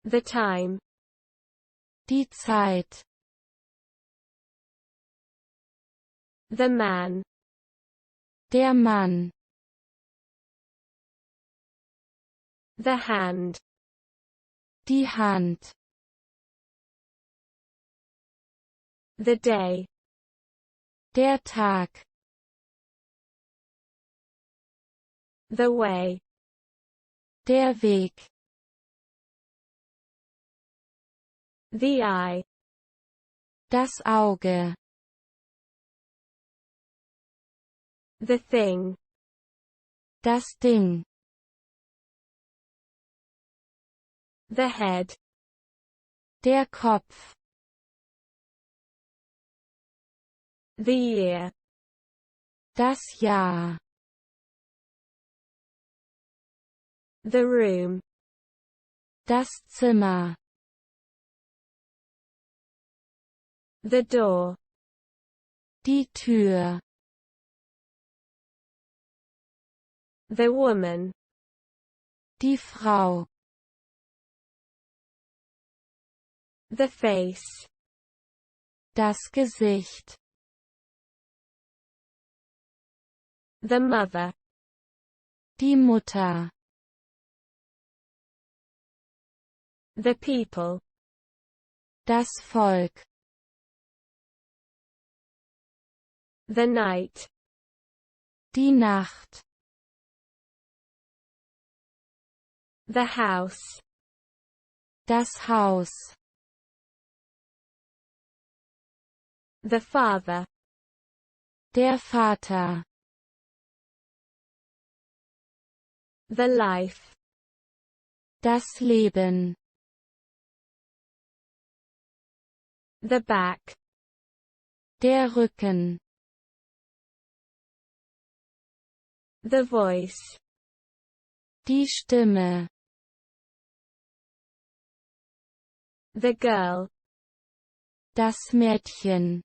The time. Die Zeit. The man. Der Mann. The hand. Die Hand. The day. Der Tag. The way. Der Weg. The eye. Das Auge. The thing. Das Ding. The head. Der Kopf. The year. Das Jahr. The room. Das Zimmer. The door. Die Tür. The woman. Die Frau. The face. Das Gesicht. The mother. Die Mutter. The people. Das Volk. The night. Die Nacht. The house. Das Haus. The father. Der Vater. The life. Das Leben. The back. Der Rücken. The voice. Die Stimme. The girl. Das Mädchen.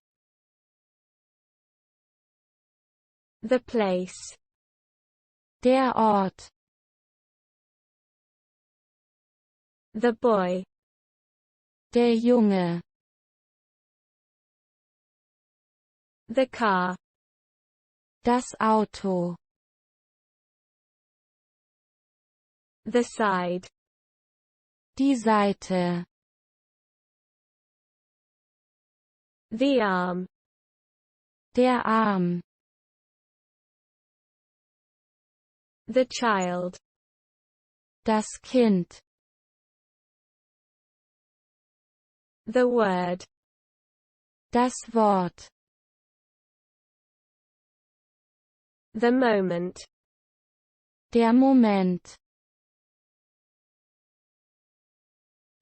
The place. Der Ort. The boy. Der Junge. The car. Das Auto. The side. Die Seite. The arm. Der Arm. The child. Das Kind. The word. Das Wort. The moment. Der Moment.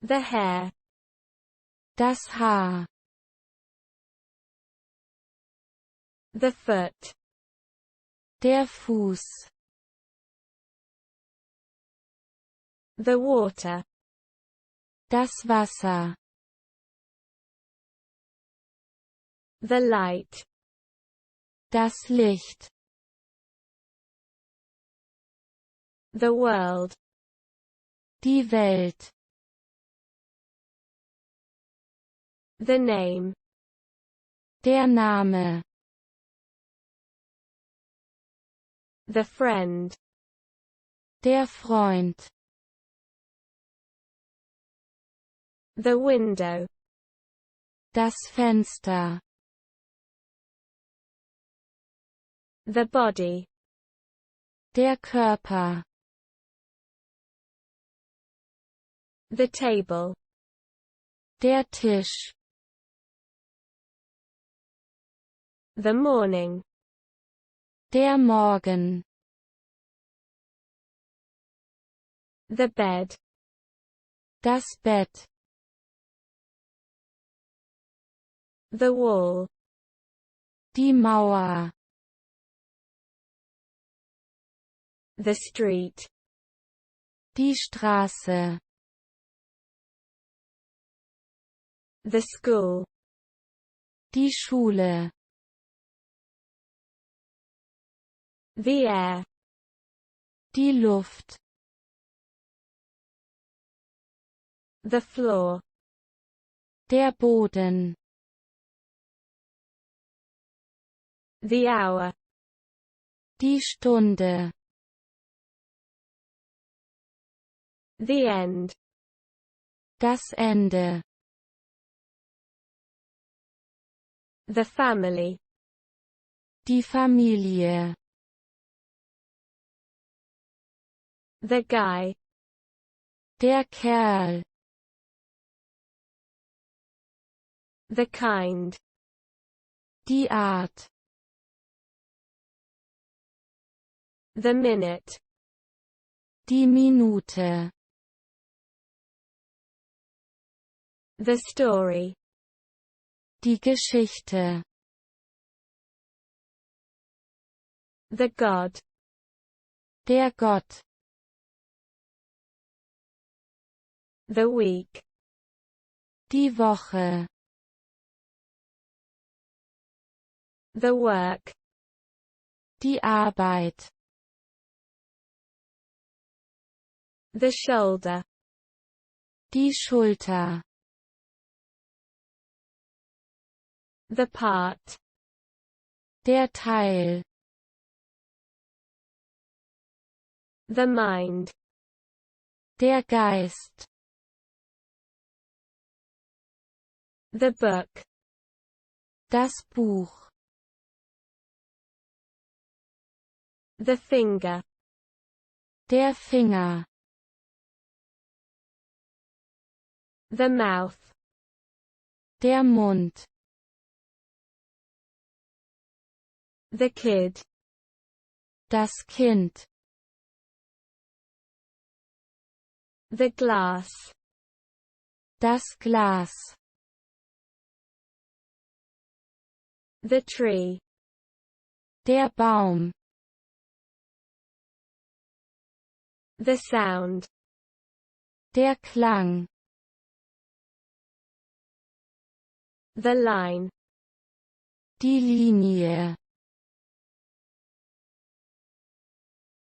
The hair. Das Haar. The foot. Der Fuß. The water. Das Wasser. The light. Das Licht. The world. Die Welt. The name. Der Name. The friend. Der Freund. The window. Das Fenster. The body. Der Körper. The table. Der Tisch. The morning. Der Morgen. The bed. Das Bett. The wall. Die Mauer. The street. Die Straße. The school. Die Schule. The air. Die Luft. The floor. Der Boden. The hour. Die Stunde. The end. Das Ende. The family. Die Familie. The guy. Der Kerl. The kind. Die Art. The minute. Die Minute. The story. Die Geschichte. The God. Der Gott. The week. Die Woche. The work. Die Arbeit. The shoulder. Die Schulter. The part. Der Teil. The mind. Der Geist. The book. Das Buch. The finger. Der Finger. The mouth. Der Mund. The kid. Das Kind. The glass. Das Glas. The tree. Der Baum. The sound. Der Klang. The line. Die Linie.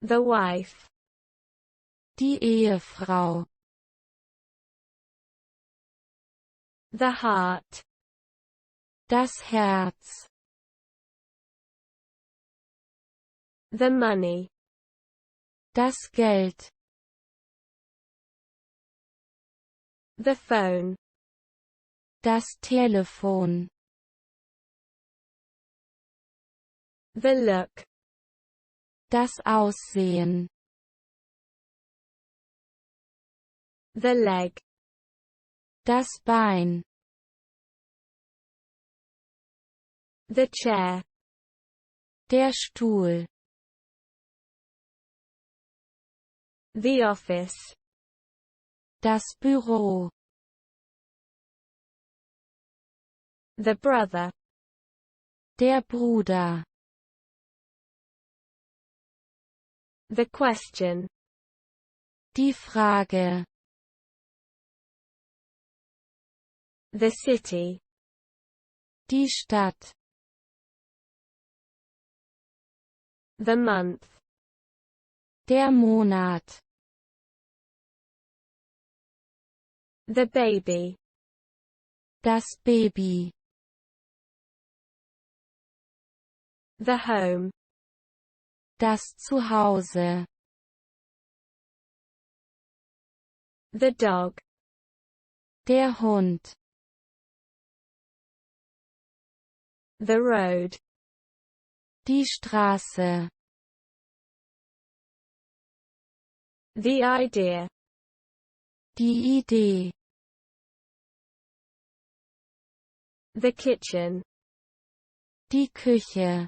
The wife. Die Ehefrau. The heart. Das Herz. The money. Das Geld. The phone. Das Telefon. The look. Das Aussehen. The leg. Das Bein. The chair. Der Stuhl. The office. Das Büro. The brother. Der Bruder. The question. Die Frage. The city. Die Stadt. The month. Der Monat. The baby. Das Baby. The home. Das Zuhause. The dog. Der Hund. The road. Die Straße. The idea. Die Idee. The kitchen. Die Küche.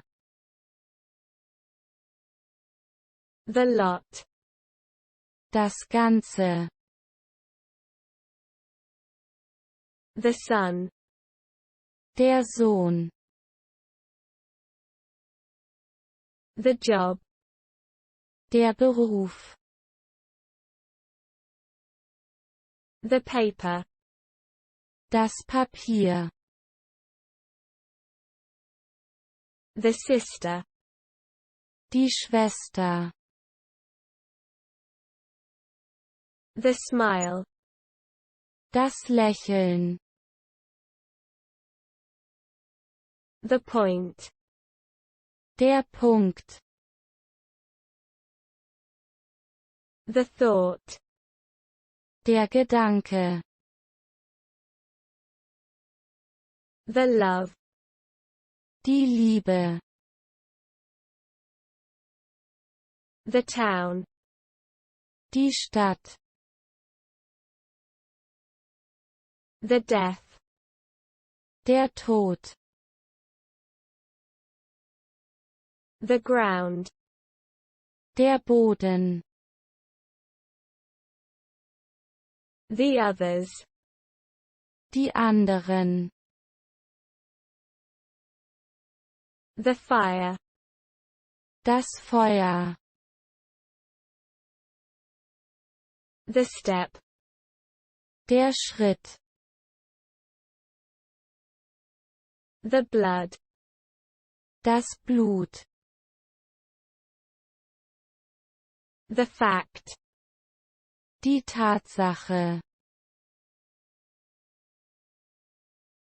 The lot. Das Ganze. The son. Der Sohn. The job. Der Beruf. The paper. Das Papier. The sister. Die Schwester. The smile. Das Lächeln. The point. Der Punkt. The thought. Der Gedanke. The love. Die Liebe. The town. Die Stadt. The death. Der Tod. The ground. Der Boden. The others. Die anderen. The fire. Das Feuer. The step. Der Schritt. The blood. Das Blut. The fact. Die Tatsache.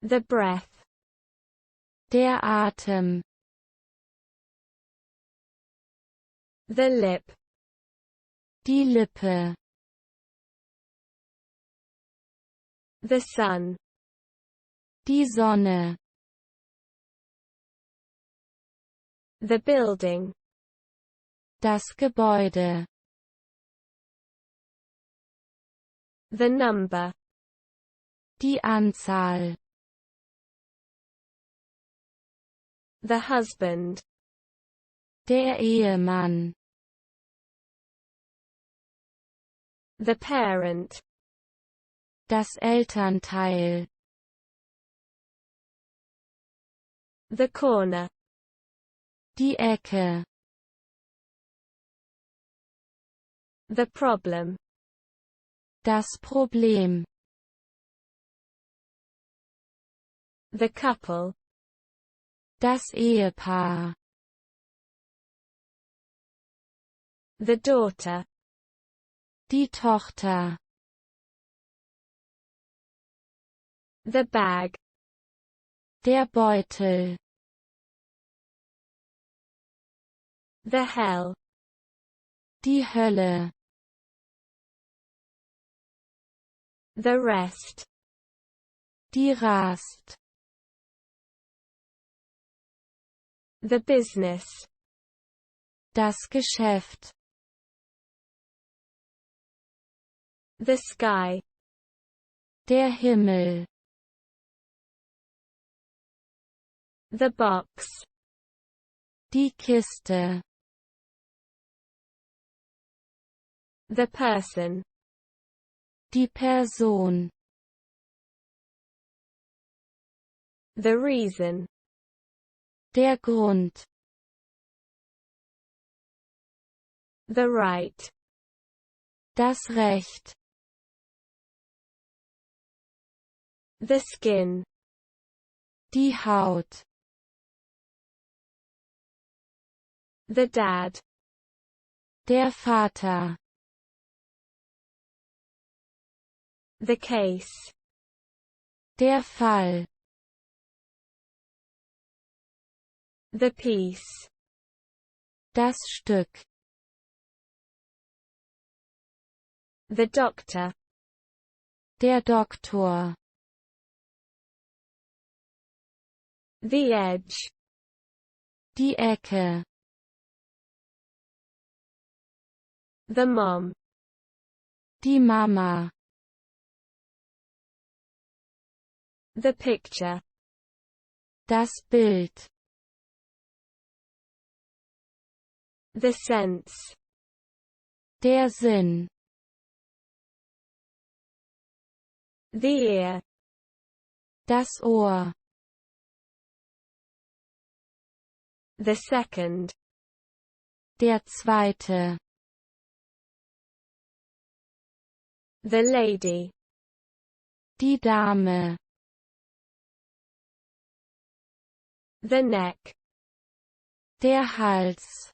The breath. Der Atem. The lip. Die Lippe. The sun. Die Sonne. The building. Das Gebäude. The number. Die Anzahl. The husband. Der Ehemann. The parent. Das Elternteil. The corner. Die Ecke. The problem. Das Problem. The couple. Das Ehepaar. The daughter. Die Tochter. The bag. Der Beutel. The hell. Die Hölle. The rest. Die Rast. The business. Das Geschäft. The sky. Der Himmel. The box. Die Kiste. The person. Die Person. The reason. Der Grund. The right. Das Recht. The skin. Die Haut. The dad. Der Vater. The case. Der Fall. The piece. Das Stück. The doctor. Der Doktor. The edge. Die Ecke. The mom. Die Mama. The picture. Das Bild. The sense. Der Sinn. The ear. Das Ohr. The second. Der Zweite. The lady. Die Dame. The neck. Der Hals.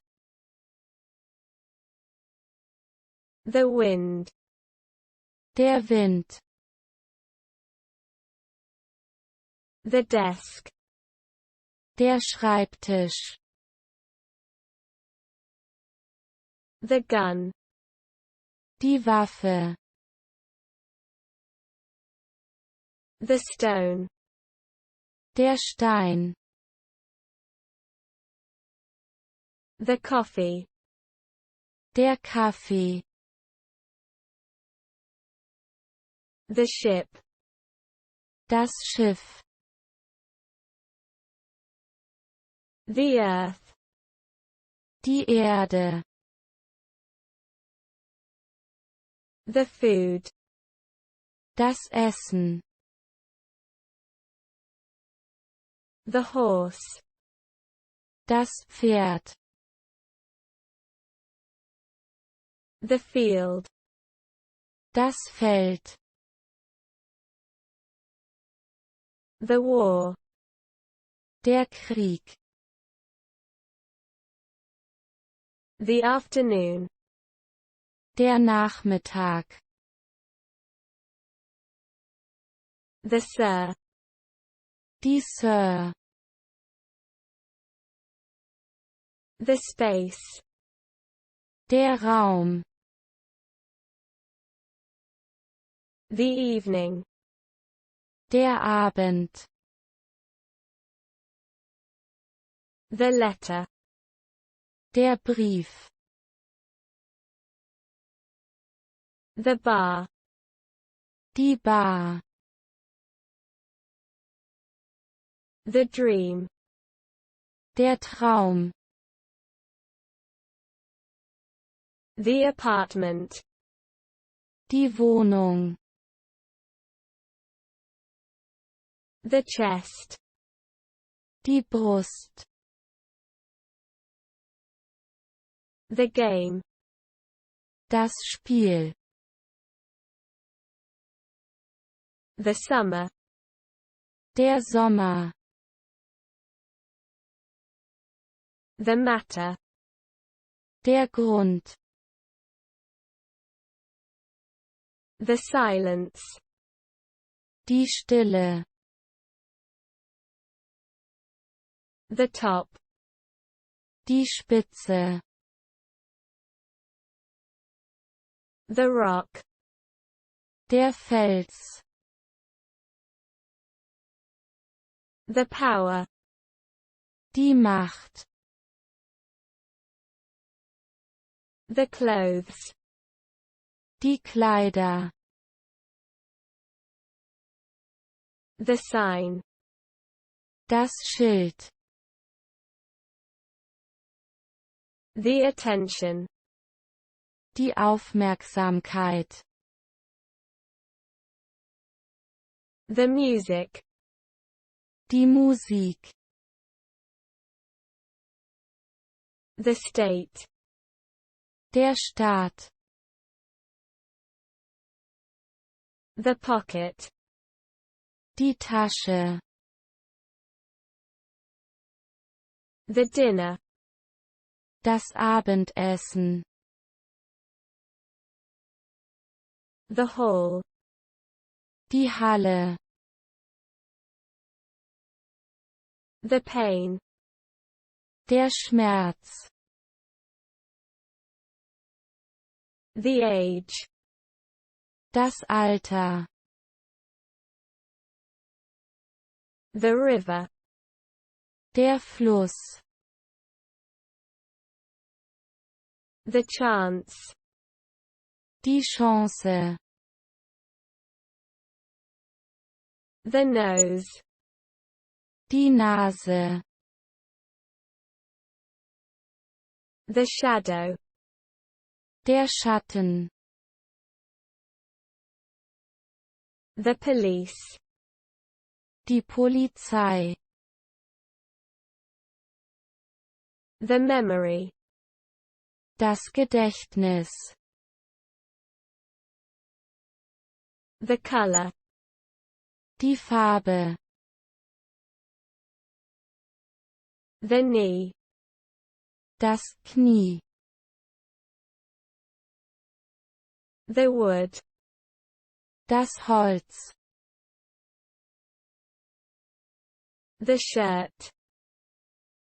The wind. Der Wind. The desk. Der Schreibtisch. The gun. Die Waffe. The stone. Der Stein. The coffee. Der Kaffee. The ship. Das Schiff. The earth. Die Erde. The food. Das Essen. The horse. Das Pferd. The field. Das Feld. The war. Der Krieg. The afternoon. Der Nachmittag. The sir. Die Sir. The space. Der Raum. The evening. Der Abend. The letter. Der Brief. The bar. Die Bar. The dream. Der Traum. The apartment. Die Wohnung. The chest. Die Brust. The game. Das Spiel. The summer. Der Sommer. The matter. Der Grund. The silence. Die Stille. The top. Die Spitze. The rock. Der Fels. The power. Die Macht. The clothes. Die Kleider. The sign. Das Schild. The attention. Die Aufmerksamkeit. The music. Die Musik. The state. Der Staat. The pocket. Die Tasche. The dinner. Das Abendessen. The hall. Die Halle. The pain. Der Schmerz. The age. Das Alter. The river. Der Fluss. The chance. Die Chance. The nose. Die Nase. The shadow. Der Schatten. The police. Die Polizei. The memory. Das Gedächtnis. The color. Die Farbe. The knee. Das Knie. The wood. Das Holz. The shirt.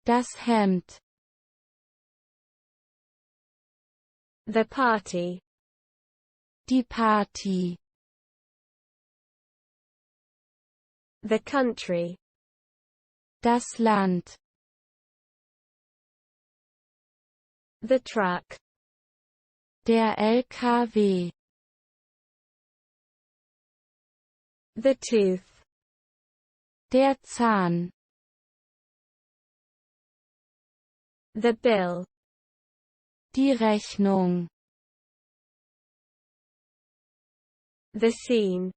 Das Hemd. The party. Die Party. The country. Das Land. The truck. Der LKW. The tooth. Der Zahn. The bill. Die Rechnung. The scene.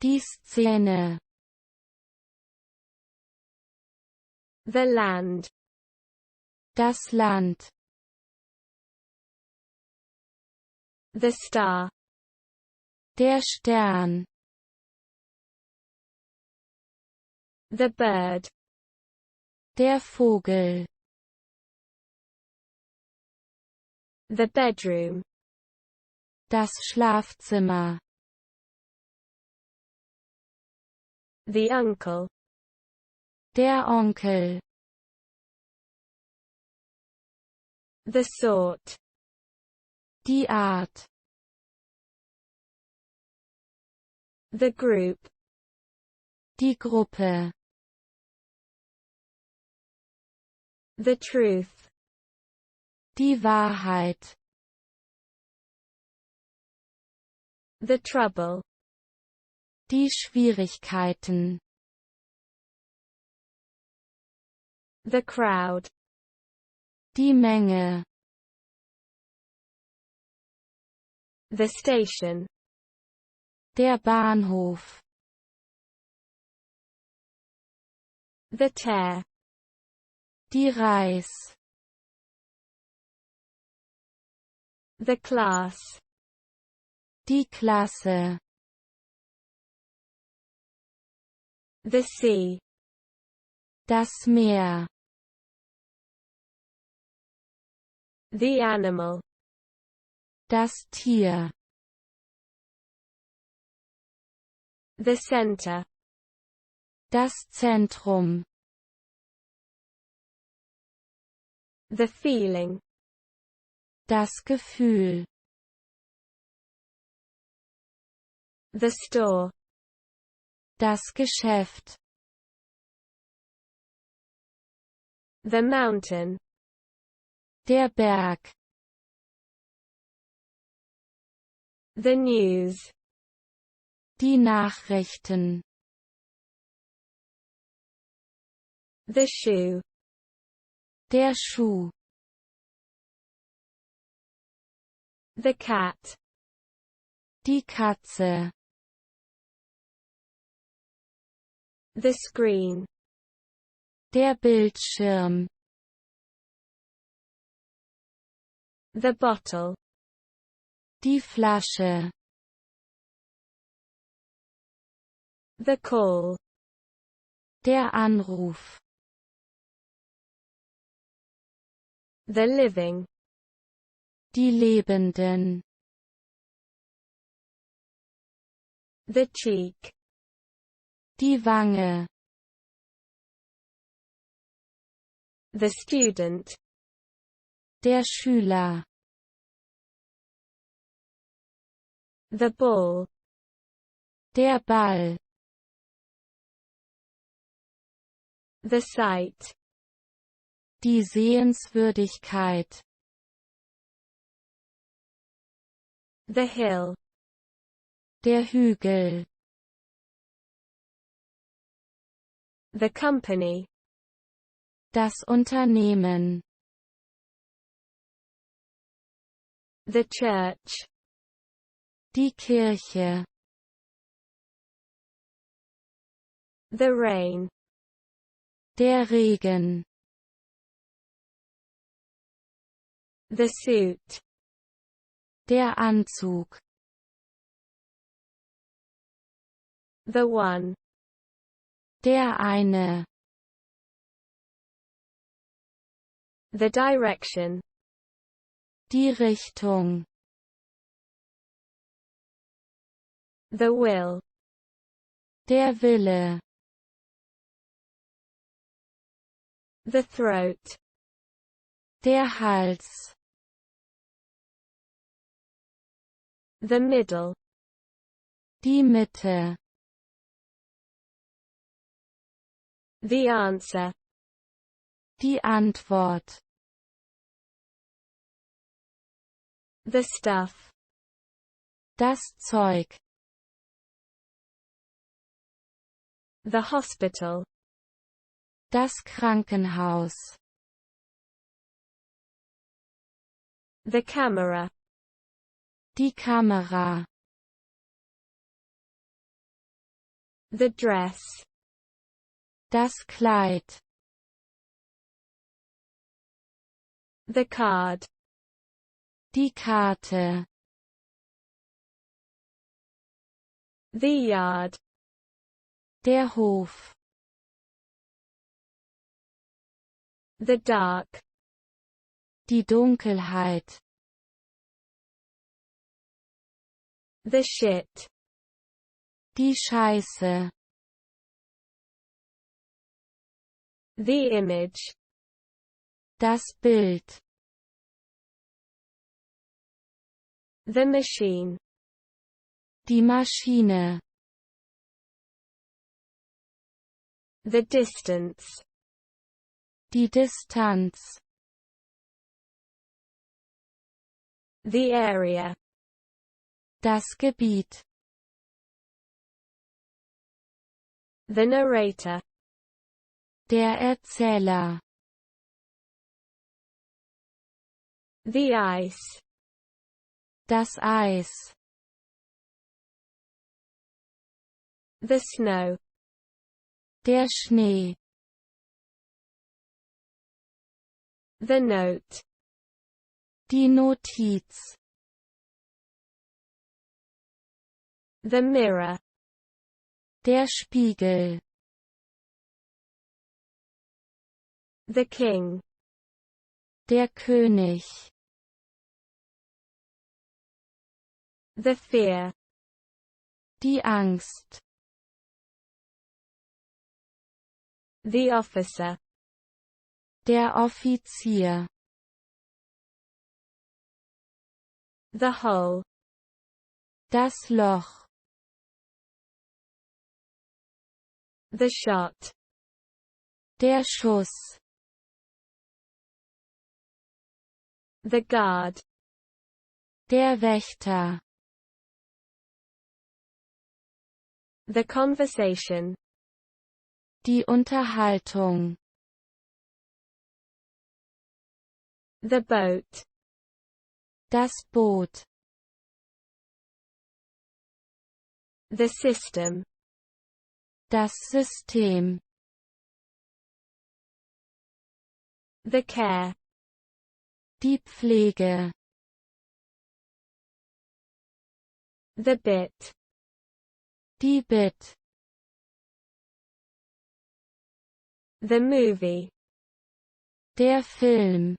Die Szene. The land. Das Land. The star. Der Stern. The bird. Der Vogel. The bedroom. Das Schlafzimmer. The uncle. Der Onkel. The sort. Die Art. The group. Die Gruppe. The truth. Die Wahrheit. The trouble. Die Schwierigkeiten. The crowd. Die Menge. The station. Der Bahnhof. The tear. Die Reis. The class. Die Klasse. The sea. Das Meer. The animal. Das Tier. The center. Das Zentrum. The feeling. Das Gefühl. The store. Das Geschäft. The mountain. Der Berg. The news. Die Nachrichten. The shoe. Der Schuh. The cat. Die Katze. The screen. Der Bildschirm. The bottle. Die Flasche. The call. Der Anruf. The living. Die Lebenden. The cheek. Die Wange. The student. Der Schüler. The ball. Der Ball. The sight. Die Sehenswürdigkeit. The hill. Der Hügel. The company. Das Unternehmen. The church. Die Kirche. The rain. Der Regen. The suit. Der Anzug. The one. Der eine. The direction. Die Richtung. The will. Der Wille. The throat. Der Hals. The middle. Die Mitte. The answer. Die Antwort. The stuff. Das Zeug. The hospital. Das Krankenhaus. The camera. Die Kamera. The dress. Das Kleid. The card. Die Karte. The yard. Der Hof. The dark. Die Dunkelheit. The shit. Die Scheiße. The image. Das Bild. The machine. Die Maschine. The distance. Die Distanz. The area. Das Gebiet. The narrator. Der Erzähler. The ice. Das Eis. The snow. Der Schnee. The note. Die Notiz. The mirror. Der Spiegel. The king. Der König. The fear. Die Angst. The officer. Der Offizier. The hole. Das Loch. The shot. Der Schuss. The guard. Der Wächter. The conversation. Die Unterhaltung. The boat. Das Boot. The system. Das System. The care. Die Pflege. The bit. Die Bit. The movie. Der Film.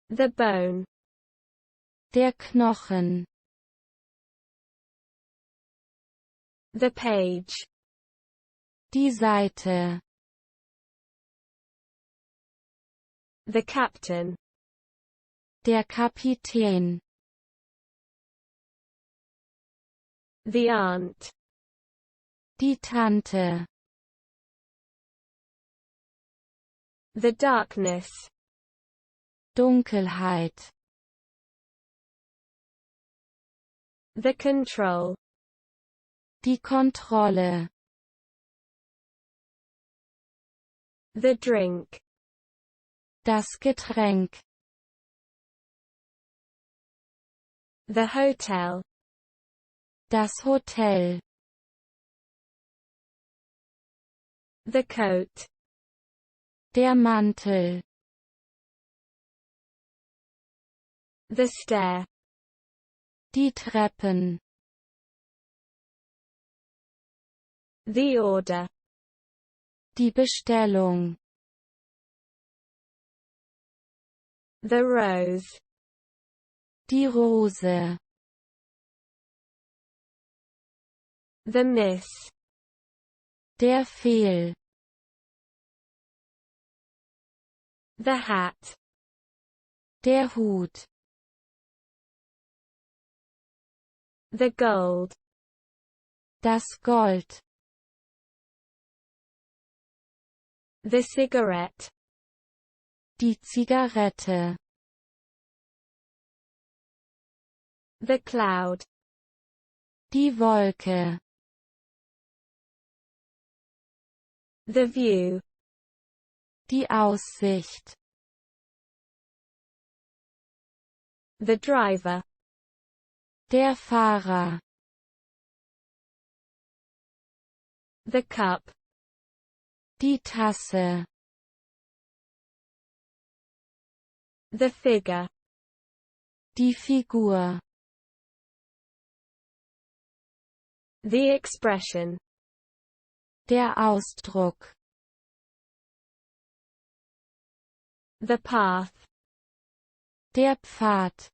The bone. Der Knochen. The page. Die Seite. The captain. Der Kapitän. The aunt. Die Tante. The darkness. Dunkelheit. The control. Die Kontrolle. The drink. Das Getränk. The hotel. Das Hotel. The coat. Der Mantel. The stair. Die Treppen. The order. Die Bestellung. The rose. Die Rose. The miss. Der Fehl. The hat. Der Hut. The gold. Das Gold. The cigarette. Die Zigarette. The cloud. Die Wolke. The view. Die Aussicht. The driver. Der Fahrer. The cup. Die Tasse. The figure. Die Figur. The expression. Der Ausdruck. The path. Der Pfad.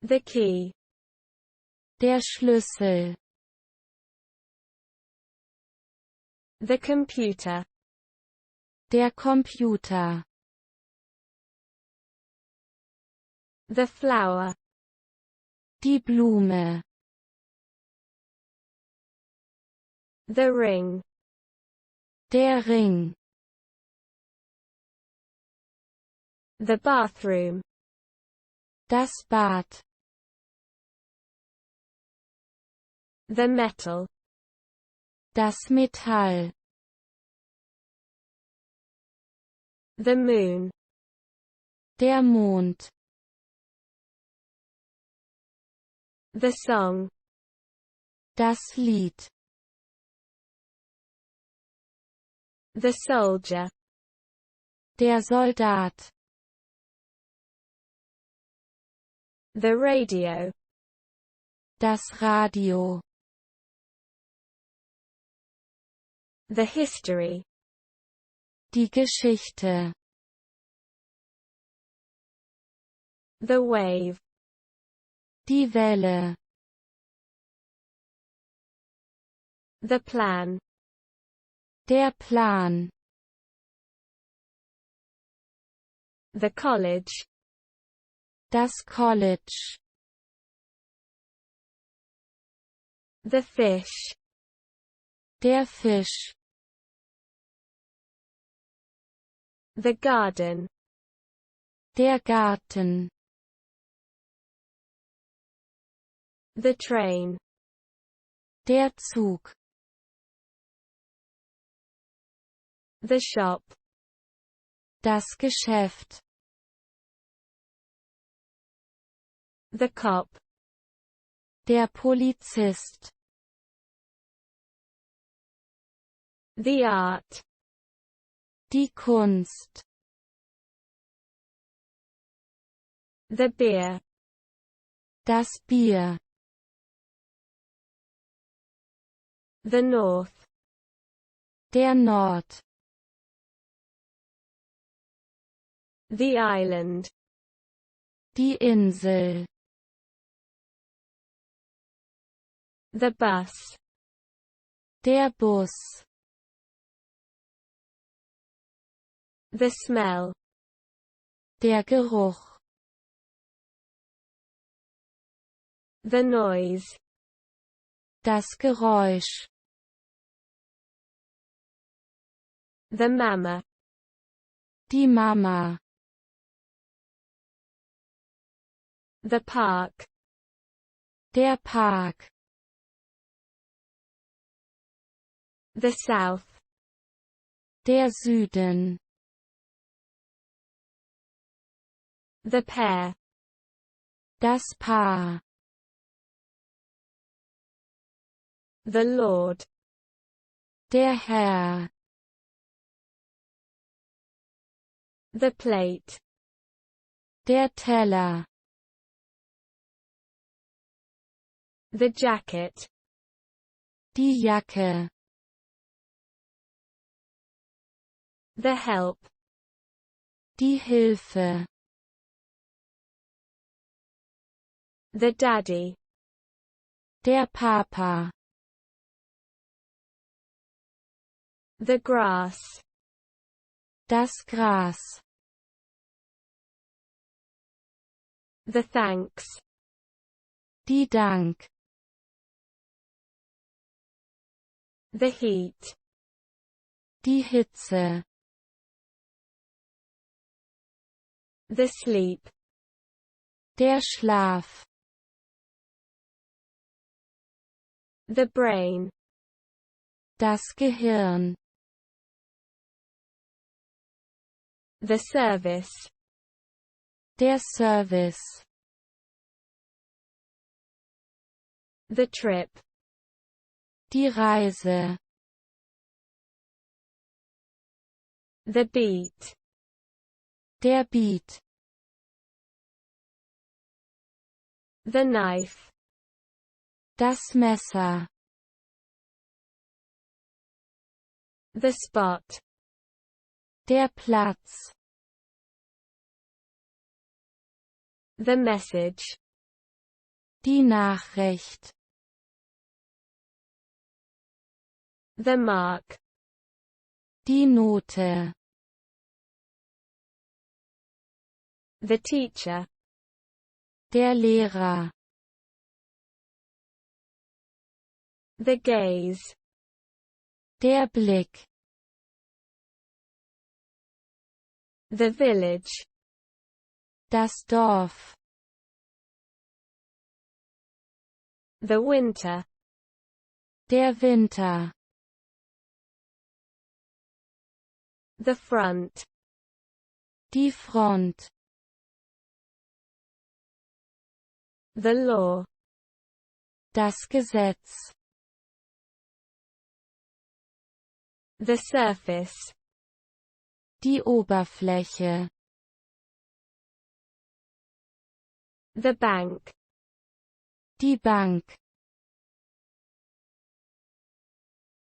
The key. Der Schlüssel. The computer. Der Computer. The flower. Die Blume. The ring. Der Ring. The bathroom. Das Bad. The metal. Das Metall. The moon. Der Mond. The song. Das Lied. The soldier. Der Soldat. The radio. Das Radio. The history. Die Geschichte. The wave. Die Welle. The plan. Der Plan. The college. Das College. The fish. Der Fisch. The garden. Der Garten. The train. Der Zug. The shop. Das Geschäft. The cop. Der Polizist. The art. Die Kunst. The beer. Das Bier. The north. Der Nord. The island. Die Insel. The bus. Der Bus. The smell. Der Geruch. The noise. Das Geräusch. The mama. Die Mama. The park. Der Park. The south. Der Süden. The pair. Das Paar. The Lord. Der Herr. The plate. Der Teller. The jacket. Die Jacke. The help. Die Hilfe. The daddy. Der Papa. The grass. Das Gras. The thanks. Die Dank. The heat. Die Hitze. The sleep. Der Schlaf. The brain. Das Gehirn. The service. Der Service. The trip. Die Reise. The beat. Der Beat. The knife. Das Messer. The spot. Der Platz. The message. Die Nachricht. The mark. Die Note. The teacher. Der Lehrer. The gaze. Der Blick. The village. Das Dorf. The winter. Der Winter. The front. Die Front. The law. Das Gesetz. The surface. Die Oberfläche. The bank. Die Bank.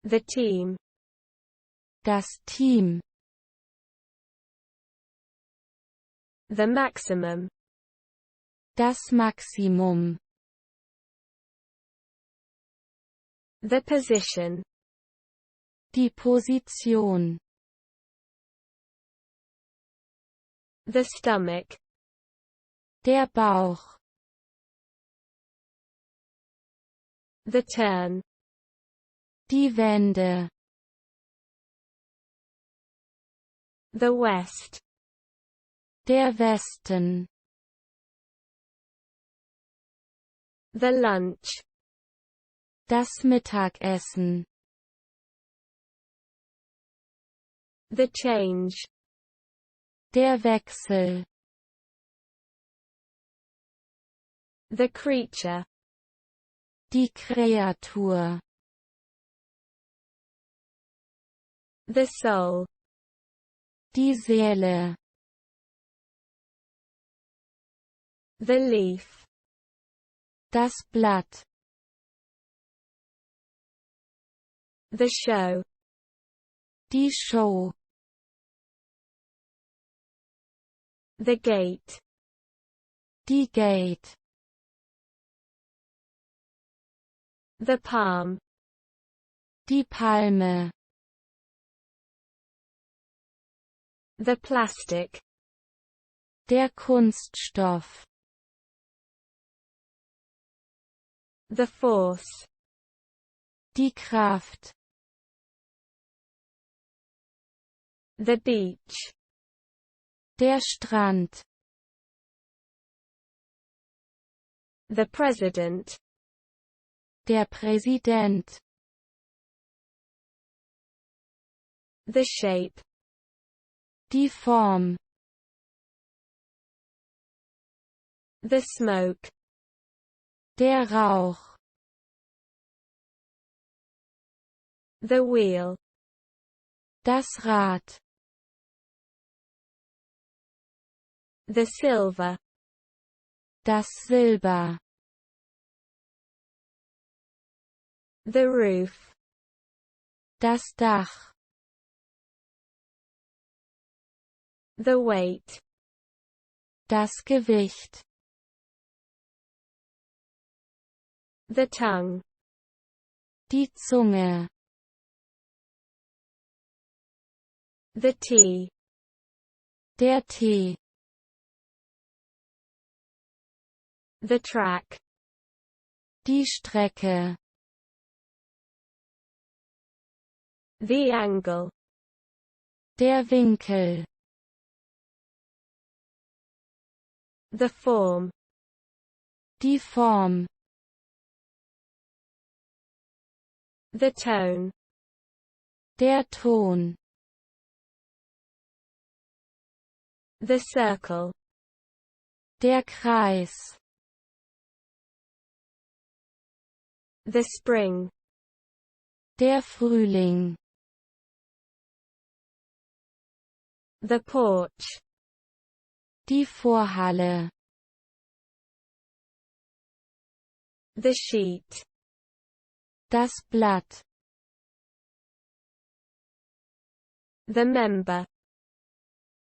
The team. Das Team. The maximum. Das Maximum. The position. Die Position. The stomach. Der Bauch. The turn. Die Wende. The west. Der Westen. The lunch. Das Mittagessen. The change. Der Wechsel. The creature. Die Kreatur. The soul. Die Seele. The leaf. Das Blatt. The show. Die Show. The gate. Die Gate. The palm. Die Palme. The plastic. Der Kunststoff. The force. Die Kraft. The beach. Der Strand. The president. Der Präsident. The shape. Die Form. The smoke. Der Rauch. The wheel. Das Rad. The silver. Das Silber. The roof. Das Dach. The weight. Das Gewicht. The tongue. Die Zunge. The tea. Der Tee. The track. Die Strecke. The angle. Der Winkel. The form. Die Form. The tone. Der Ton. The circle. Der Kreis. The spring. Der Frühling. The porch. Die Vorhalle. The sheet. Das Blatt. The member.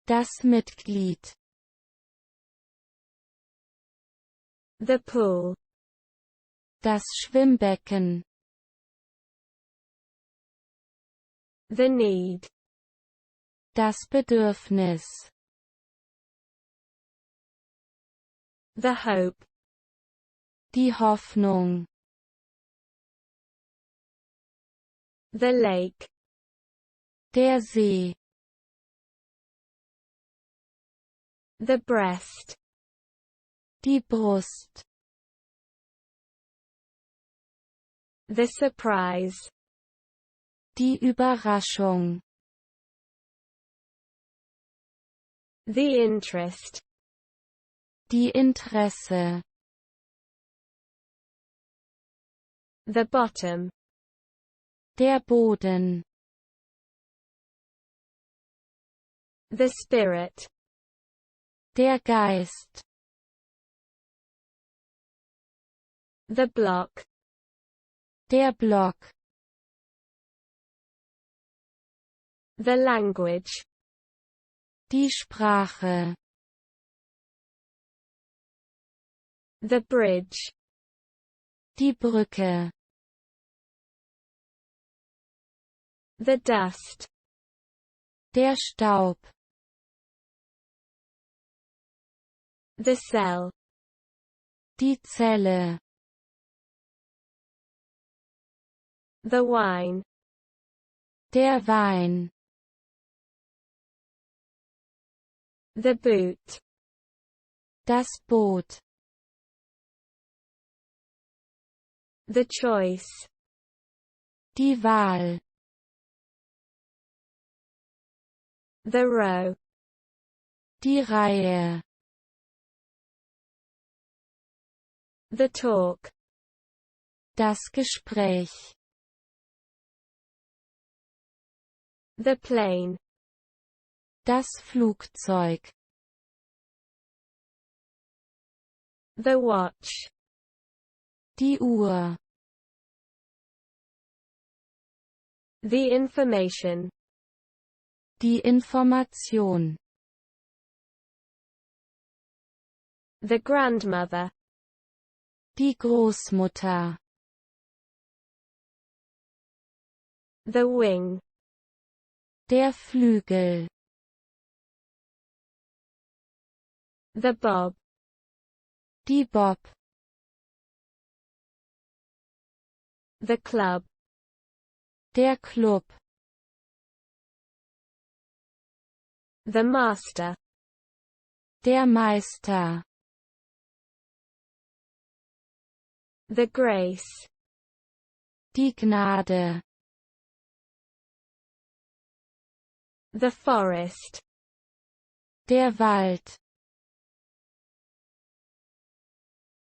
Das Mitglied. The pool. Das Schwimmbecken. The need. Das Bedürfnis. The hope. Die Hoffnung. The lake. Der See. The breast. Die Brust. The surprise. Die Überraschung. The interest. Die Interesse. The bottom. Der Boden. The spirit. Der Geist. The block. Der Block. The language. Die Sprache. The bridge. Die Brücke. The dust. Der Staub. The cell. Die Zelle. The wine. Der Wein. The boot. Das Boot. The choice. Die Wahl. The row. Die Reihe. The talk. Das Gespräch. The plane. Das Flugzeug. The watch. Die Uhr. The information. Die Information. The grandmother. Die Großmutter. The wing. Der Flügel. The bob. Die Bob. The club. Der Club. The master. Der Meister. The grace. Die Gnade. The forest. Der Wald.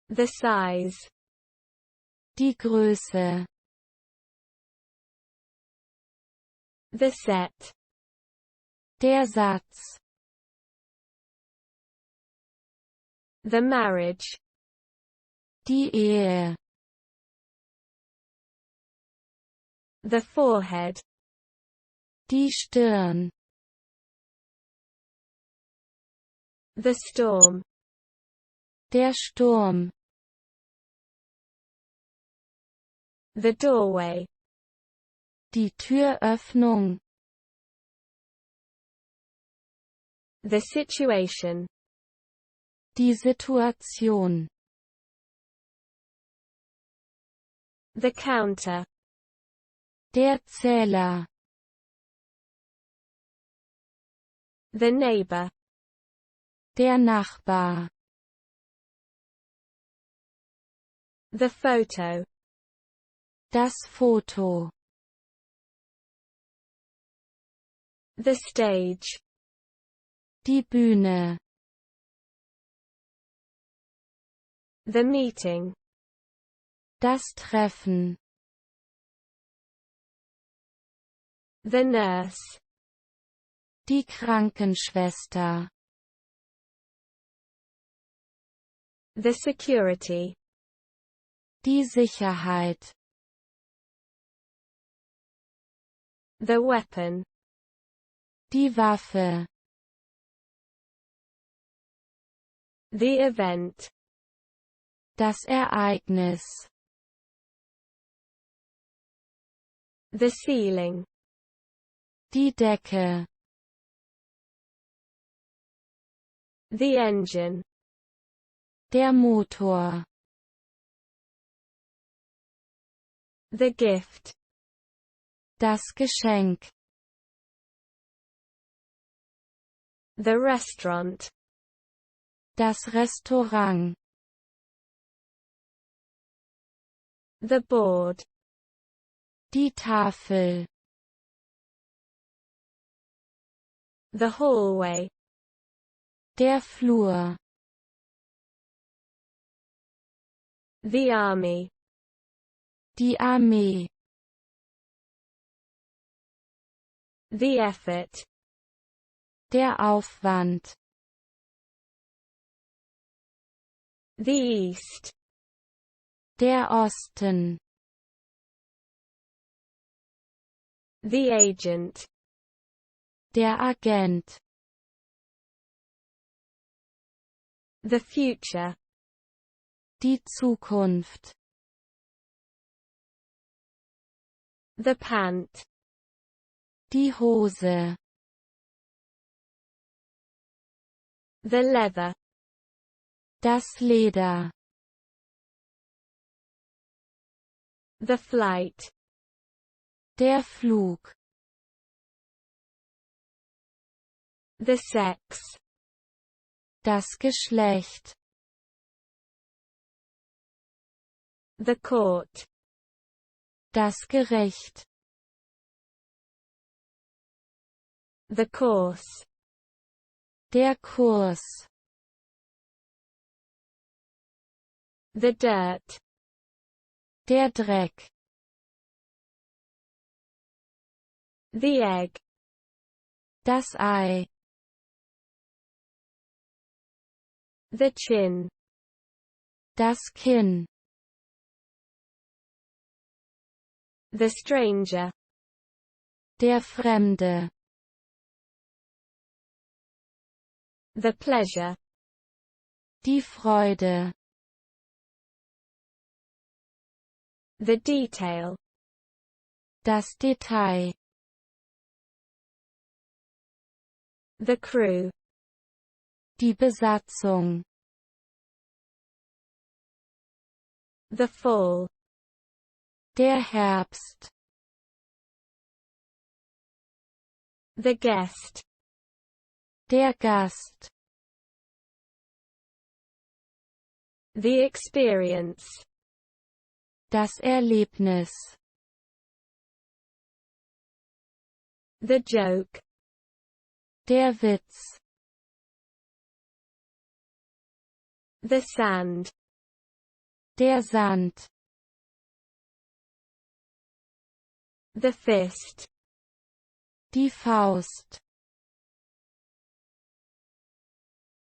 The size. Die Größe. The set. Der Satz. The marriage. Die Ehe. The forehead. Die Stirn. The storm. Der Sturm. The doorway. Die Türöffnung. The situation. Die Situation. The counter. Der Zähler. The neighbor. Der Nachbar. The photo. Das Foto. The stage. Die Bühne. The meeting. Das Treffen. The nurse. Die Krankenschwester. The security. Die Sicherheit. The weapon. Die Waffe. The event. Das Ereignis. The ceiling. Die Decke. The engine. Der Motor. The gift. Das Geschenk. The restaurant. Das Restaurant. The board. Die Tafel. The hallway. Der Flur. The army. Die Armee. The effort. Der Aufwand. The east. Der Osten. The agent. Der Agent. The future. Die Zukunft. The pant. Die Hose. The leather. Das Leder. The flight. Der Flug. The sex. Das Geschlecht. The court. Das Gericht. The course. Der Kurs. The dirt. Der Dreck. The egg. Das Ei. The chin. Das Kinn. The stranger. Der Fremde. The pleasure. Die Freude. The detail. Das Detail. The crew. Die Besatzung. The fall. Der Herbst. The guest. Der Gast. The experience. Das Erlebnis. The joke. Der Witz. The sand. Der Sand. The fist. Die Faust.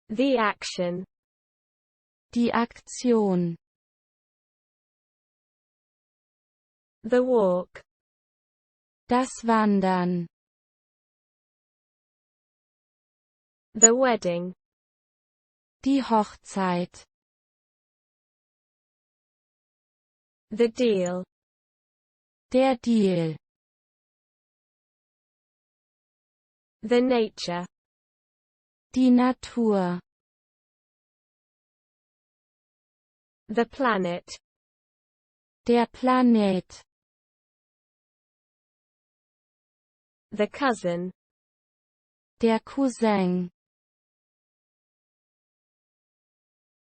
The action. Die Aktion. The walk. Das Wandern. The wedding. Die Hochzeit. The deal. Der Deal. The nature. Die Natur. The planet. Der Planet. The cousin. Der Cousin.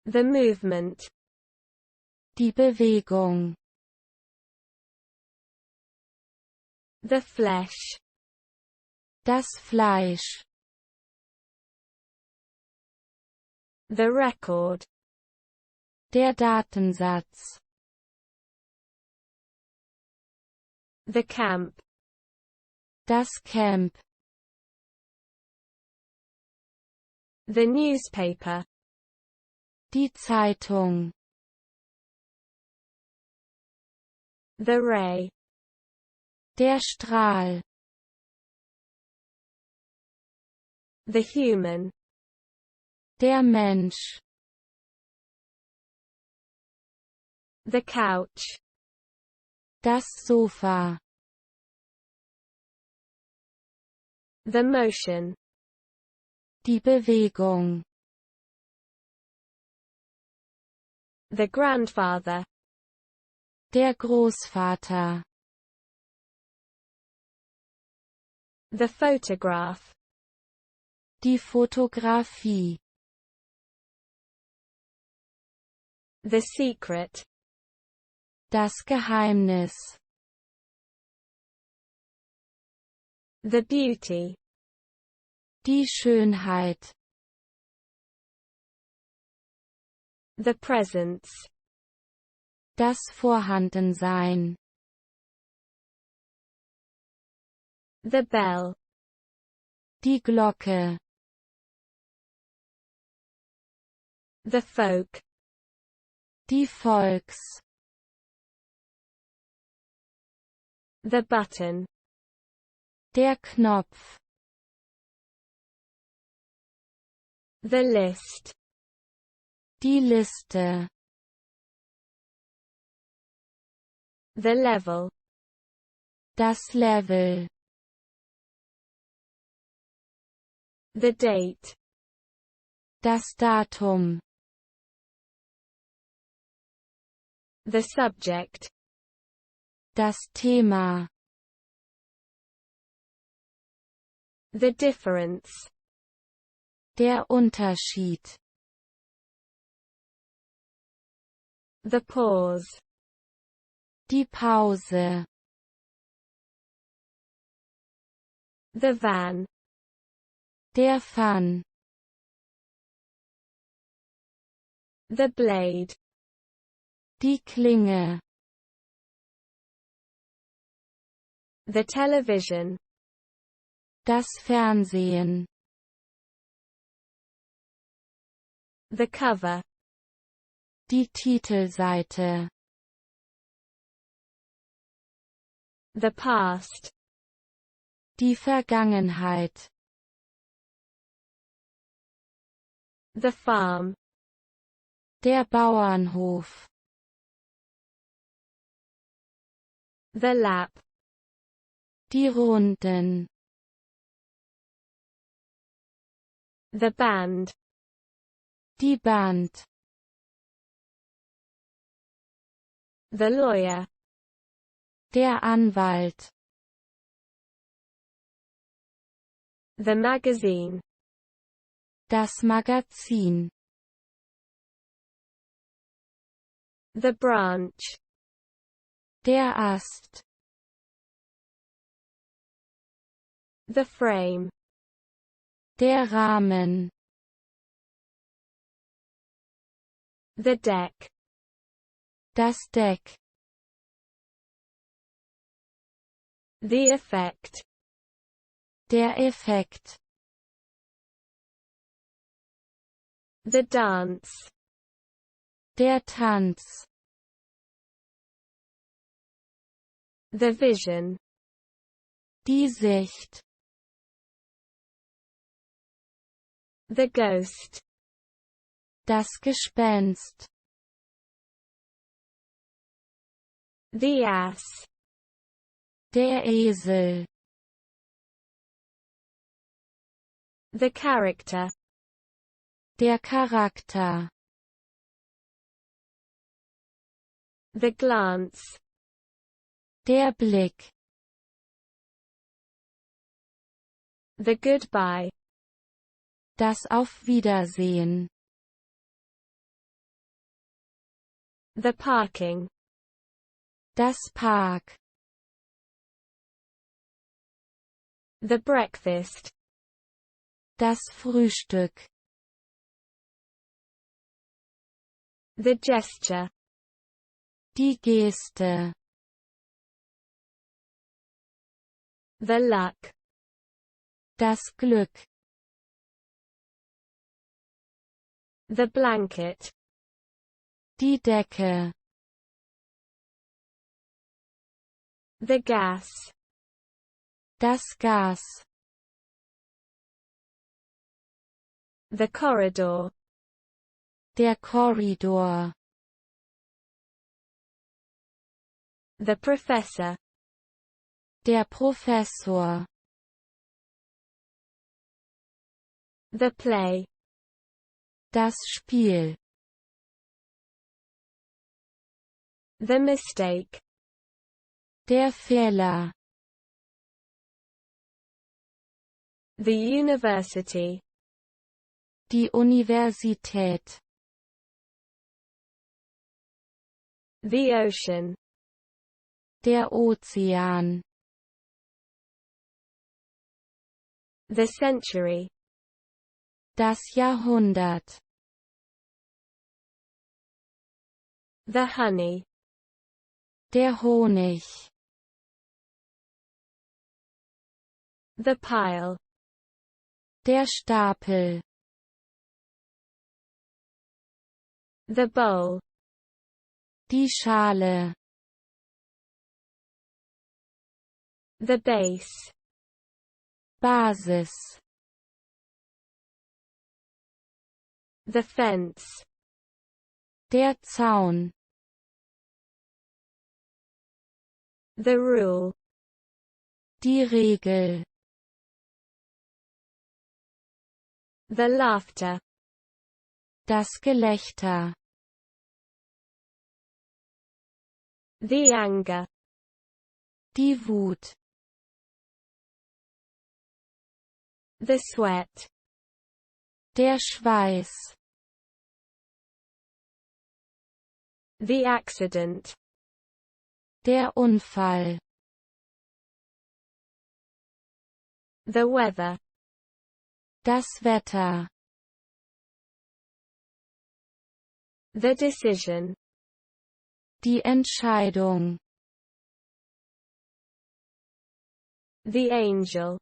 The movement. Die Bewegung. The flesh. Das Fleisch. The record. Der Datensatz. The camp. Das Camp. The newspaper. Die Zeitung. The ray. Der Strahl. The human. Der Mensch. The couch. Das Sofa. The motion. Die Bewegung. The grandfather. Der Großvater. The photograph. Die Fotografie. The secret. Das Geheimnis. The beauty. Die Schönheit. The presence. Das Vorhandensein. The bell. Die Glocke. The folk. Die Volks. The button. Der Knopf. The list. Die Liste. The level. Das Level. The date. Das Datum. The subject. Das Thema. The difference. Der Unterschied. The pause. Die Pause. The van. Der Fan. The blade. Die Klinge. The television. Das Fernsehen. The cover. Die Titelseite. The past. Die Vergangenheit. The farm. Der Bauernhof. The lap. Die Runden. The band. Die Band. The lawyer. Der Anwalt. The magazine. Das Magazin. The branch. Der Ast. The frame. Der Rahmen. The deck. Das Deck. The effect. Der Effekt. The dance. Der Tanz. The vision. Die Sicht. The ghost. Das Gespenst. The ass. Der Esel. The character. Der Charakter. The glance. Der Blick. The goodbye. Das Auf Wiedersehen. The parking. Das Park. The breakfast. Das Frühstück. The gesture. Die Geste. The luck. Das Glück. The blanket. Die Decke. The gas. Das Gas. The corridor. Der Korridor. The professor. Der Professor. The play. Das Spiel. The mistake. Der Fehler. The university. Die Universität. The ocean. Der Ozean. The century. Das Jahrhundert. The honey. Der Honig. The pile. Der Stapel. The bowl. Die Schale. The base. Basis. The fence. Der Zaun. The rule. Die Regel. The laughter. Das Gelächter. The anger. Die Wut. The sweat. Der Schweiß. The accident. Der Unfall. The weather. Das Wetter. The decision. Die Entscheidung. The angel.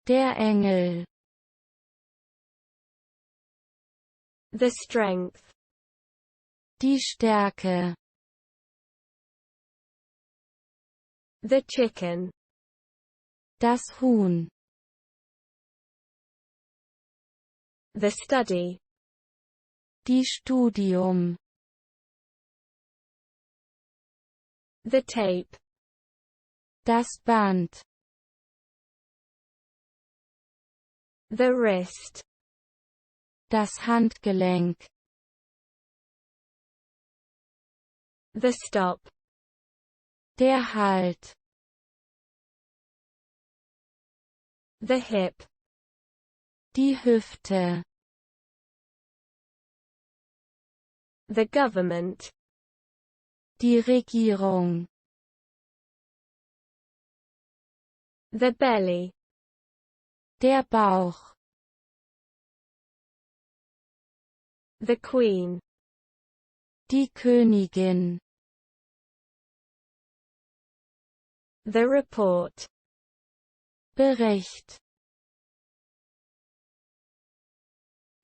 Der Engel. The strength. Die Stärke. The chicken. Das Huhn. The study. Die Studium. The tape. Das Band. The wrist. Das Handgelenk. The stop. Der Halt. The hip. Die Hüfte. The government. Die Regierung. The belly. Der Bauch. The queen. Die Königin. The report. Bericht.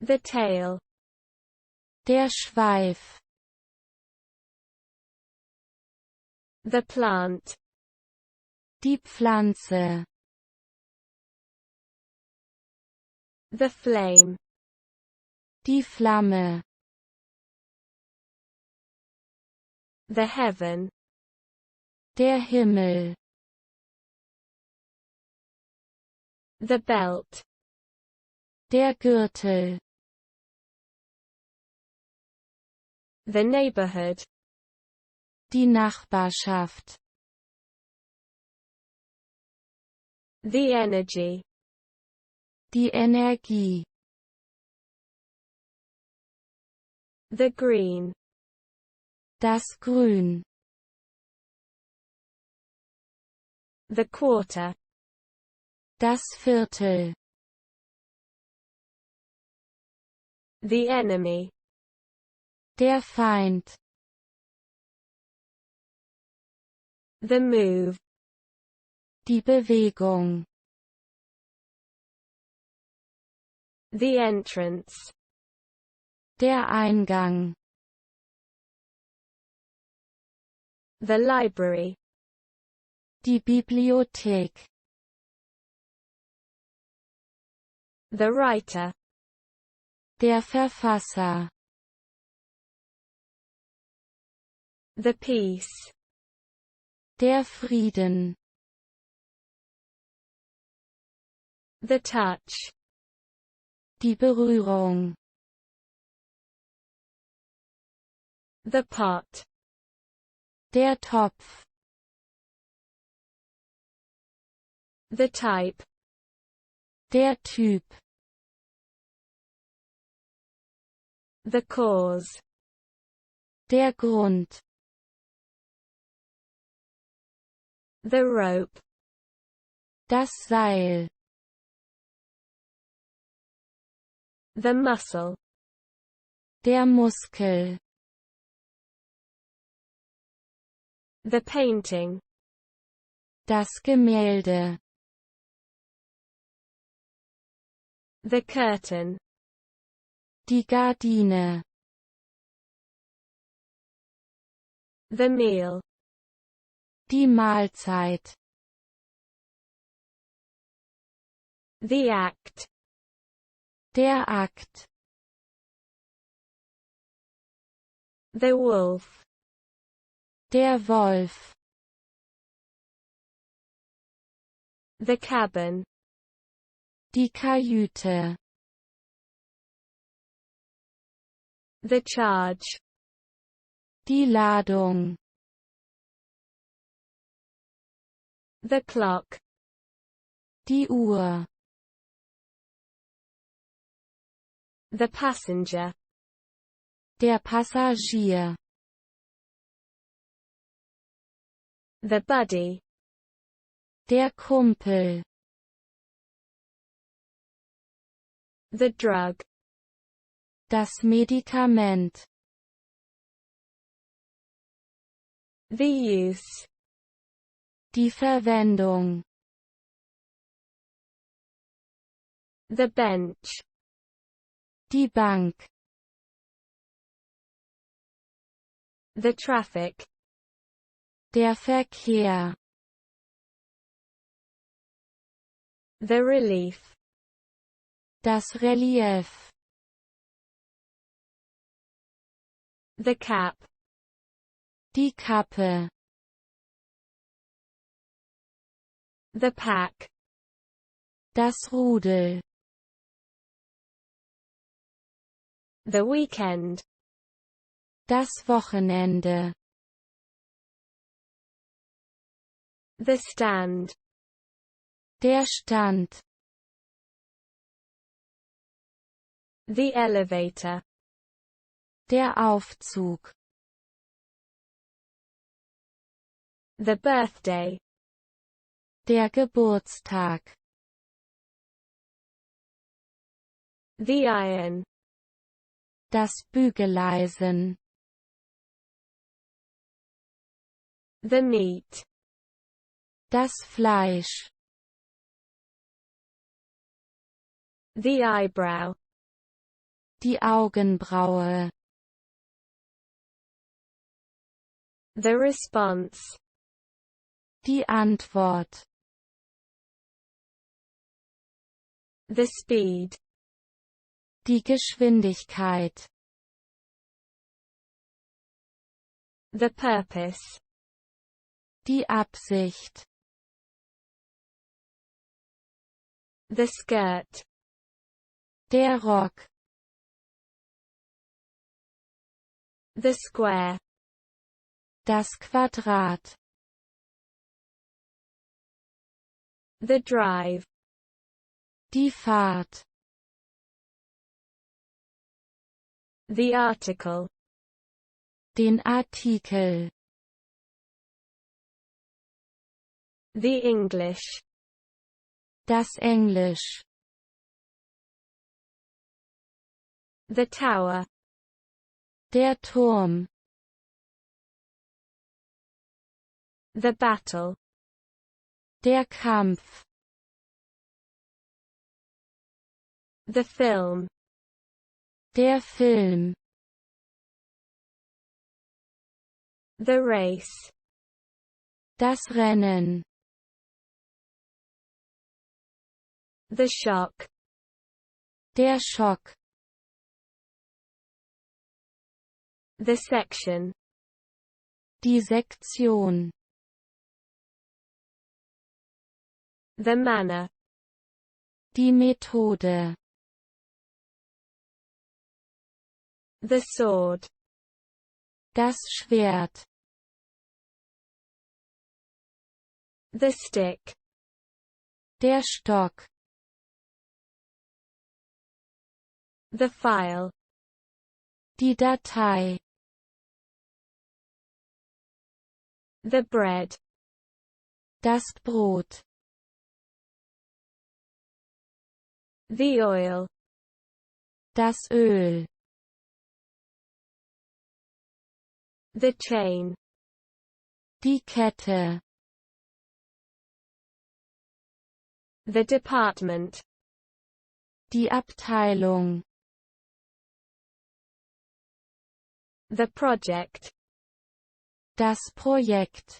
The tail. Der Schweif. The plant. Die Pflanze. The flame. Die Flamme. The heaven. Der Himmel. The belt. Der Gürtel. The neighborhood. Die Nachbarschaft. The energy. Die Energie. The green. Das Grün. The quarter. Das Viertel. The enemy. Der Feind. The move. Die Bewegung. The entrance. Der Eingang. The library. Die Bibliothek. The writer. Der Verfasser. The peace. Der Frieden. The touch. Die Berührung. The pot. Der Topf. The type. Der Typ. The cause. Der Grund. The rope. Das Seil. The muscle. Der Muskel. The painting. Das Gemälde. The curtain. Die Gardine. The meal. Die Mahlzeit. The act. Der Akt. The wolf. Der Wolf. The cabin. Die Kajüte. The charge. Die Ladung. The clock. Die Uhr. The passenger. Der Passagier. The buddy. Der Kumpel. The drug. Das Medikament. The use. Die Verwendung. The bench. Die Bank. The traffic. Der Verkehr. The relief. Das Relief. The cap. Die Kappe. The pack. Das Rudel. The weekend. Das Wochenende. The stand. Der Stand. The elevator. Der Aufzug. The birthday. Der Geburtstag. The iron. Das Bügeleisen. The meat. Das Fleisch. The eyebrow. Die Augenbraue. The response. Die Antwort. The speed. Die Geschwindigkeit. The purpose. Die Absicht. The skirt. Der Rock. The square. Das Quadrat. The drive. Die Fahrt. The article. Den Artikel. The English. Das Englisch. The tower. Der Turm. The battle. Der Kampf. The film. Der Film. The race. Das Rennen. The shock. Der Schock. The section. Die Sektion. The manner. Die Methode. The sword. Das Schwert. The stick. Der Stock. The file. Die Datei. The bread. Das Brot. The oil. Das Öl. The chain. Die Kette. The department. Die Abteilung. The project. Das Projekt.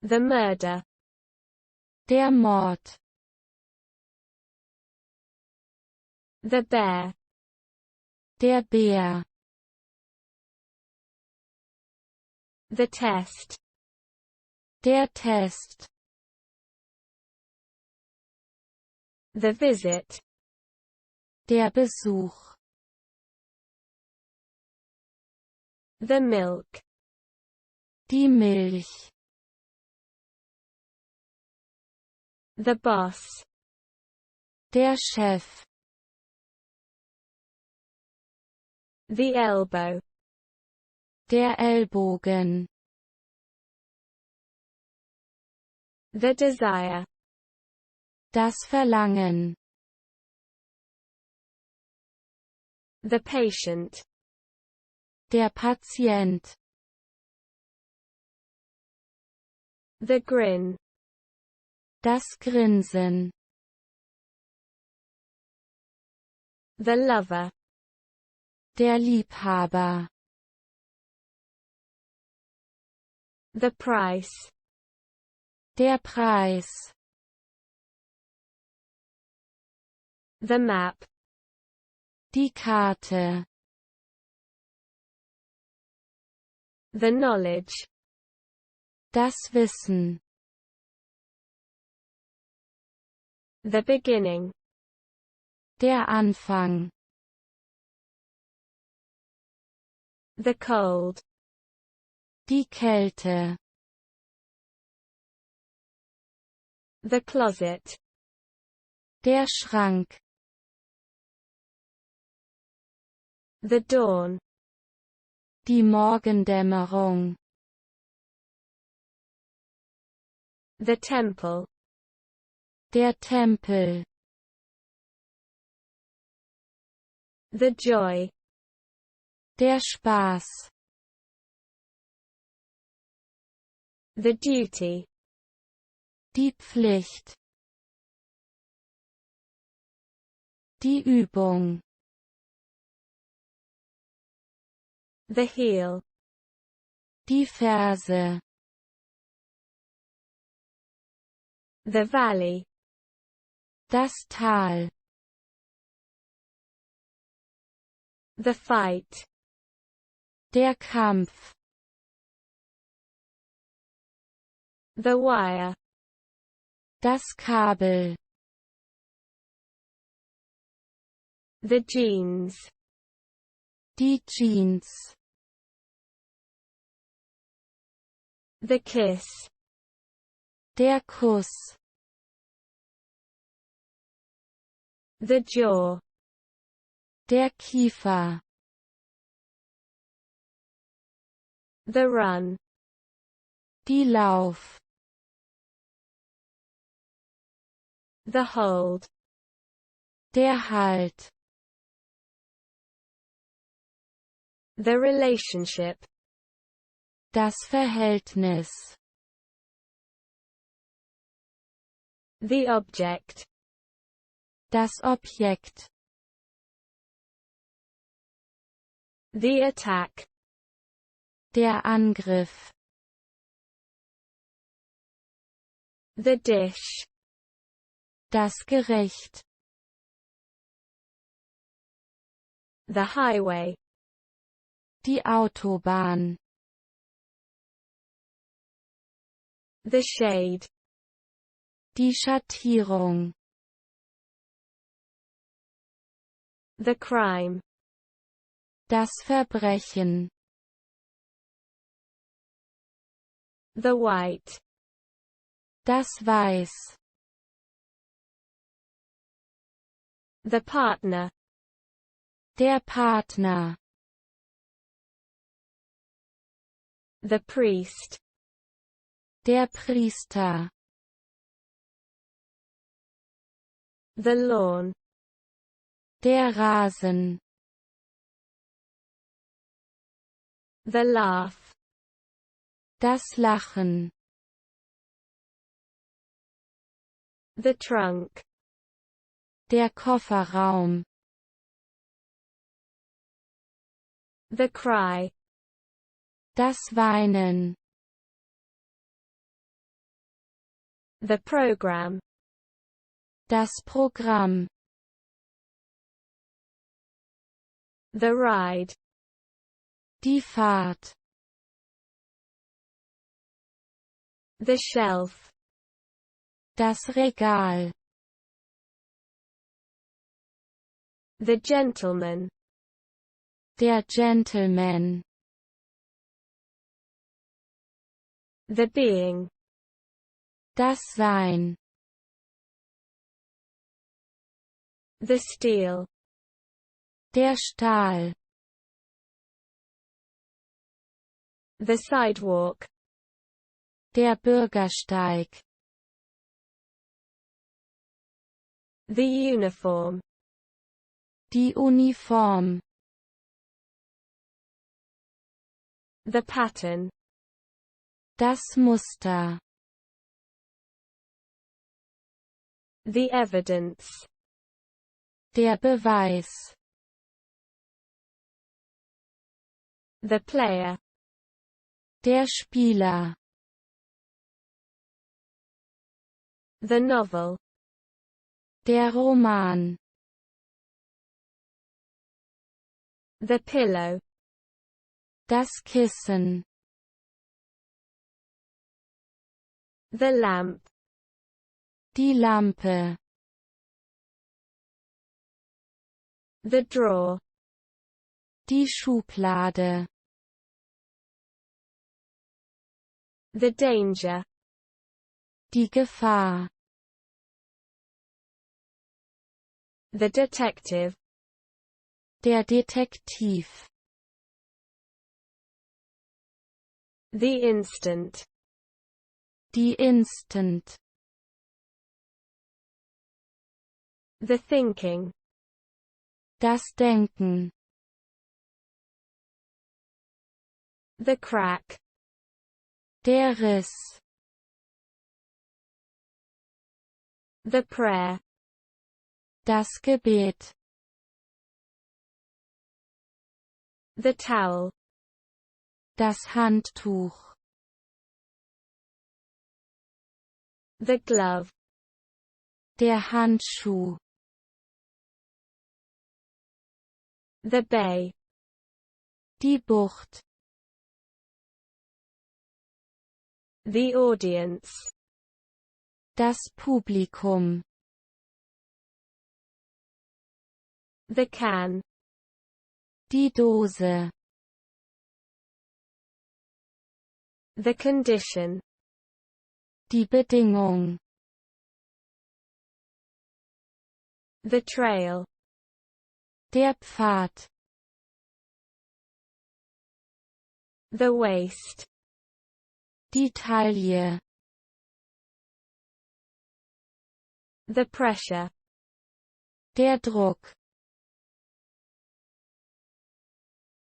The murder. Der Mord. The bear. Der Bär. The test. Der Test. The visit. Der Besuch. The milk. Die Milch. The boss. Der Chef. The elbow. Der Ellbogen. The desire. Das Verlangen. The patient. Der Patient. The grin. Das Grinsen. The lover. Der Liebhaber. The price. Der Preis. The map. Die Karte. The knowledge. Das Wissen. The beginning. Der Anfang. The cold. Die Kälte. The closet. Der Schrank. The dawn. Die Morgendämmerung. The temple. Der Tempel. The joy. Der Spaß. The duty. Die Pflicht. Die Übung. The heel. Die Ferse. The valley. Das Tal. The fight. Der Kampf. The wire. Das Kabel. The jeans. Die Jeans. The kiss. Der Kuss. The jaw. Der Kiefer. The run. Die Lauf. The hold. Der Halt. The relationship. Das Verhältnis. The object. Das Objekt. The attack. Der Angriff. The dish. Das Gericht. The highway. Die Autobahn. The shade. Die Schattierung. The crime. Das Verbrechen. The white. Das Weiß. The partner. Der Partner. The priest. Der Priester. The lawn. Der Rasen. The laugh. Das Lachen. The trunk. Der Kofferraum. The cry. Das Weinen. The program. Das Programm. The ride. Die Fahrt. The shelf. Das Regal. The gentleman. Der Gentleman. The being. Das Sein. The steel. Der Stahl. The sidewalk. Der Bürgersteig. The uniform. Die Uniform. The pattern. Das Muster. The evidence. Der Beweis. The player. Der Spieler. The novel. Der Roman. The pillow. Das Kissen. The lamp. Die Lampe. The drawer. Die Schublade. The danger. Die Gefahr. The detective. Der Detektiv. The instant. Die Instant. The thinking. Das Denken. The crack. Der Riss. The prayer. Das Gebet. The towel. Das Handtuch. The glove. Der Handschuh. The bay. Die Bucht. The audience. Das Publikum. The can. Die Dose. The condition. Die Bedingung. The trail. Der Pfad. The waist. Die Taille. The pressure. Der Druck.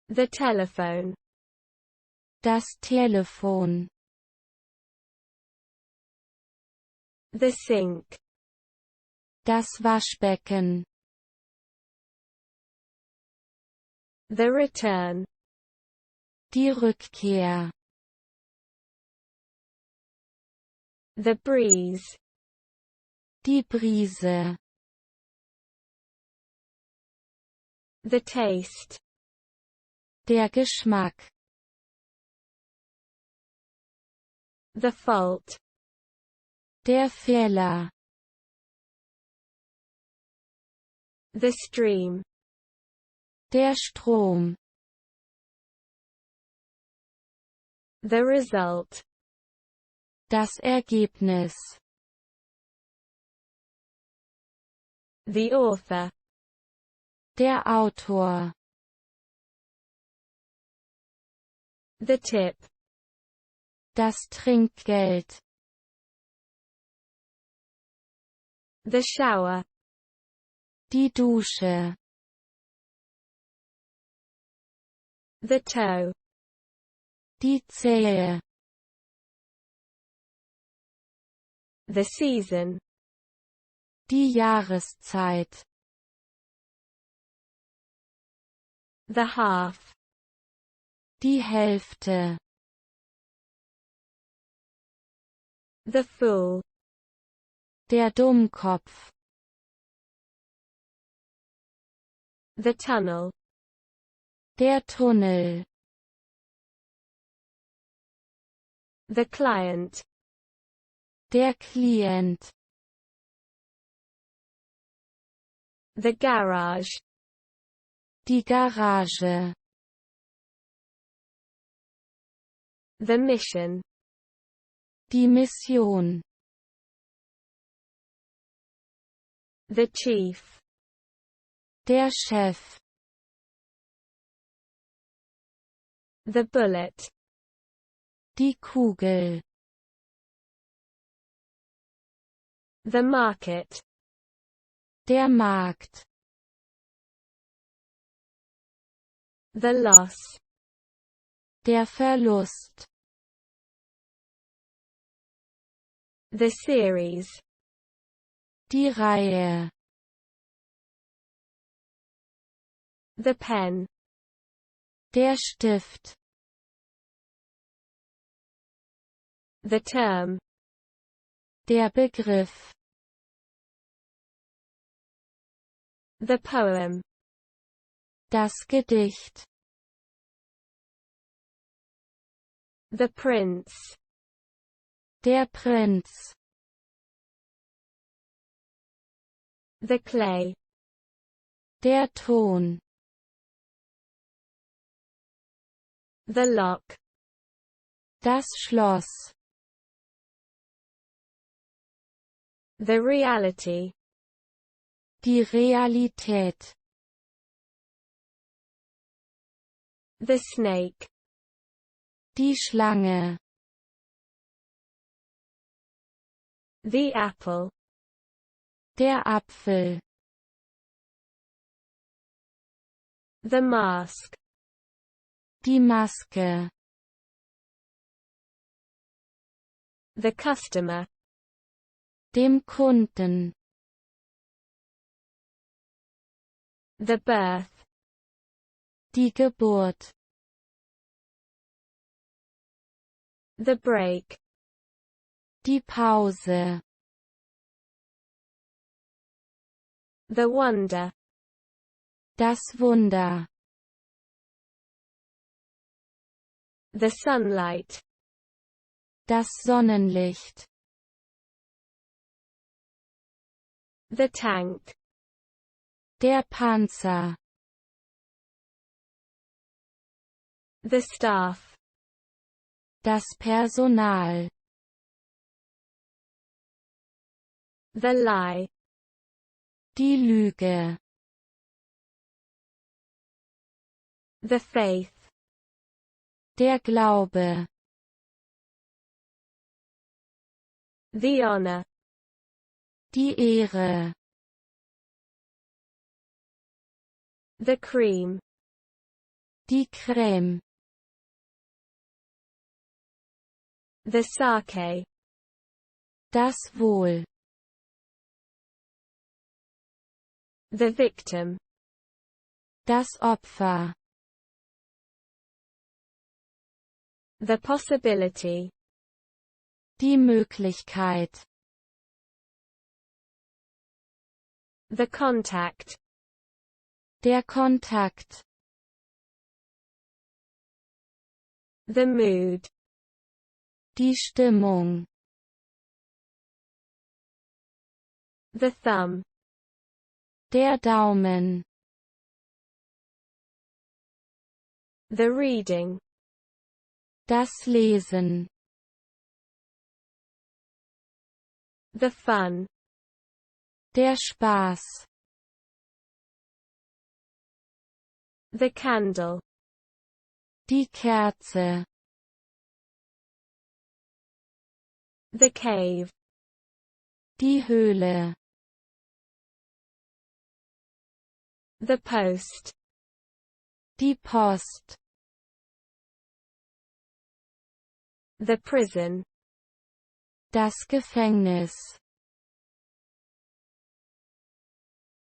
The telephone. Das Telefon. The sink. Das Waschbecken. The return. Die Rückkehr. The breeze. Die Brise. The taste. Der Geschmack. The fault. Der Fehler. The stream. Der Strom. The result. Das Ergebnis. The author. Der Autor. The tip. Das Trinkgeld. The shower. Die Dusche. The toe. Die Zehe. The season. Die Jahreszeit. The half. Die Hälfte. The fool. Der Dummkopf. The tunnel. Der Tunnel. The client. Der Klient. The garage. Die Garage. The mission. Die Mission. The chief. Der Chef. The bullet. Die Kugel. The market. Der Markt. The loss. Der Verlust. The series. Die Reihe. The pen. Der Stift. The term. Der Begriff. The poem. Das Gedicht. The prince. Der Prinz. The clay. Der Ton. The lock. Das Schloss. The reality. Die Realität. The snake. Die Schlange. The apple. Der Apfel. The mask. Die Maske. The customer. Dem Kunden. The birth. Die Geburt. The break. Die Pause. The wonder. Das Wunder. The sunlight. Das Sonnenlicht. The tank. Der Panzer. The staff. Das Personal. The lie. Die Lüge. The faith. Der Glaube. The honor. Die Ehre. The cream. Die Creme. The sake. Das Wohl. The victim. Das Opfer. The possibility. Die Möglichkeit. The contact. Der Kontakt. The mood. Die Stimmung. The thumb. Der Daumen. The reading. Das Lesen. The fun. Der Spaß. The candle. Die Kerze. The cave. Die Höhle. The post. Die Post. The prison. Das Gefängnis.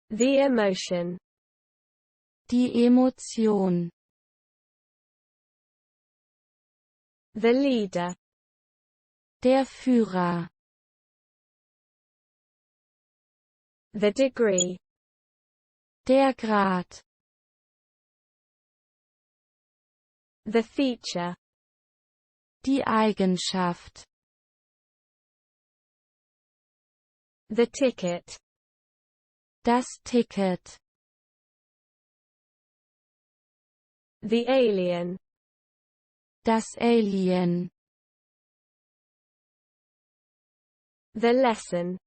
The emotion. Die Emotion. The leader. Der Führer. The degree. Der Grad. The feature. Die Eigenschaft. The ticket. Das Ticket. The alien. Das Alien. The lesson.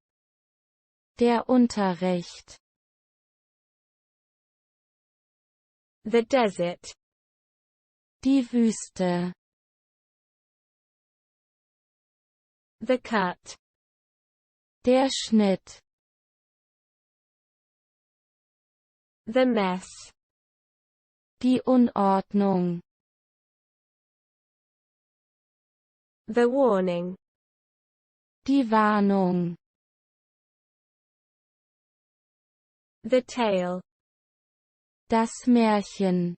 Der Unterricht. The desert. Die Wüste. The cut. Der Schnitt. The mess. Die Unordnung. The warning. Die Warnung. The tale. Das Märchen.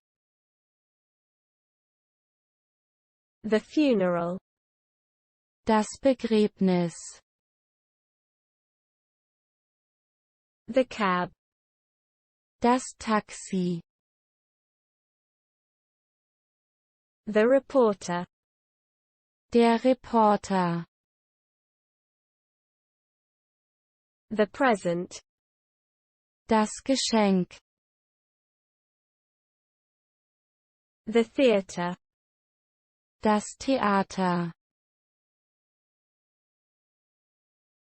The funeral. Das Begräbnis. The cab. Das Taxi. The reporter. Der Reporter. The present. Das Geschenk. The theater. Das Theater.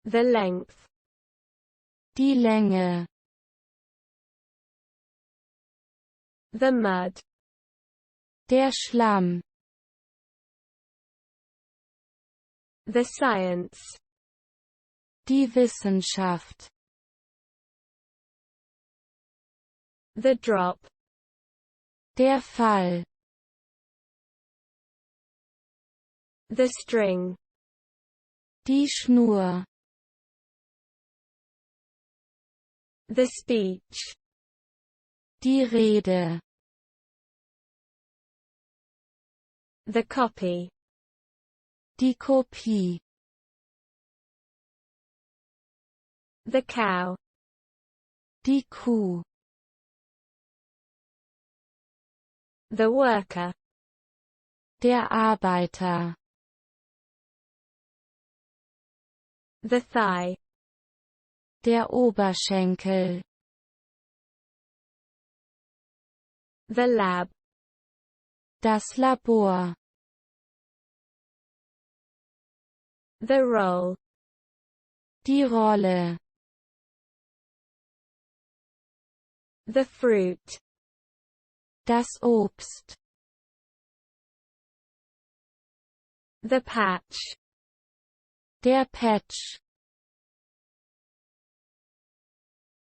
The length. Die Länge. The mud. Der Schlamm. The science. Die Wissenschaft. The drop. Der Fall. The string. Die Schnur. The speech. Die Rede. The copy. Die Kopie. The cow. Die Kuh. The worker. Der Arbeiter. The thigh. Der Oberschenkel. The lab. Das Labor. The role. Die Rolle. The fruit. Das Obst. The patch. Der Patch.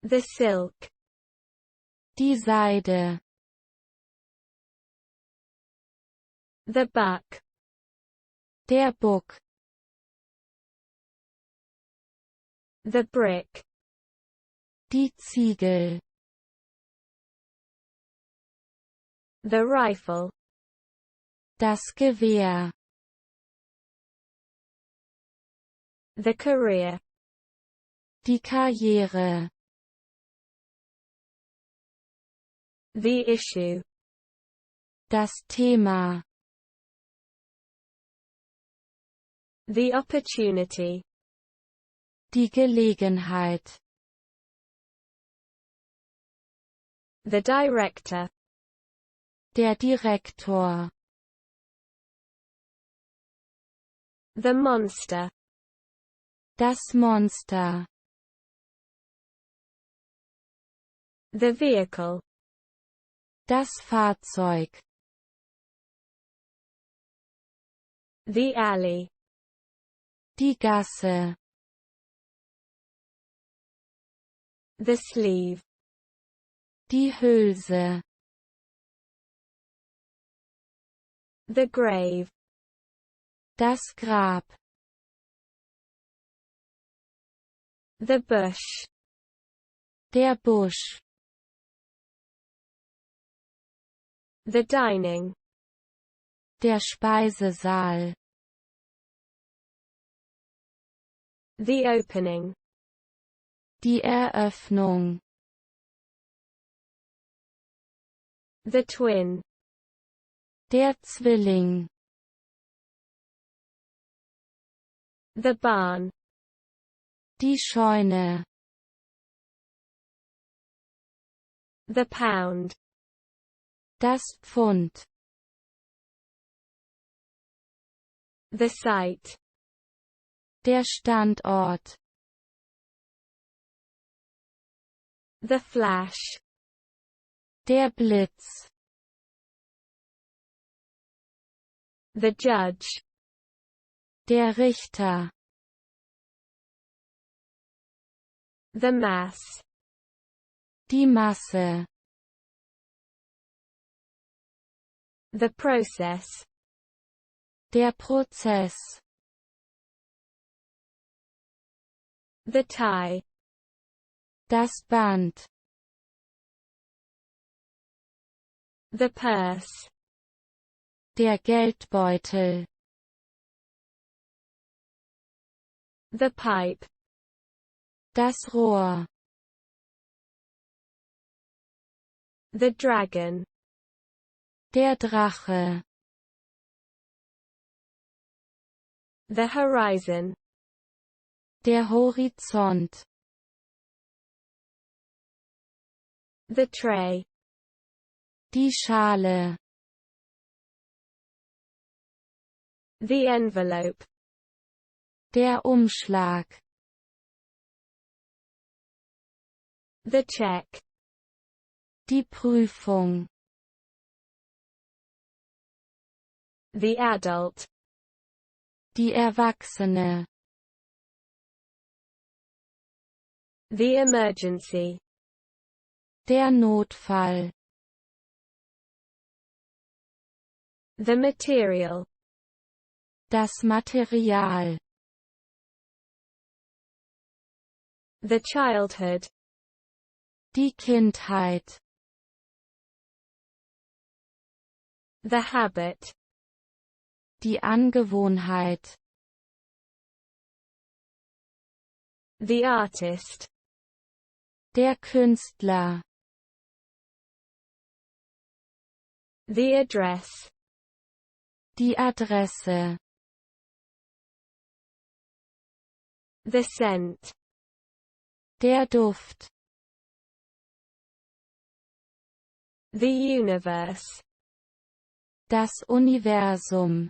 The silk. Die Seide. The buck. Der Buck. The brick. Die Ziegel. The rifle. Das Gewehr. The career. Die Karriere. The issue. Das Thema. The opportunity. Die Gelegenheit. The director. Der Direktor. The monster. Das Monster. The vehicle. Das Fahrzeug. The alley. Die Gasse. The sleeve. Die Hülse. The grave. Das Grab. The bush. Der Busch. The dining. Der Speisesaal. The opening. Die Eröffnung. The twin. Der Zwilling. The barn. Die Scheune. The pound. Das Pfund. The site. Der Standort. The flash. Der Blitz. The judge. Der Richter. The mass. Die Masse. The process. Der Prozess. The tie. Das Band. The purse. Der Geldbeutel. The pipe. Das Rohr. The dragon. Der Drache. The horizon. Der Horizont. The tray. Die Schale. The envelope. Der Umschlag. The check. Die Prüfung. The adult. Die Erwachsene. The emergency. Der Notfall. The material. Das Material. The childhood. Die Kindheit. The habit. Die Angewohnheit. The artist. Der Künstler. The address. Die Adresse. The scent. Der Duft. The universe. Das Universum.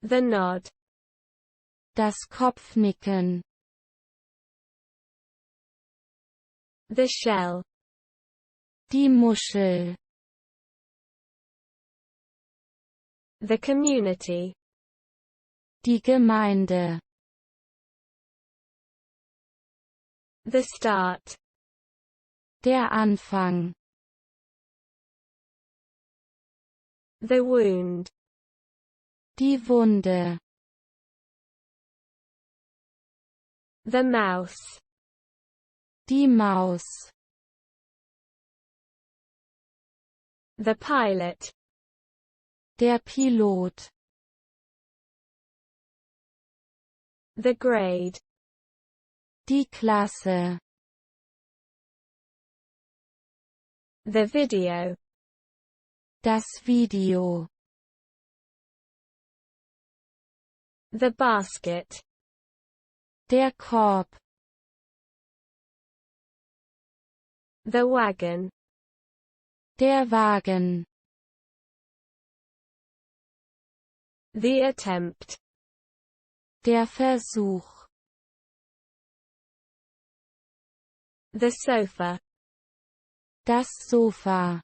The nod. Das Kopfnicken. The shell. Die Muschel. The community. Die Gemeinde. The start. Der Anfang. The wound. Die Wunde. The mouse. Die Maus. The pilot. Der Pilot. The grade. Die Klasse. The video. Das Video. The basket. Der Korb. The wagon. Der Wagen. The attempt. Der Versuch. The sofa. Das Sofa.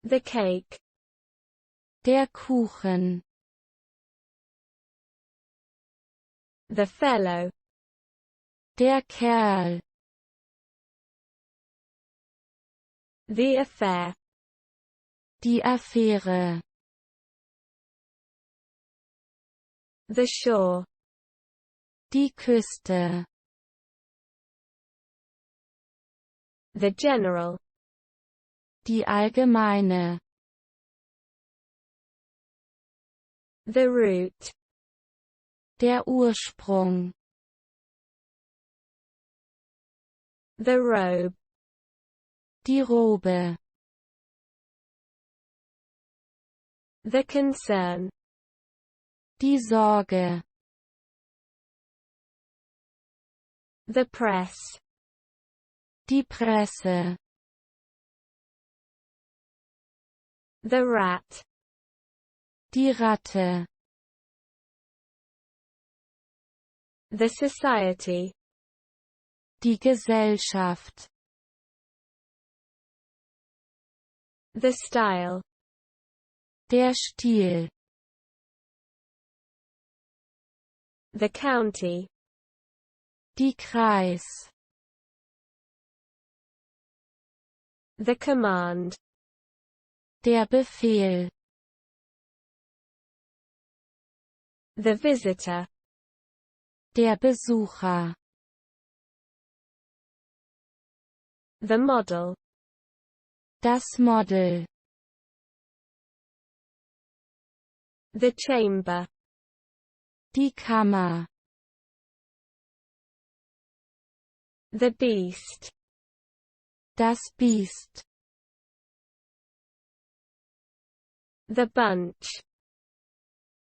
The cake. Der Kuchen. The fellow. Der Kerl. The affair. Die Affäre. The shore. Die Küste. The general. Die Allgemeine. The root. Der Ursprung. The robe. Die Robe. The concern. Die Sorge. The press. Die Presse. The rat. Die Ratte. The society. Die Gesellschaft. The style. Der Stil. The county. Die Kreis. The command. Der Befehl. The visitor. Der Besucher. The model. Das Model. The chamber. Die Kammer. The beast. Das Biest. The bunch.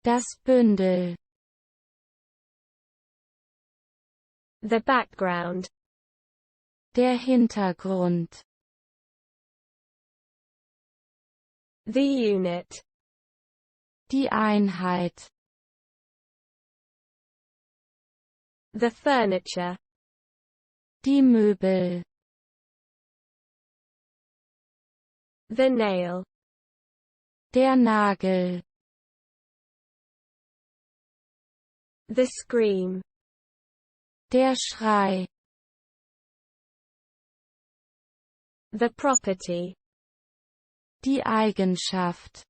Das Bündel. The background. Der Hintergrund. The unit. Die Einheit. The furniture. Die Möbel. The nail. Der Nagel. The scream. Der Schrei. The property. Die Eigenschaft.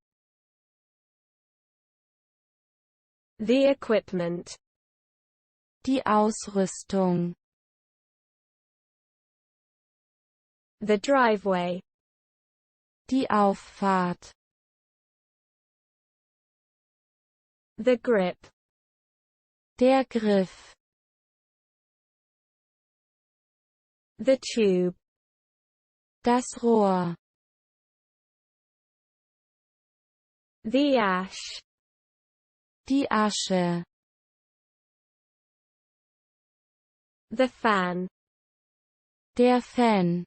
The equipment. Die Ausrüstung. The driveway. Die Auffahrt. The grip. Der Griff. The tube. Das Rohr. The ash. Die Asche. The fan. Der Fan.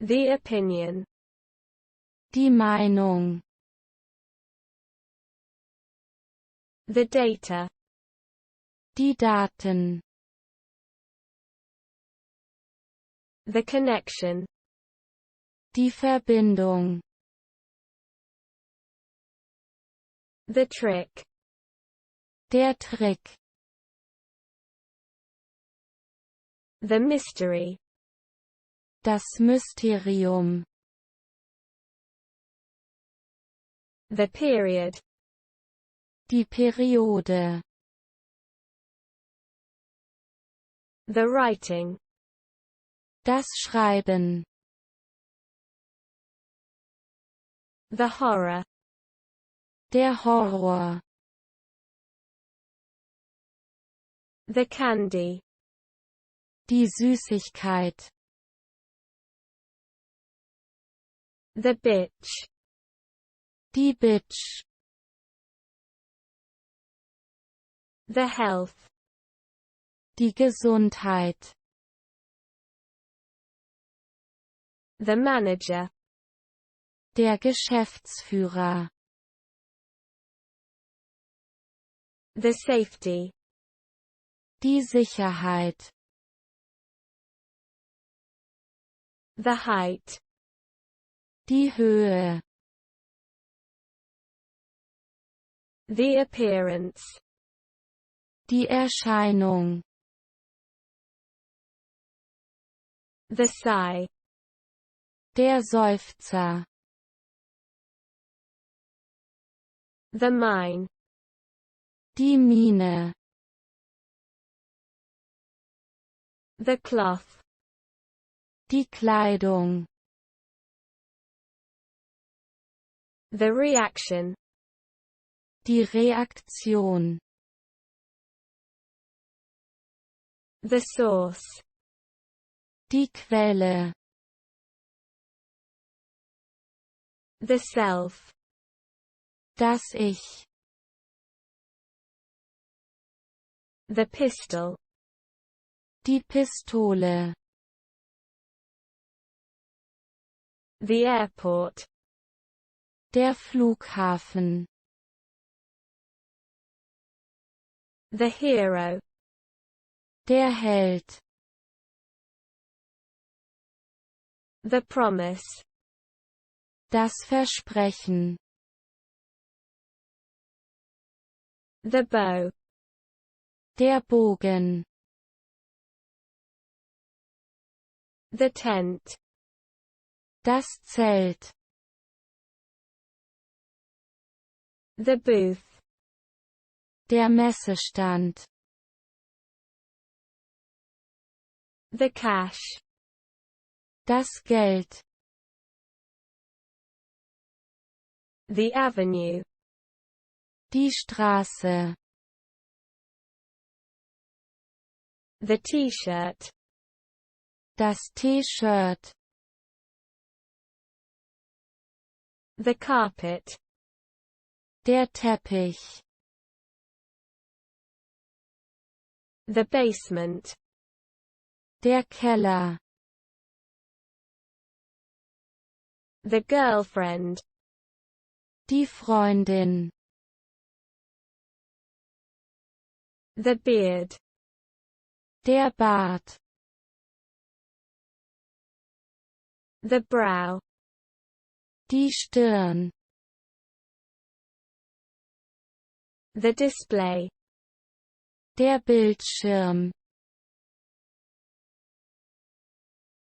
The opinion. Die Meinung. The data. Die Daten. The connection. Die Verbindung. The trick. Der Trick. The mystery. Das Mysterium. The period. Die Periode. The writing. Das Schreiben. The horror. Der Horror. The candy. Die Süßigkeit. The bitch. Die Bitch. The health. Die Gesundheit. The manager. Der Geschäftsführer. The safety. Die Sicherheit. The height. Die Höhe. The appearance. Die Erscheinung. The sigh. Der Seufzer. The mine. Die Mine. The cloth. Die Kleidung. The reaction. Die Reaktion. The source. Die Quelle. The self. Das Ich. The pistol. Die Pistole. The airport. Der Flughafen. The hero. Der Held. The promise. Das Versprechen. The bow. Der Bogen. The tent. Das Zelt. The booth. Der Messestand. The cash. Das Geld. The avenue. Die Straße. The T-shirt. Das T-Shirt. The carpet. Der Teppich. The basement. Der Keller. The girlfriend. Die Freundin. The beard. Der Bart. The brow. Die Stirn. The display. Der Bildschirm.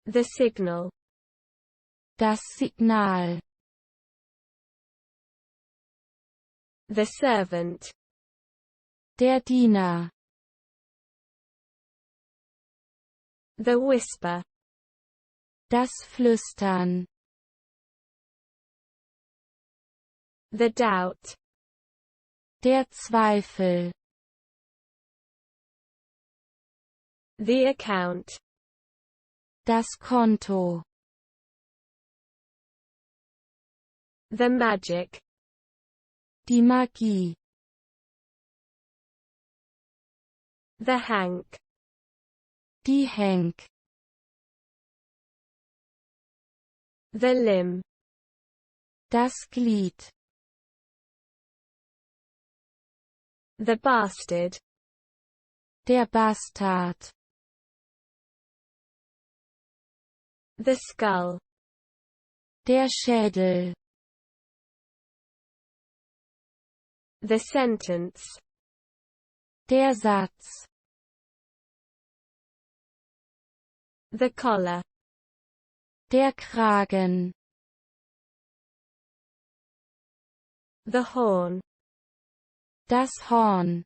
The signal. Das Signal. The servant. Der Diener. The whisper. Das Flüstern. The doubt. Der Zweifel. The account. Das Konto. The magic. Die Magie. The hank. Die Henk. The limb. Das Glied. The bastard. Der Bastard. The skull. Der Schädel. The sentence. Der Satz. The collar. Der Kragen. The horn. Das Horn.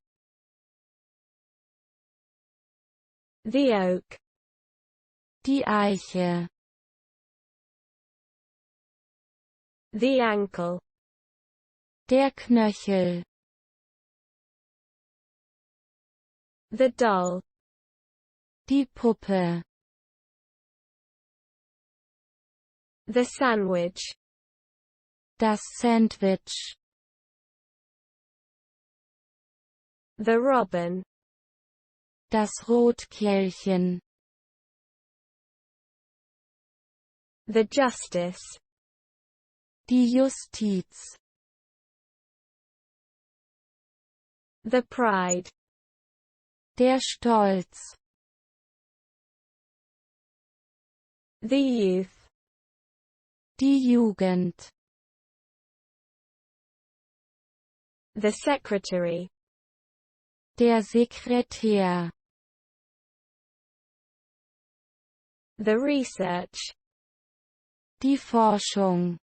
The oak. Die Eiche. The ankle. Der Knöchel. The doll. Die Puppe. The sandwich. Das Sandwich. The robin. Das Rotkehlchen. The justice. Die Justiz. The pride. Der Stolz. The youth. Die Jugend. The secretary. Der Sekretär. The research. Die Forschung.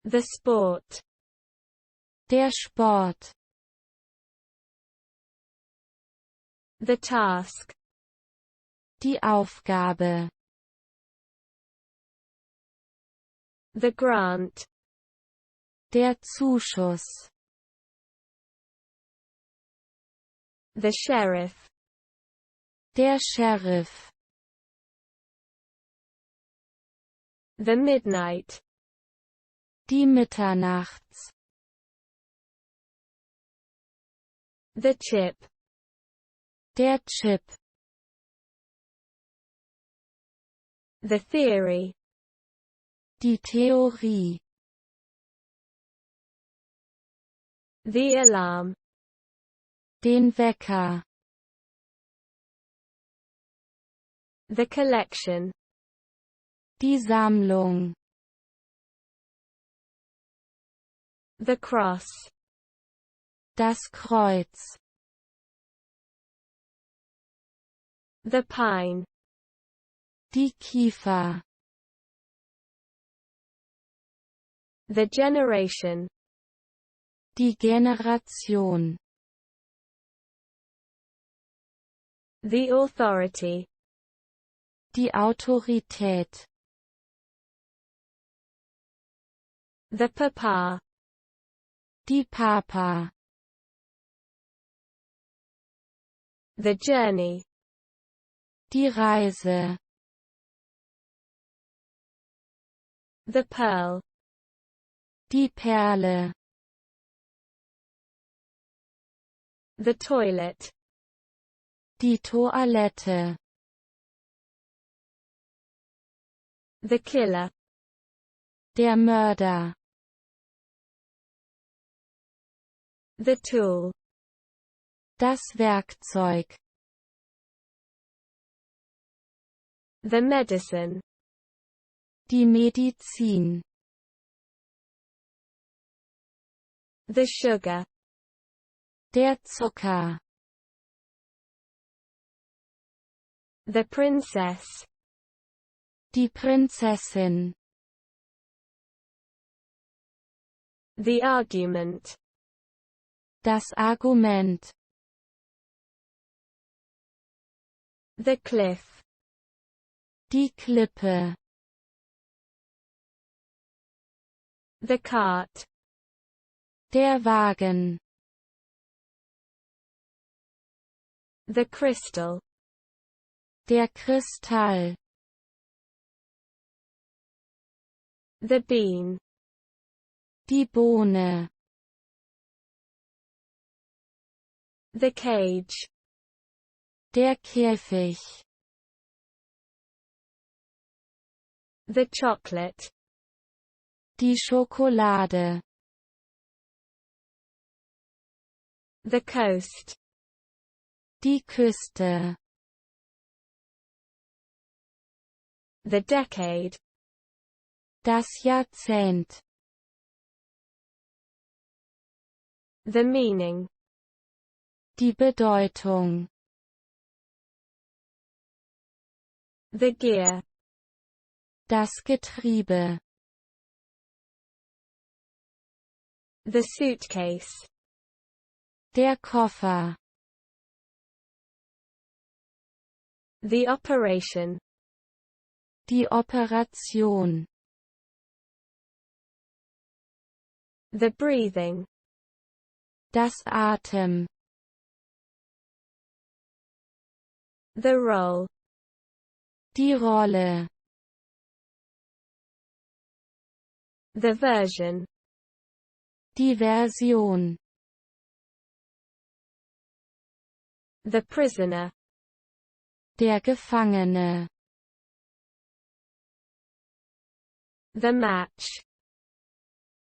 The sport. Der Sport. The task. Die Aufgabe. The grant. Der Zuschuss. The sheriff. Der Sheriff. The midnight. Die Mitternachts. The chip. Der Chip. The theory. Die Theorie. The alarm. Den Wecker. The collection. Die Sammlung. The cross. Das Kreuz. The pine. Die Kiefer. The generation. Die Generation. The authority. Die Autorität. The papa. Die Papa. The journey. Die Reise. The pearl. Die Perle. The toilet. Die Toilette. The killer. Der Mörder. The tool. Das Werkzeug. The medicine. Die Medizin. The sugar. Der Zucker. The princess. Die Prinzessin. The argument. Das Argument. The cliff. Die Klippe. The cart. Der Wagen. The crystal. Der Kristall. The bean. Die Bohne. The cage. Der Käfig. The chocolate. Die Schokolade. The coast. Die Küste. The decade. Das Jahrzehnt. The meaning. Die Bedeutung. The gear. Das Getriebe. The suitcase. Der Koffer. The operation. Die Operation. The breathing. Das Atem. The role. Die Rolle. The version. Die Version. The prisoner. Der Gefangene. The match.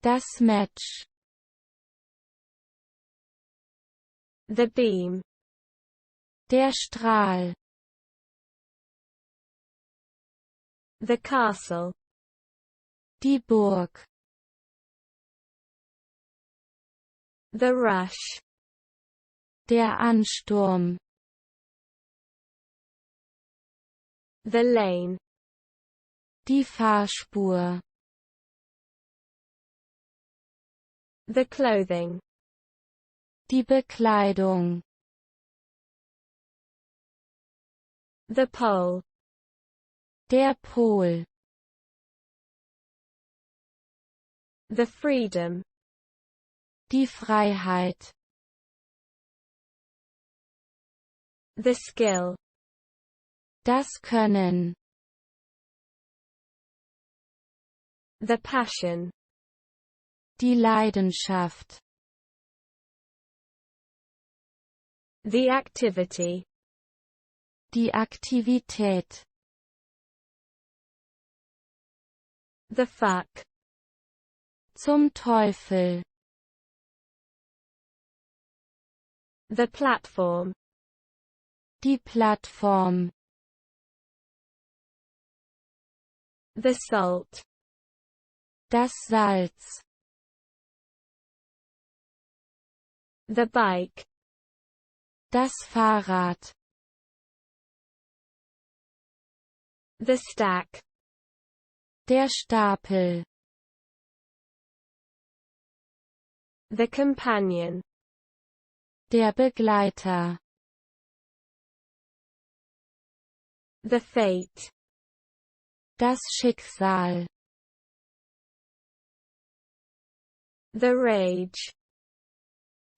Das Match. The beam. Der Strahl. The castle. Die Burg. The rush. Der Ansturm. The lane. Die Fahrspur. The clothing. Die Bekleidung. The pole. Der Pol. The freedom. Die Freiheit. The skill. Das Können. The passion. Die Leidenschaft. The activity. Die Aktivität. The fuck. Zum Teufel. The platform. Die Plattform. The salt. Das Salz. The bike. Das Fahrrad. The stack. Der Stapel. The companion. Der Begleiter. The fate. Das Schicksal. The rage.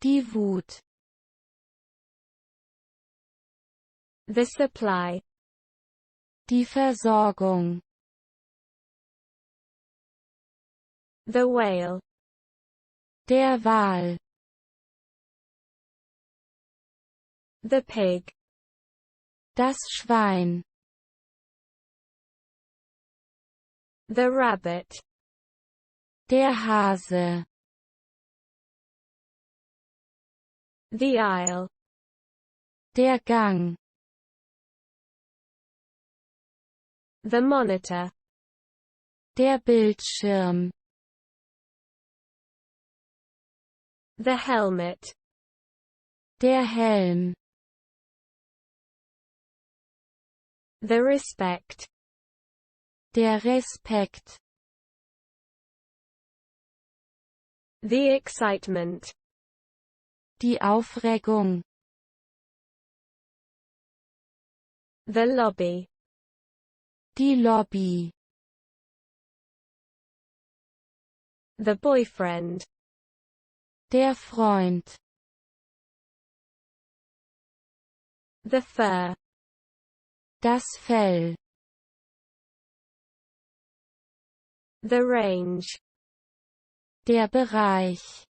Die Wut. The supply. Die Versorgung. The whale. Der Wal. The pig. Das Schwein. The rabbit. Der Hase. The aisle. Der Gang. The monitor. Der Bildschirm. The helmet. Der Helm. The respect. Der Respekt. The excitement. Die Aufregung. The lobby. Die Lobby. The boyfriend. Der Freund. The fur. Das Fell. The range. Der Bereich.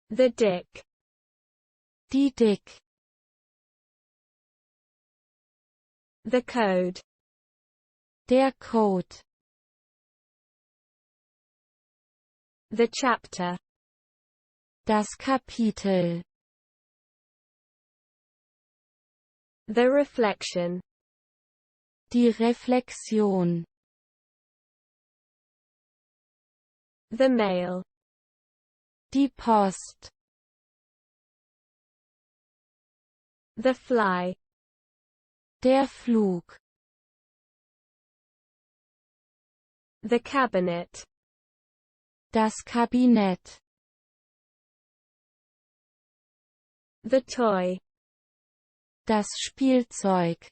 The dick. Die Dick. The code. Der Code. The chapter. Das Kapitel. The reflection. Die Reflexion. The mail. Die Post. The fly. Der Flug. The cabinet. Das Kabinett. The toy. Das Spielzeug.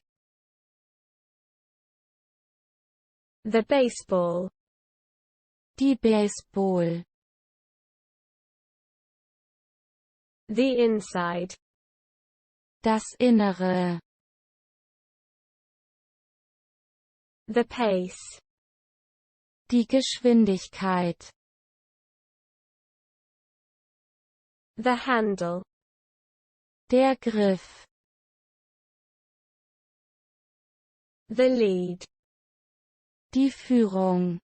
The baseball. Die Baseball. The inside. Das Innere. The pace. Die Geschwindigkeit. The handle. Der Griff. The lead. Die Führung.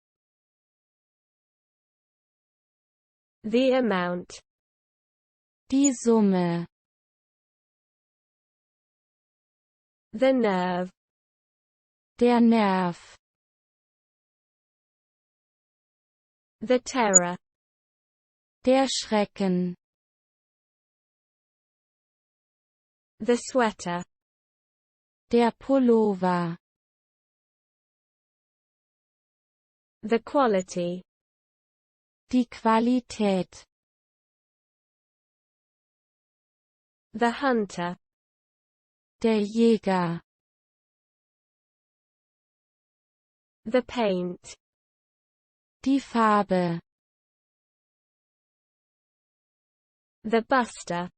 The amount. Die Summe. The nerve. Der Nerv. The terror. Der Schrecken. The sweater. Der Pullover. The quality. Die Qualität. The hunter. Der Jäger. The paint. Die Farbe. The buster.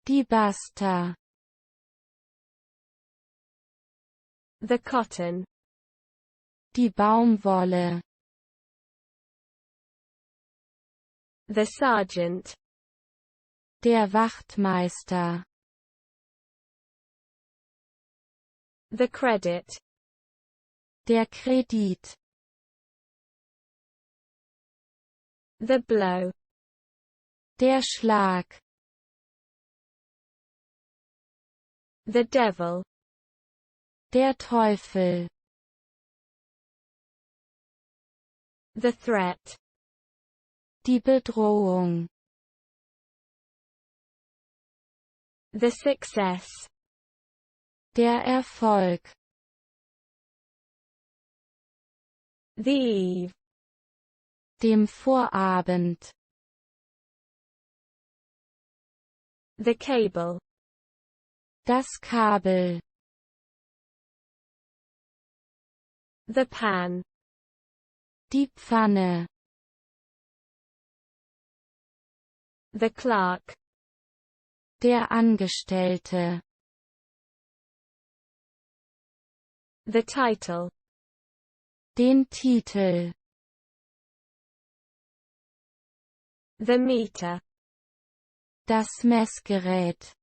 Die Buster. The cotton. Die Baumwolle. The sergeant. Der Wachtmeister. The credit. Der Kredit. The blow. Der Schlag. The devil. Der Teufel. The threat. Die Bedrohung. The success. Der Erfolg. The eve. Dem Vorabend. The cable. Das Kabel. The pan. Die Pfanne. The clerk. Der Angestellte. The title. Den Titel. The meter. Das Messgerät.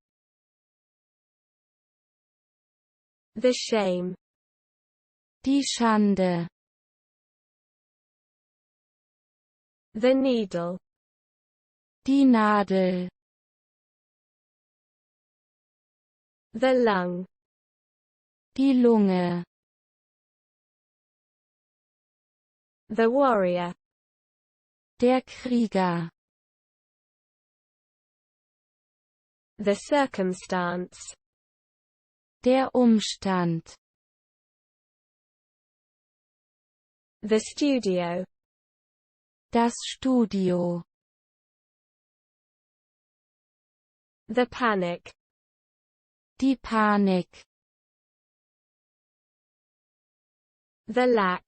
The shame. Die Schande. The needle. Die Nadel. The lung. Die Lunge. The warrior. Der Krieger. The circumstance. Der Umstand. The studio. Das Studio. The panic. Die Panik. The lack.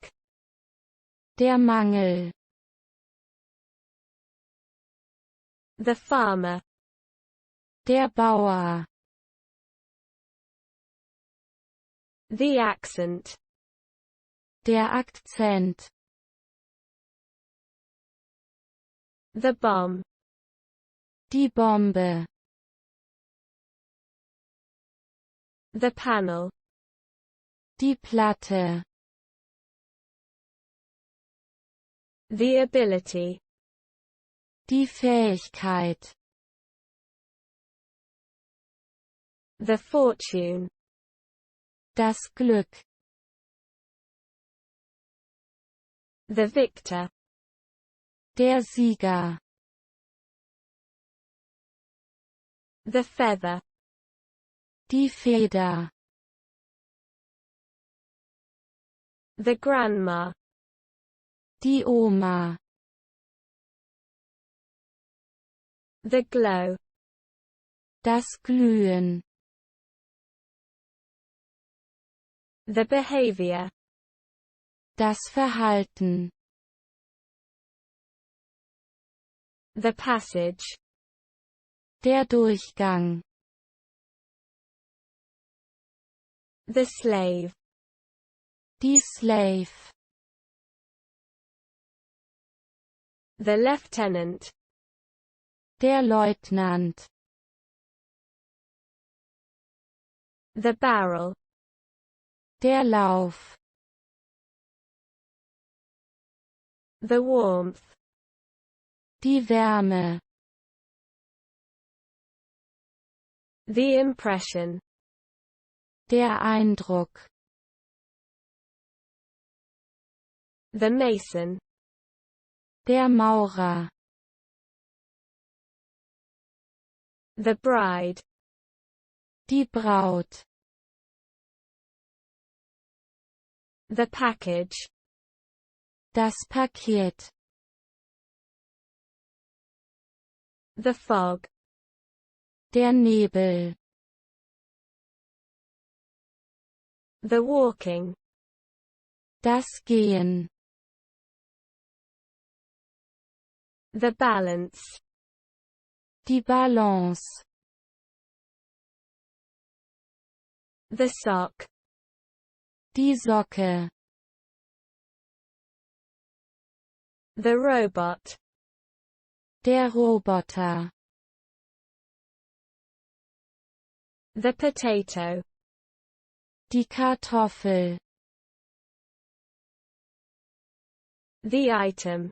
Der Mangel. The farmer. Der Bauer. The accent. Der Akzent. The bomb. Die Bombe. The panel. Die Platte. The ability. Die Fähigkeit. The fortune. Das Glück. The victor. Der Sieger. The feather. Die Feder. The grandma. Die Oma. The glow. Das Glühen. The behavior. Das Verhalten. The passage. Der Durchgang. The slave. Die Slave. The lieutenant. Der Leutnant. The barrel. Der Lauf. The warmth. Die Wärme. The impression. Der Eindruck. The mason. Der Maurer. The bride. Die Braut. The package. Das Paket. The fog. Der Nebel. The walking. Das Gehen. The balance. Die Balance. The sock. Die Socke. The robot. Der Roboter. The potato. Die Kartoffel. The item.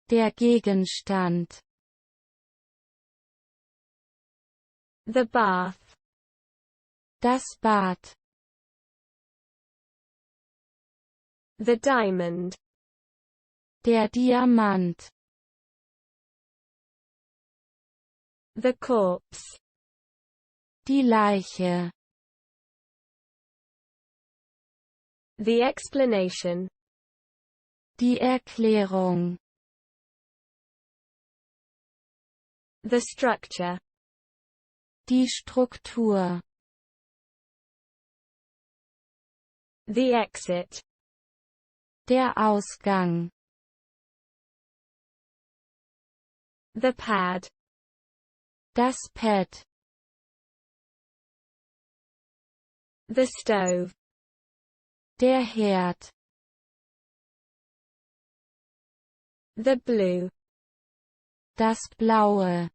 Der Gegenstand. The bath. Das Bad. The diamond. Der Diamant. The corpse. Die Leiche. The explanation. Die Erklärung. The structure. Die Struktur. The exit. Der Ausgang. The pad. Das Pad. The stove. Der Herd. The blue. Das Blaue.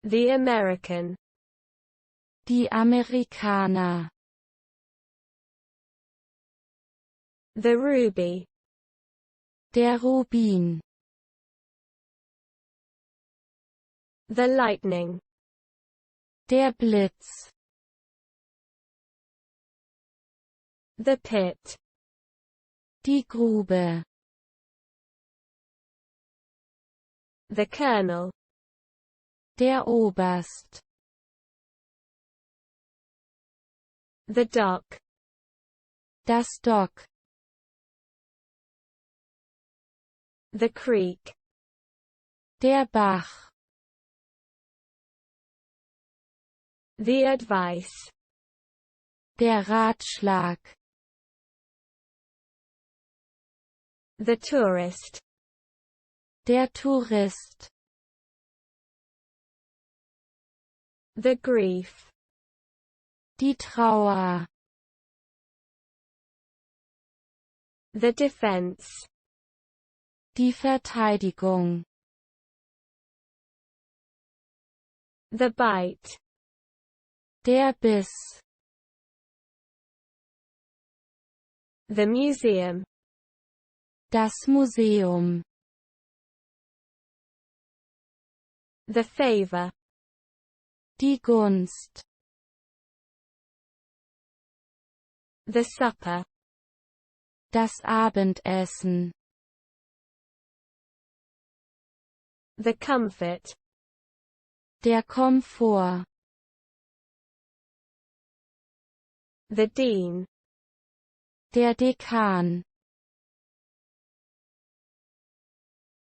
The American. Die Amerikaner. The ruby. Der Rubin. The lightning. Der Blitz. The pit. Die Grube. The colonel. Der Oberst. The dock. Das Dock. The creek. Der Bach. The advice. Der Ratschlag. The tourist. Der Tourist. The grief. Die Trauer. The defense. Die Verteidigung. The bite. Der Biss. The museum. Das Museum. The favor. Die Gunst. The supper. Das Abendessen. The comfort. Der Komfort. The dean. Der Dekan.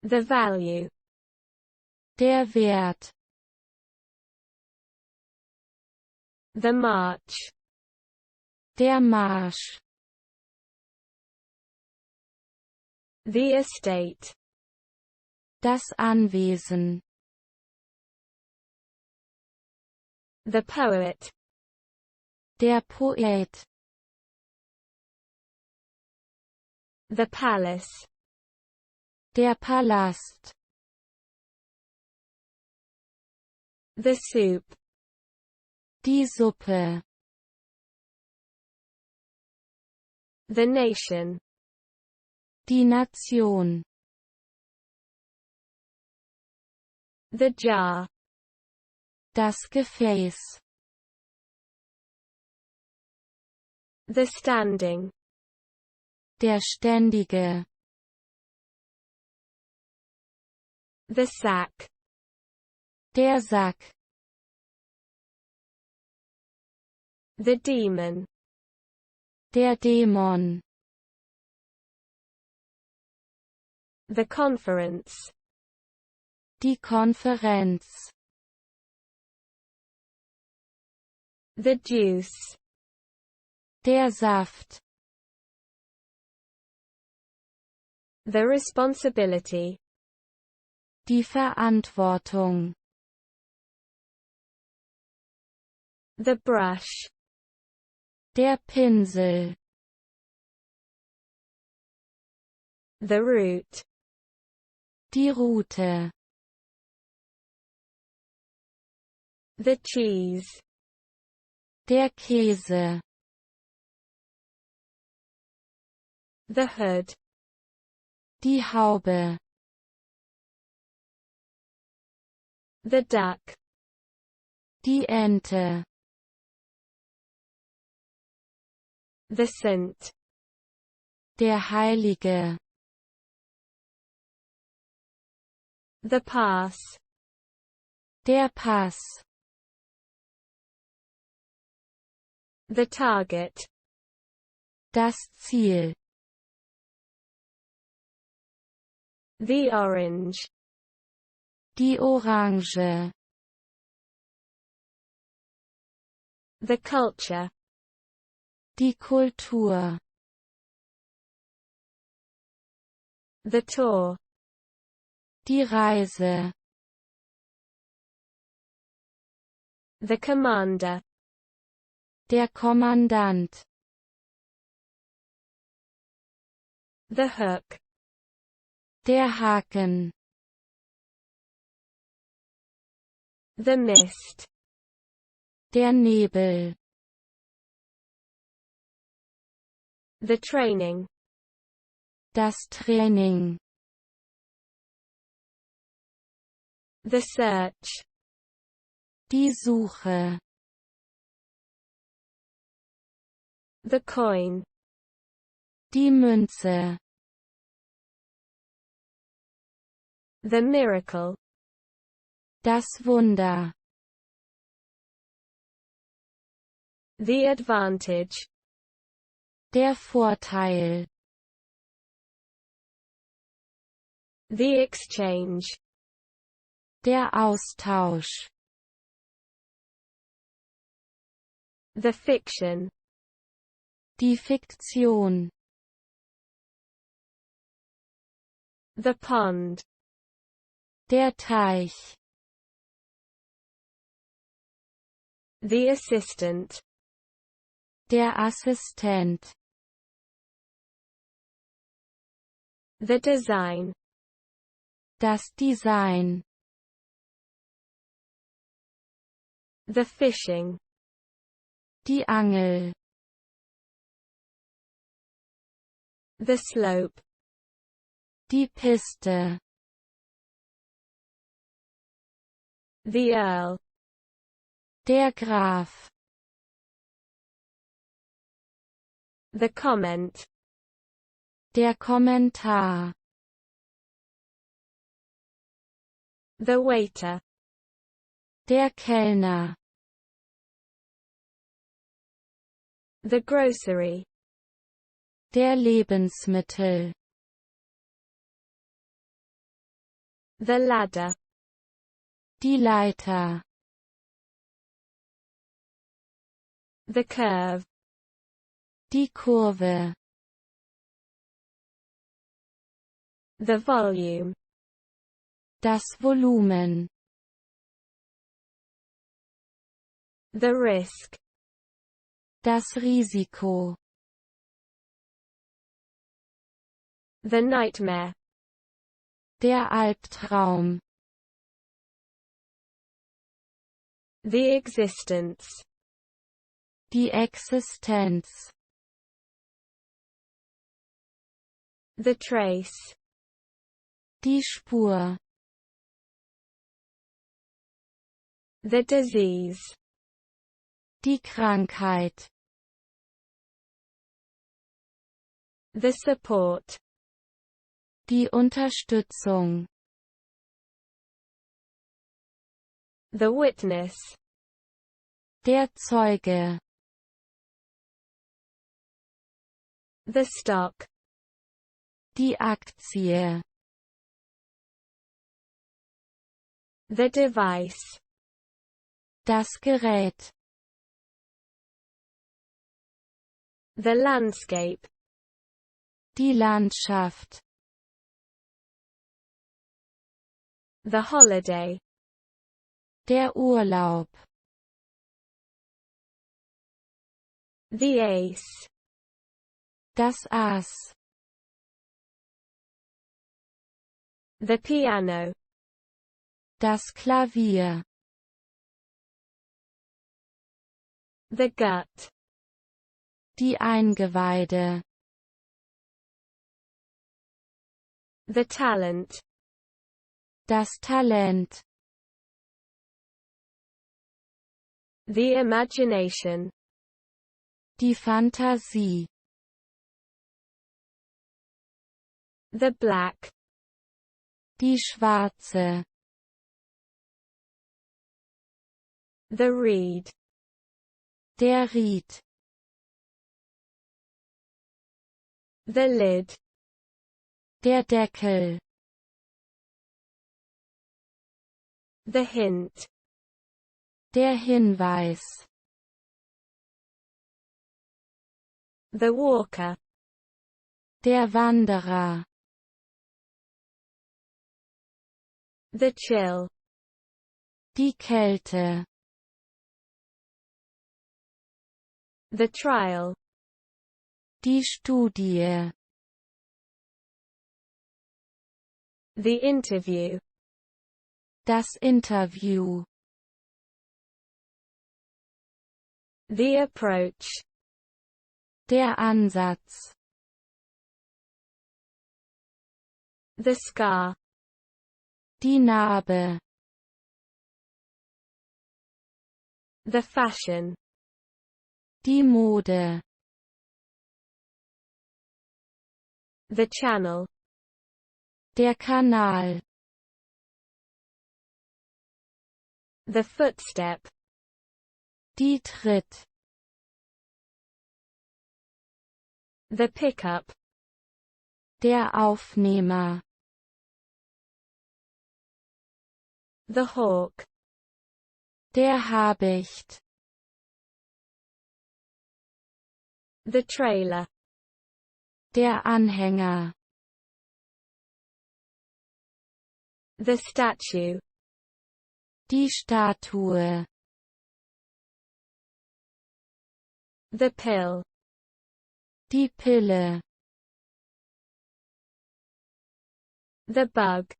The value. Der Wert. The march. Der Marsch. The estate. Das Anwesen. The poet. Der Poet. The palace. Der Palast. The soup. Die Suppe. The nation. Die Nation. The jar. Das Gefäß. The standing. Der Ständige. The sack. Der Sack. The demon. Der Dämon. The conference. Die Konferenz. The juice. Der Saft. The responsibility. Die Verantwortung. The brush. Der Pinsel. The route. Die Route. The cheese. Der Käse. The hood. Die Haube. The duck. Die Ente. The saint. Der Heilige. The pass. Der Pass. The target. Das Ziel. The orange. Die Orange. The culture. Die Kultur. The tour. Die Reise. The commander. Der Kommandant. The hook. Der Haken. The mist. Der Nebel. The training. Das Training. The search. Die Suche. The coin. Die Münze. The miracle. Das Wunder. The advantage. Der Vorteil. The exchange. Der Austausch. The fiction. Die Fiktion. The pond. Der Teich. The assistant. Der Assistent. The design. Das Design. The fishing. Die Angel. The slope. Die Piste. The Earl. Der Graf. The comment. Der Kommentar. The waiter. Der Kellner. The grocery. Der Lebensmittel. The ladder. Die Leiter. The curve. Die Kurve. The volume. Das Volumen. The risk. Das Risiko. The nightmare. Der Albtraum. The existence. Die Existenz. The trace. Die Spur. The disease. Die Krankheit. The support. Die Unterstützung. The witness. Der Zeuge. The stock. Die Aktie. The device. Das Gerät. The landscape. Die Landschaft. The holiday. Der Urlaub. The ace. Das Ass. The piano. Das Klavier. The gut. Die Eingeweide. The talent. Das Talent. The imagination. Die Fantasie. The black. Die Schwarze. The reed. Der Ried. The lid. Der Deckel. The hint. Der Hinweis. The walker. Der Wanderer. The chill. Die Kälte. The trial. Die Studie. The interview. Das Interview. The approach. Der Ansatz. The scar. Die Narbe. The fashion. Die Mode. The channel. Der Kanal. The footstep. Die Tritt. The pickup. Der Aufnehmer. The hawk. Der Habicht. The trailer. Der Anhänger. The statue. Die Statue. The pill. Die Pille. The bug.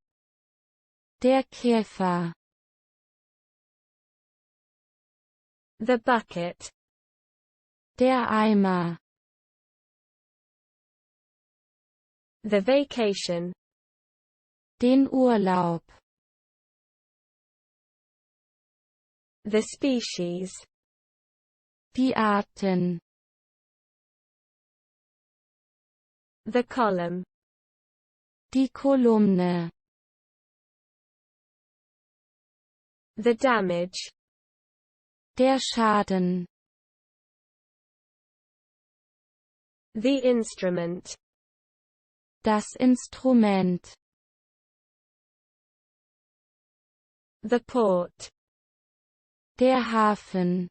Der Käfer. The bucket. Der Eimer. The vacation. Den Urlaub. The species. Die Arten. The column. Die Kolumne. The damage. Der Schaden. The instrument. Das Instrument. The port. Der Hafen.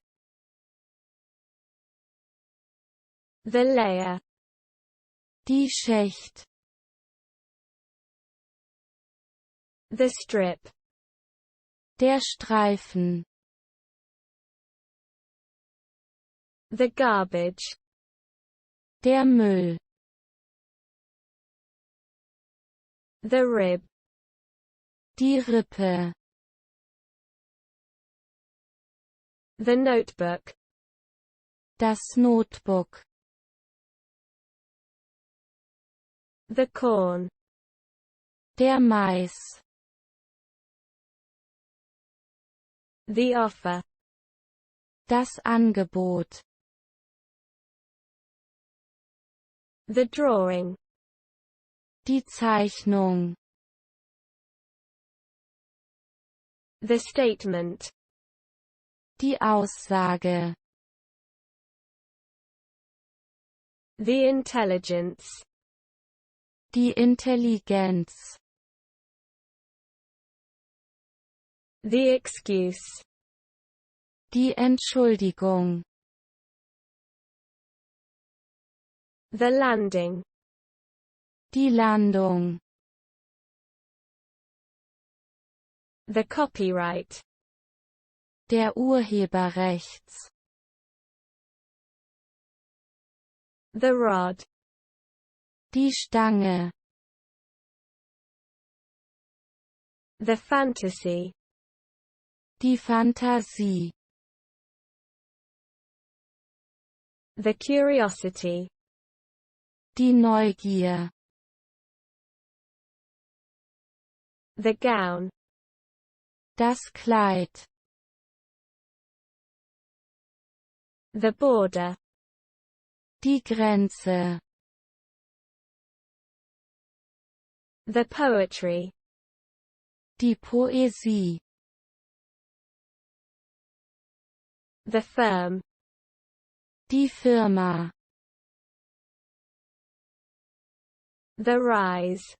The layer. Die Schicht. The strip. Der Streifen. The garbage. Der Müll. The rib. Die Rippe. The notebook. Das Notebook. The corn. Der Mais. The offer. Das Angebot. The drawing. Die Zeichnung. The statement. Die Aussage. The intelligence. Die Intelligenz. The excuse. Die Entschuldigung. The landing. Die Landung. The copyright. Der Urheberrechts. The rod. Die Stange. The fantasy. Die Fantasie. The curiosity. Die Neugier. The gown. Das Kleid. The border. Die Grenze. The poetry. Die Poesie. The firm. Die Firma. The rise.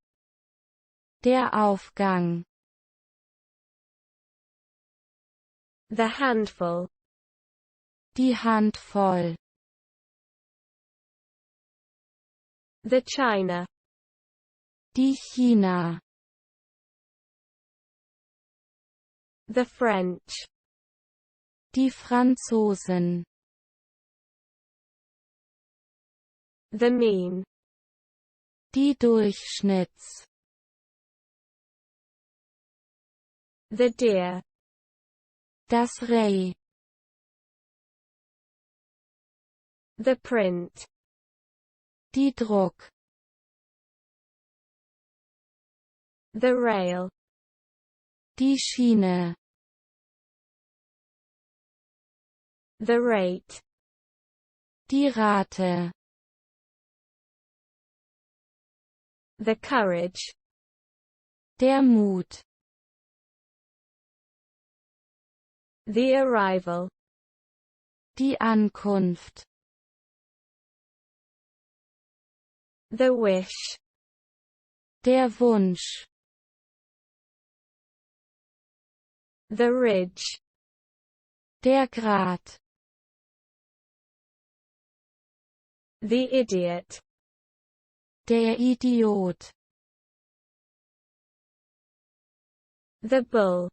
Der Aufgang. The handful. Die Handvoll. The China. Die China. The French. Die Franzosen. The mean. Die Durchschnitts. The deer. Das Reh. The print. Die Druck. The rail. Die Schiene. The rate. Die Rate. The courage. Der Mut. The arrival. Die Ankunft. The wish. Der Wunsch. The ridge. Der Grat. The idiot. Der Idiot. The bull.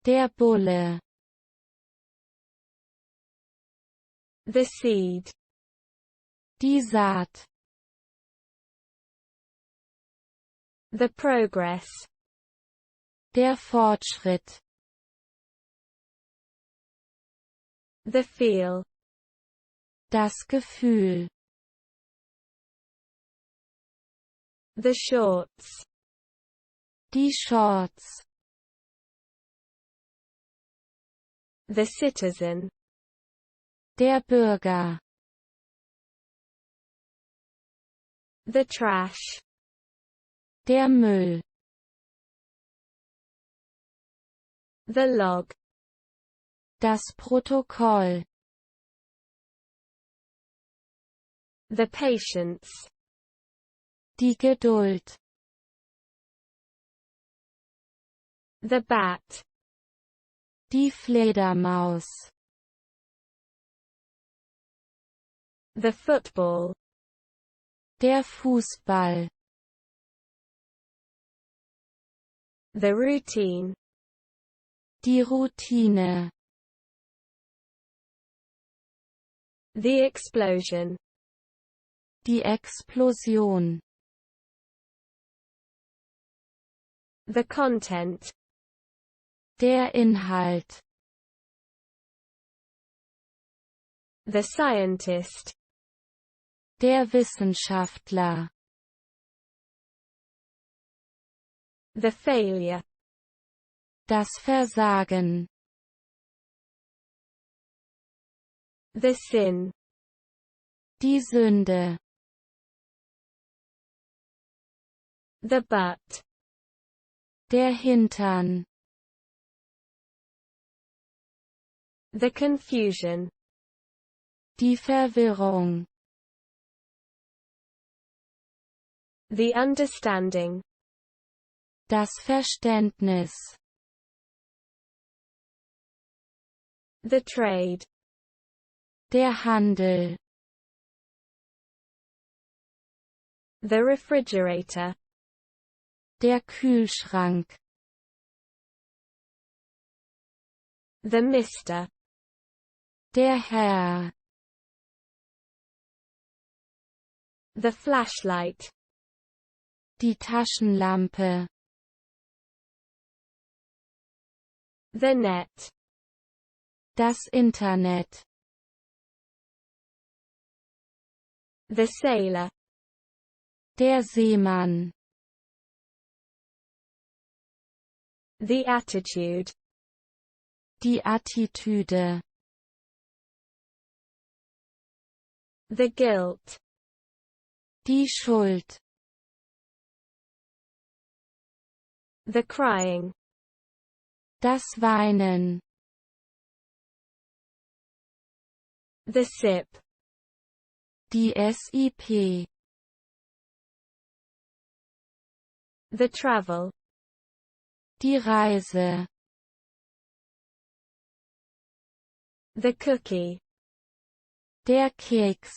Der Bulle. The seed. Die Saat. The progress. Der Fortschritt. The feel. Das Gefühl. The shorts. Die Shorts. The citizen. Der Bürger. The trash. Der Müll. The log. Das Protokoll. The patience. Die Geduld. The bat. Die Fledermaus. The football. Der Fußball. The routine. Die Routine. The explosion. Die Explosion. The content. Der Inhalt. The scientist. Der Wissenschaftler. The failure. Das Versagen. The sin. Die Sünde. The butt. Der Hintern. The confusion. Die Verwirrung. The understanding. Das Verständnis. The trade. Der Handel. The refrigerator. Der Kühlschrank. The mister. Der Herr. The flashlight. Die Taschenlampe. The net. Das Internet. The sailor. Der Seemann. The attitude. Die Attitüde. The guilt. Die Schuld. The crying. Das Weinen. The sip. Die SIP. The travel. Die Reise. The cookie. Der Keks.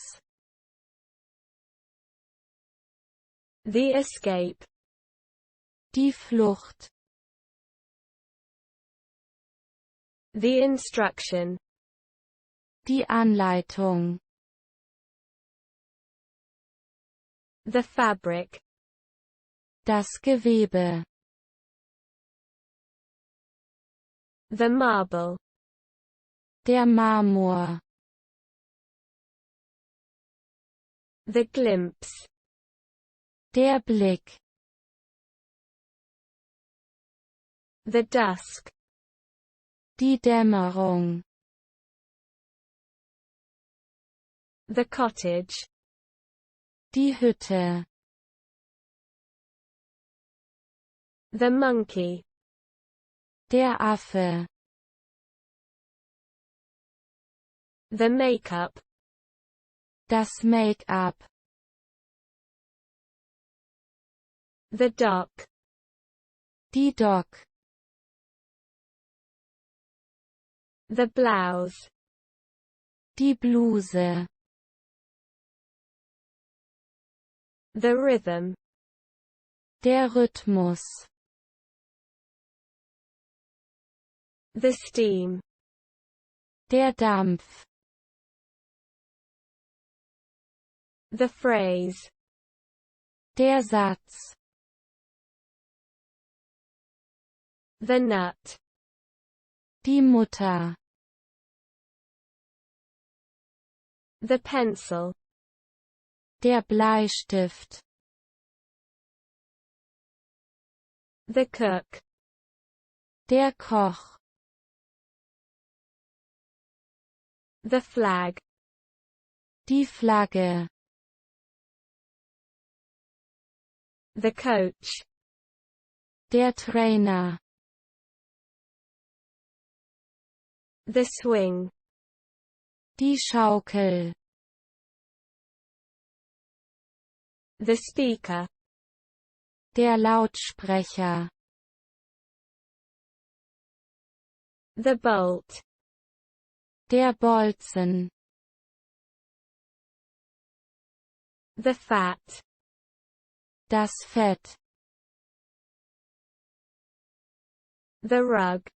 The escape. Die Flucht. The instruction. Die Anleitung. The fabric. Das Gewebe. The marble. Der Marmor. The glimpse. Der Blick. The dusk. Die Dämmerung. The cottage. Die Hütte. The monkey. Der Affe. The makeup. Das Make-up. The dock. Die Dock. The blouse. Die Bluse. The rhythm. Der Rhythmus. The steam. Der Dampf. The phrase. Der Satz. The nut. Die Mutter. The pencil. Der Bleistift. The cook. Der Koch. The flag. Die Flagge. The coach. Der Trainer. The swing. Die Schaukel. The speaker. Der Lautsprecher. The bolt. Der Bolzen. The fat. Das Fett. The rug.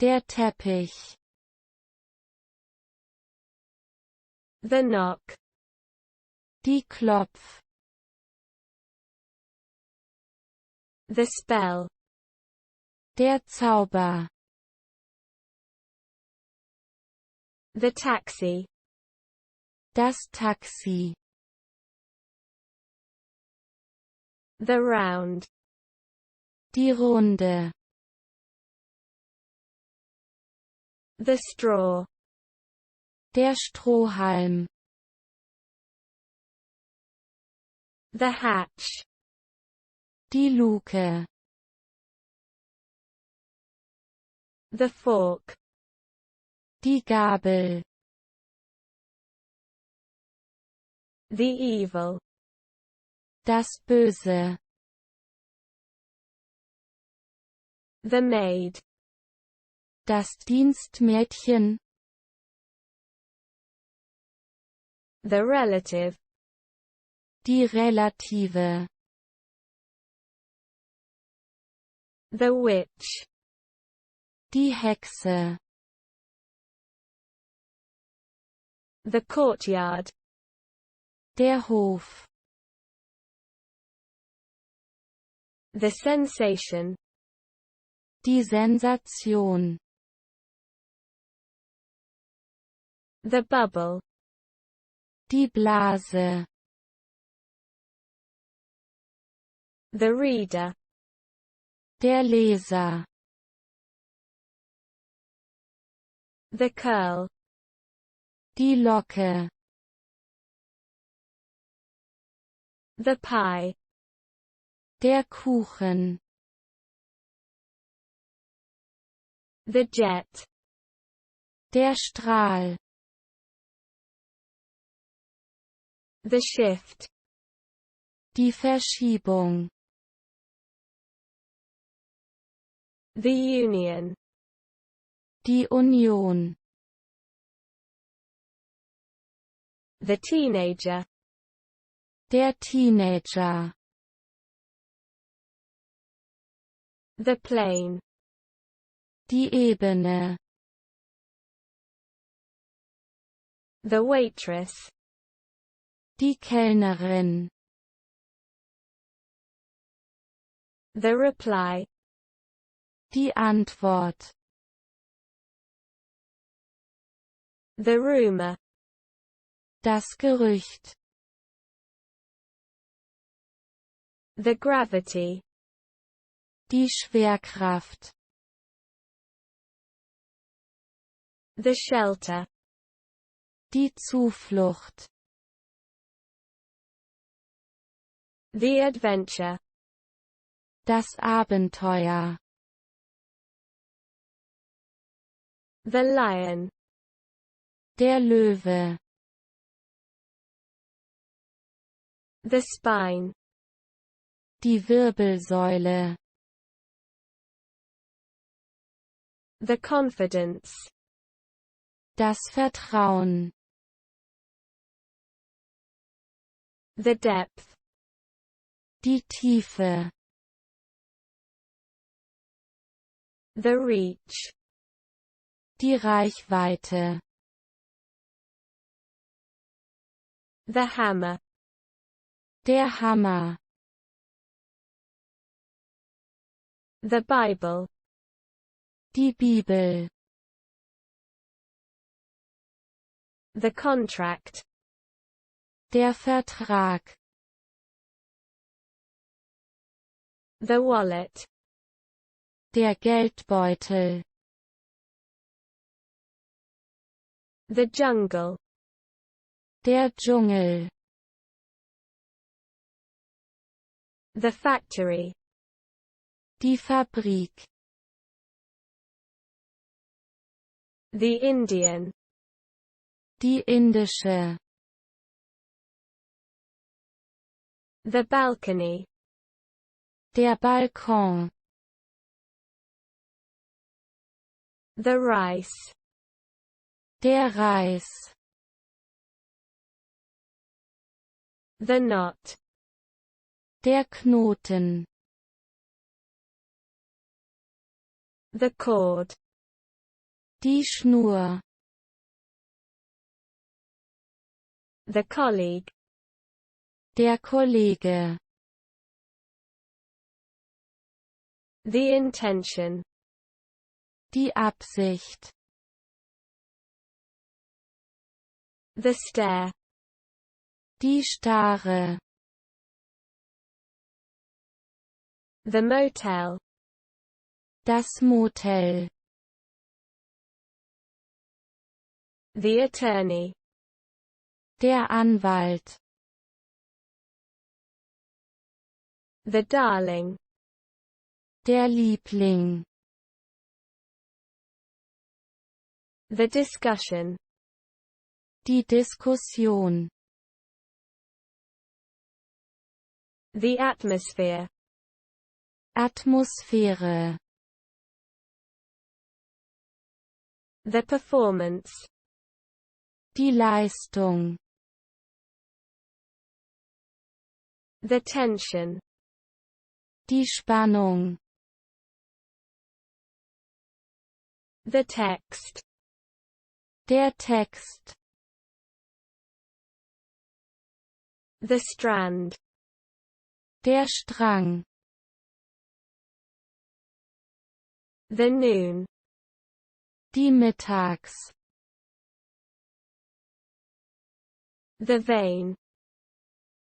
Der Teppich. The knock. Die Klopf. The spell. Der Zauber. The taxi. Das Taxi. The round. Die Runde. The straw. Der Strohhalm. The hatch. Die Luke. The fork. Die Gabel. The evil. Das Böse. The maid. Das Dienstmädchen. The relative. Die Relative. The witch. Die Hexe. The courtyard. Der Hof. The sensation. Die Sensation. The bubble. Die Blase. The reader. Der Leser. The curl. Die Locke. The pie. Der Kuchen. The jet. Der Strahl. The shift. Die Verschiebung. The union. Die Union. The teenager. Der Teenager. The plain. Die Ebene. The waitress. Die Kellnerin. The reply. Die Antwort. The rumor. Das Gerücht. The gravity. Die Schwerkraft. The shelter. Die Zuflucht. The adventure. Das Abenteuer. The lion. Der Löwe. The spine. Die Wirbelsäule. The confidence. Das Vertrauen. The depth. Die Tiefe. The reach. Die Reichweite. The hammer. Der Hammer. The Bible. Die Bibel. The contract. Der Vertrag. The wallet. Der Geldbeutel. The jungle. Der Dschungel. The factory. Die Fabrik. The Indian. Die indische. The balcony. Der Balkon. The rice. Der Reis. The knot. Der Knoten. The cord. Die Schnur. The colleague. Der Kollege. The intention. Die Absicht. The stare. Die Starre. The motel. Das Motel. The attorney. Der Anwalt. The darling. Der Liebling. The discussion. Die Diskussion. The atmosphere. Atmosphäre. The performance. Die Leistung. The tension. Die Spannung. The text. Der Text. The strand. Der Strang. The noon. Die Mittags. The vein.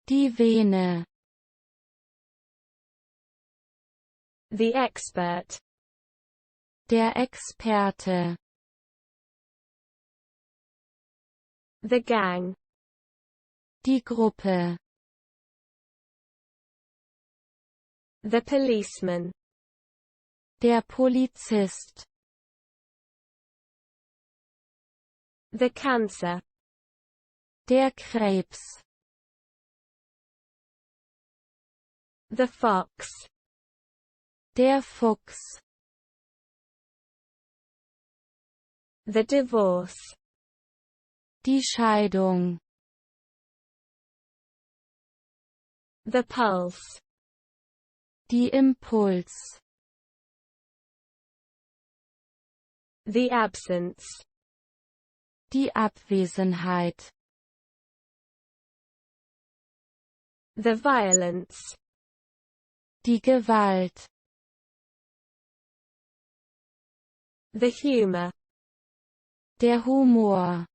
Die Vene. The expert. Der Experte. The gang. Die Gruppe. The policeman. Der Polizist. The cancer. Der Krebs. The fox. Der Fuchs. The divorce. Die Scheidung. The pulse. Die Impuls. The absence. Die Abwesenheit. The violence. Die Gewalt. The humor. Der Humor.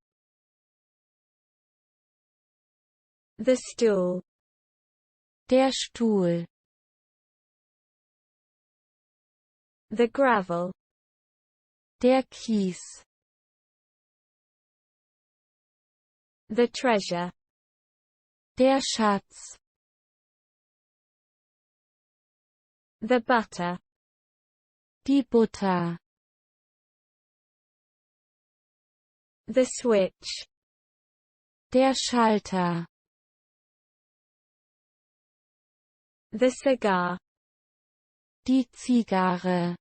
The stool. Der Stuhl. The gravel. Der Kies. The treasure. Der Schatz. The butter. Die Butter. The switch. Der Schalter. The cigar. Die Zigarre.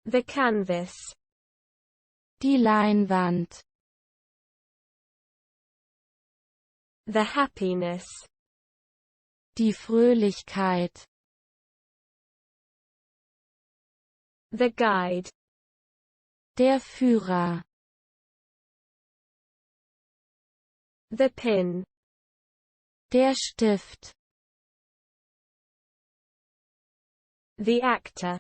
The canvas. Die Leinwand. The happiness. Die Fröhlichkeit. The guide. Der Führer. The pin. Der Stift. The actor.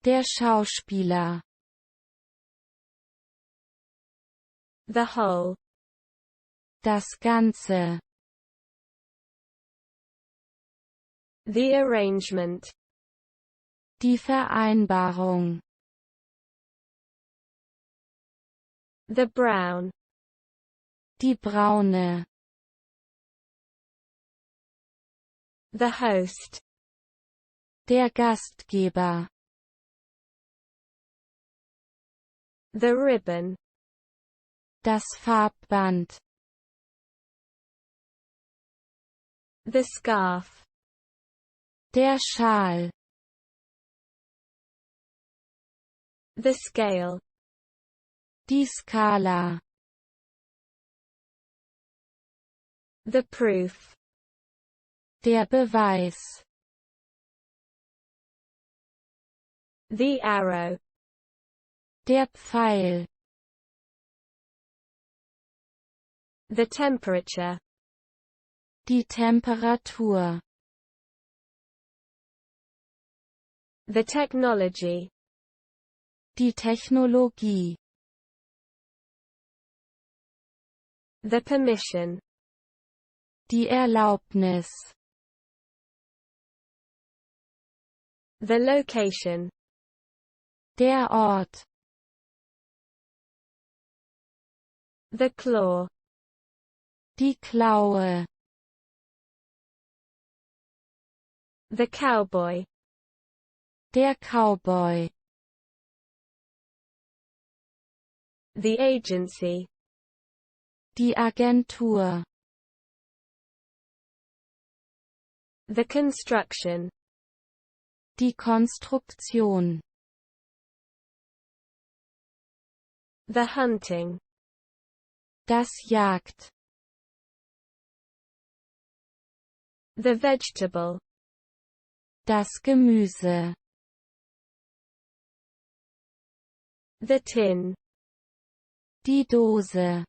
Der Schauspieler. The whole. Das Ganze. The arrangement. Die Vereinbarung. The brown. Die braune. The host. Der Gastgeber. The ribbon. Das Farbband. The scarf. Der Schal. The scale. Die Skala. The proof. Der Beweis. The arrow. Der Pfeil. The temperature. Die Temperatur. The technology. Die Technologie. The permission. Die Erlaubnis. The location. Der Ort. The claw. Die Klaue. The cowboy. Der Cowboy. The agency. Die Agentur. The construction. Die Konstruktion. The hunting. Das Jagd. The vegetable. Das Gemüse. The tin. Die Dose.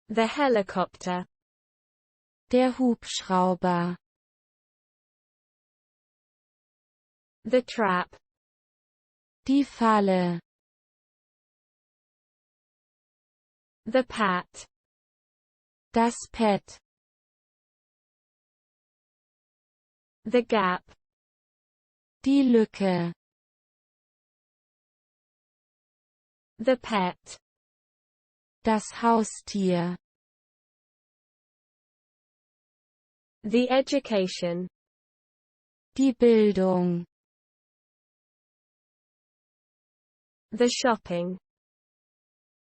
The helicopter. Der Hubschrauber. The trap. Die Falle. The pat. Das Pad. The gap. Die Lücke. The pet. Das Haustier. The education. Die Bildung. The shopping.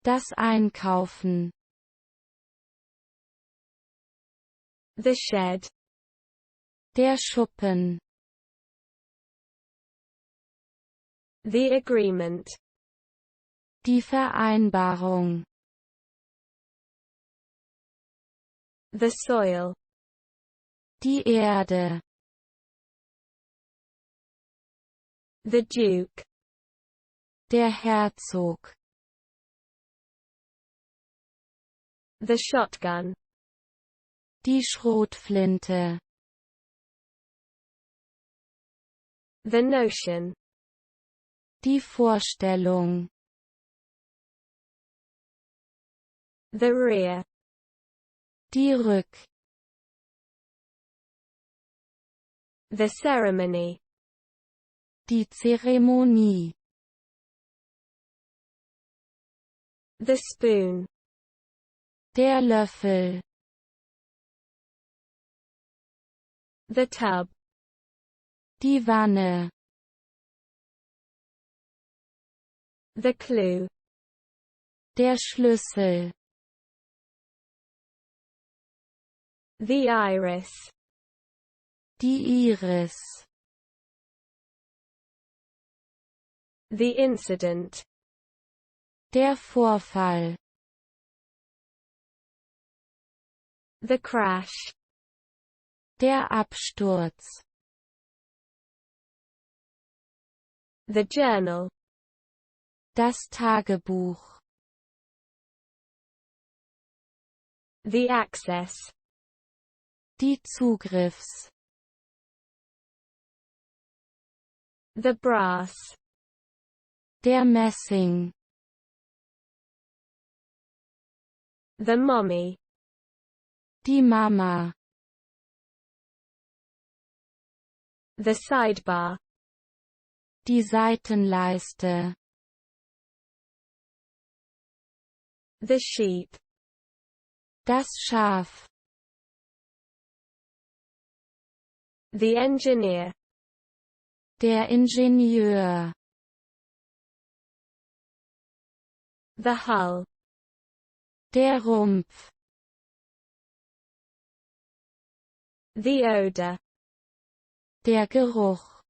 Das Einkaufen. The shed. Der Schuppen. The agreement. Die Vereinbarung. The soil. Die Erde. The duke. Der Herzog. The shotgun. Die Schrotflinte. The notion. Die Vorstellung. The rear. Die Rück. The ceremony. Die Zeremonie. The spoon. Der Löffel. The tub. Die Wanne. The clue. Der Schlüssel. The iris. Die Iris. The incident. Der Vorfall. The crash. Der Absturz. The journal. Das Tagebuch. The access. Die Zugriffs. The brass. Der Messing. The mommy. Die Mama. The sidebar. Die Seitenleiste. The sheep. Das Schaf. The engineer. Der Ingenieur. The hull. Der Rumpf. The odor. Der Geruch.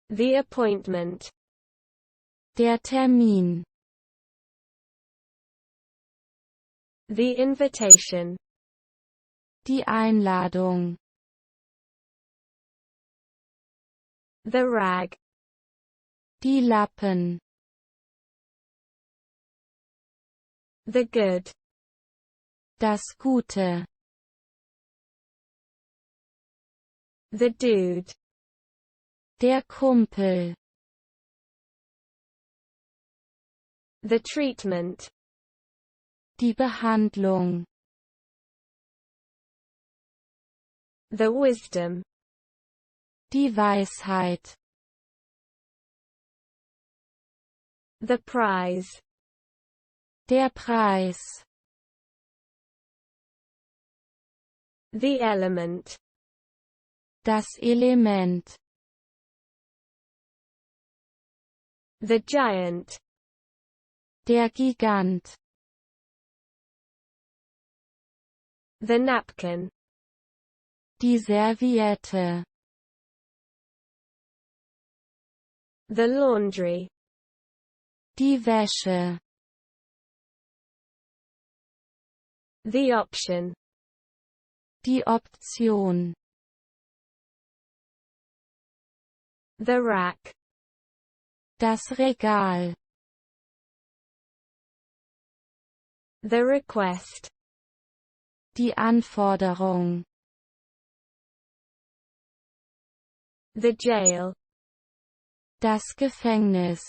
The appointment. Der Termin. The invitation. Die Einladung. The rag. Die Lappen. The good. Das Gute. The dude. Der Kumpel. The treatment. Die Behandlung. The wisdom. Die Weisheit. The prize. Der Preis. The element. Das Element. The giant. Der Gigant. The napkin. Die Serviette. The laundry. Die Wäsche. The option. Die Option. The rack. Das Regal. The request. Die Anforderung. The jail. Das Gefängnis.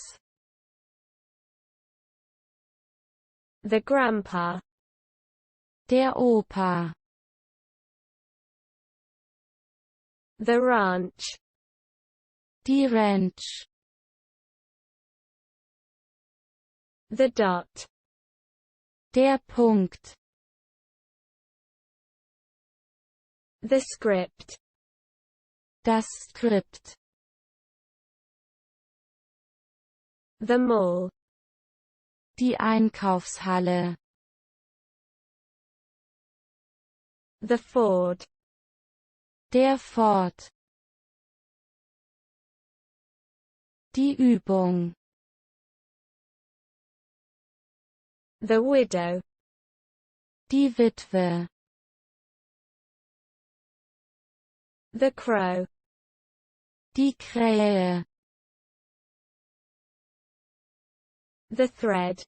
The grandpa. Der Opa. The ranch. Die Ranch. The dot. Der Punkt. The script. Das Skript. The mall. Die Einkaufshalle. The Ford. Der Ford. Die Übung. The widow. Die Witwe. The crow. Die Krähe. The thread.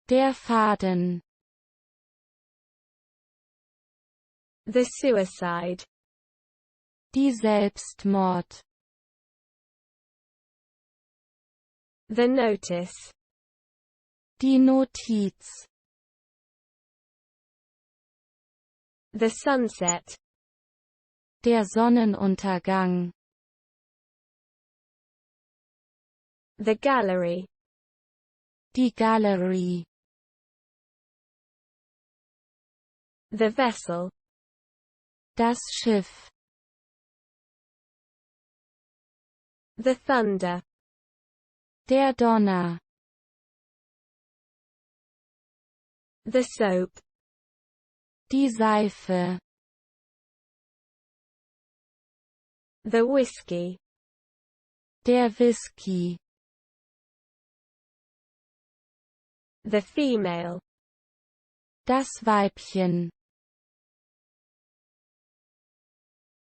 Der Faden. The suicide. Die Selbstmord. The notice. Die Notiz. The sunset. Der Sonnenuntergang. The gallery. Die Gallery. The vessel. Das Schiff. The thunder. Der Donner. The soap. Die Seife. The whiskey. Der Whisky. The female. Das Weibchen.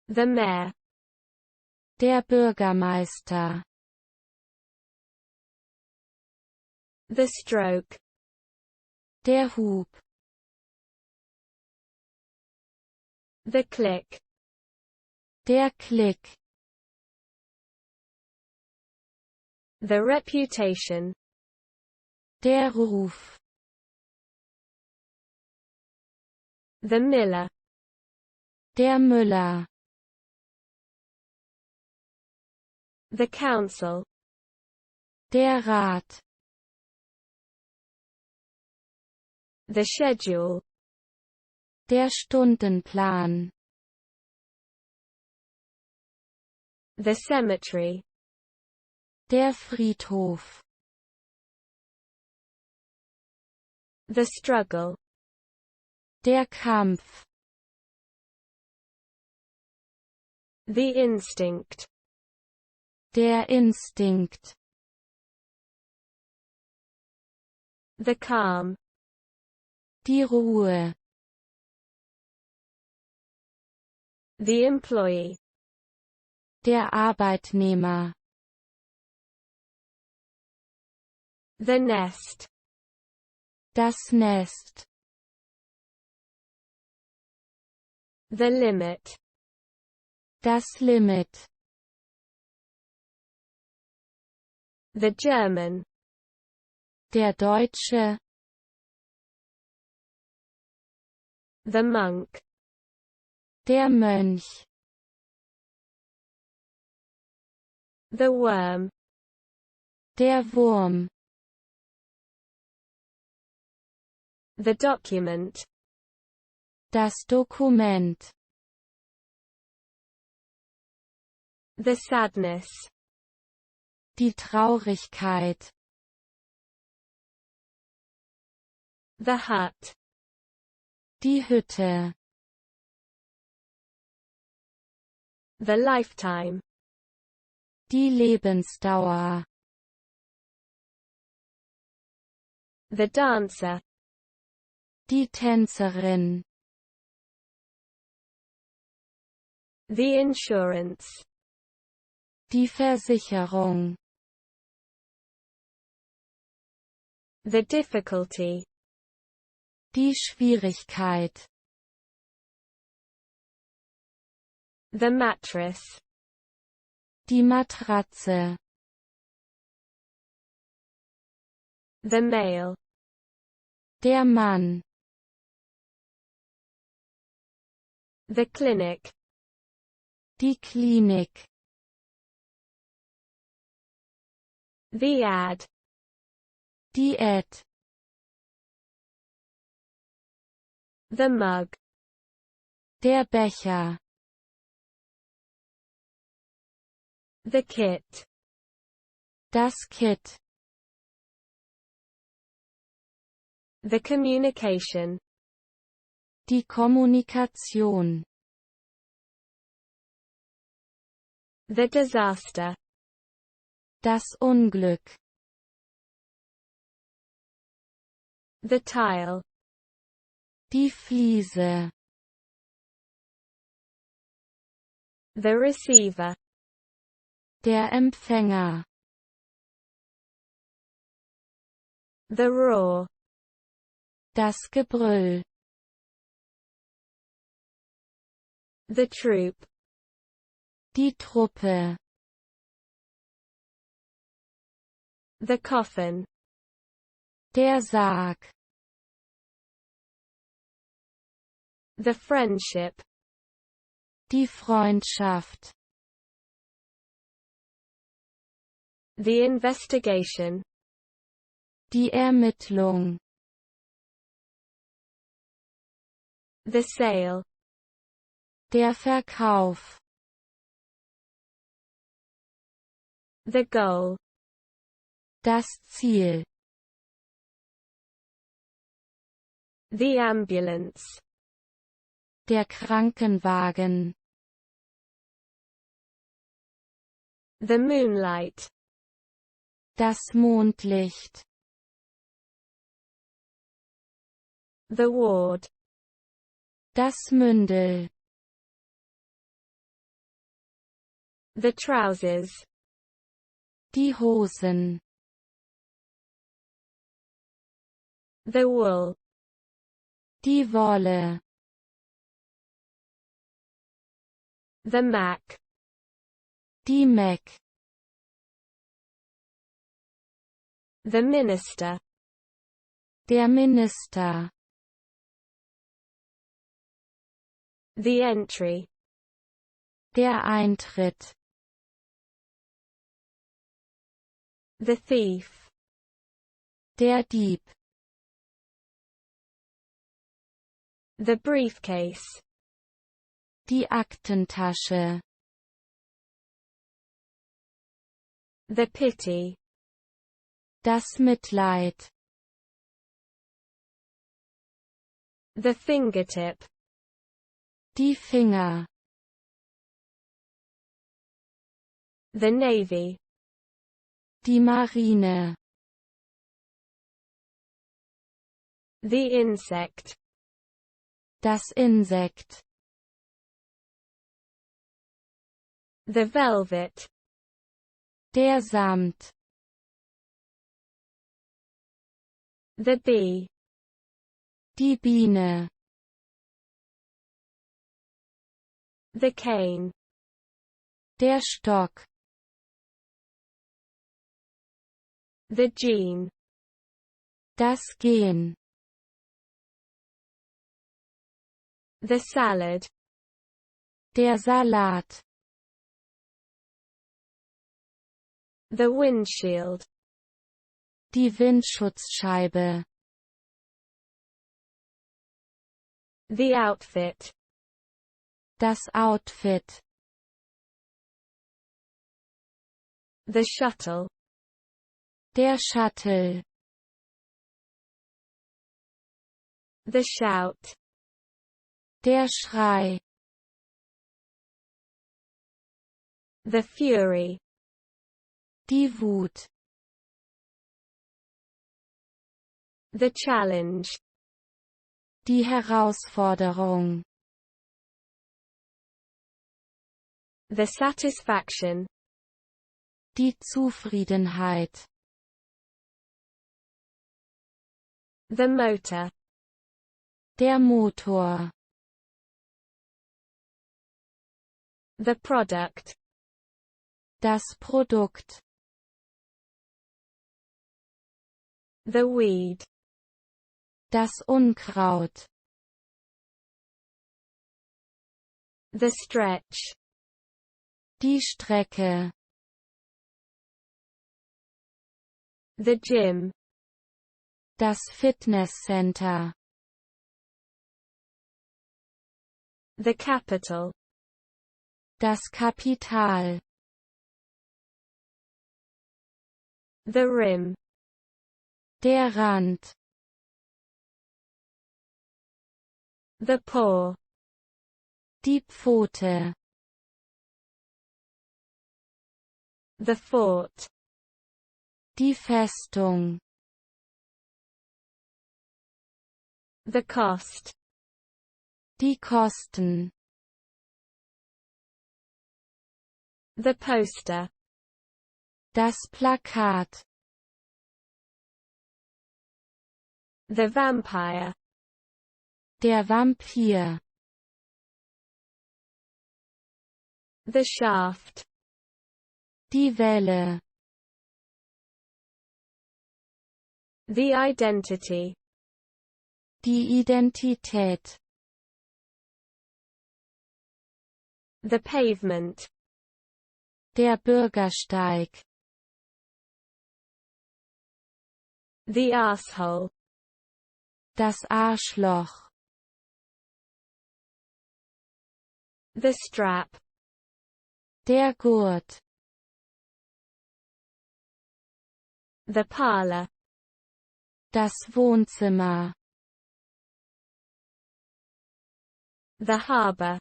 The mayor. Der Bürgermeister. The stroke. Der Hub. The click. Der Klick. The reputation. Der Ruf. The miller. Der Müller. The council. Der Rat. The schedule. Der Stundenplan. The cemetery. Der Friedhof. The struggle. Der Kampf. The instinct. Der Instinkt. The calm. Die Ruhe. The employee. Der Arbeitnehmer. The nest. Das Nest. The limit. Das Limit. The German. Der Deutsche. The monk. Der Mönch. The worm. Der Wurm. The document. Das Dokument. The sadness. Die Traurigkeit. The hut. Die Hütte. The lifetime. Die Lebensdauer. The dancer. Die Tänzerin. The insurance. Die Versicherung. The difficulty. Die Schwierigkeit. The mattress. Die Matratze. The male. Der Mann. The clinic. Die Klinik. The ad. Die Ad. The mug. Der Becher. The kit. Das Kit. The communication. Die Kommunikation. The disaster. Das Unglück. The tile. Die Fliese. The receiver. Der Empfänger. The roar. Das Gebrüll. The troop. Die Truppe. The coffin. Der Sarg. The friendship. Die Freundschaft. The investigation. Die Ermittlung. The sale. Der Verkauf. The goal. Das Ziel. The ambulance. Der Krankenwagen. The moonlight. Das Mondlicht. The ward. Das Mündel. The trousers. Die Hosen. The wool. Die Wolle. The Mac. Die Mac. The minister. Der Minister. The entry. Der Eintritt. The thief. Der Dieb. The briefcase. Die Aktentasche. The pity. Das Mitleid. The fingertip. Die Finger. The navy. Die Marine. The insect. Das Insekt. The velvet. Der Samt. The bee. Die Biene. The cane. Der Stock. The gene. Das Gen. The salad. Der Salat. The windshield. Die Windschutzscheibe. The outfit. Das Outfit. The shuttle. Der Shuttle. The shout. Der Schrei. The fury. Die Wut. The challenge. Die Herausforderung. The satisfaction. Die Zufriedenheit. The motor. Der Motor. The product. Das Produkt. The weed. Das Unkraut. The stretch. Die Strecke. The gym. Das Fitnesscenter. The capital. Das Kapital. The rim. Der Rand. The paw. Die Pfote. The fort. Die Festung. The cost. Die Kosten. The poster. Das Plakat. The vampire. Der Vampir. The shaft. Die Welle. The identity. Die Identität. The pavement. Der Bürgersteig. The asshole. Das Arschloch. The strap. Der Gurt. The parlor. Das Wohnzimmer. The harbor.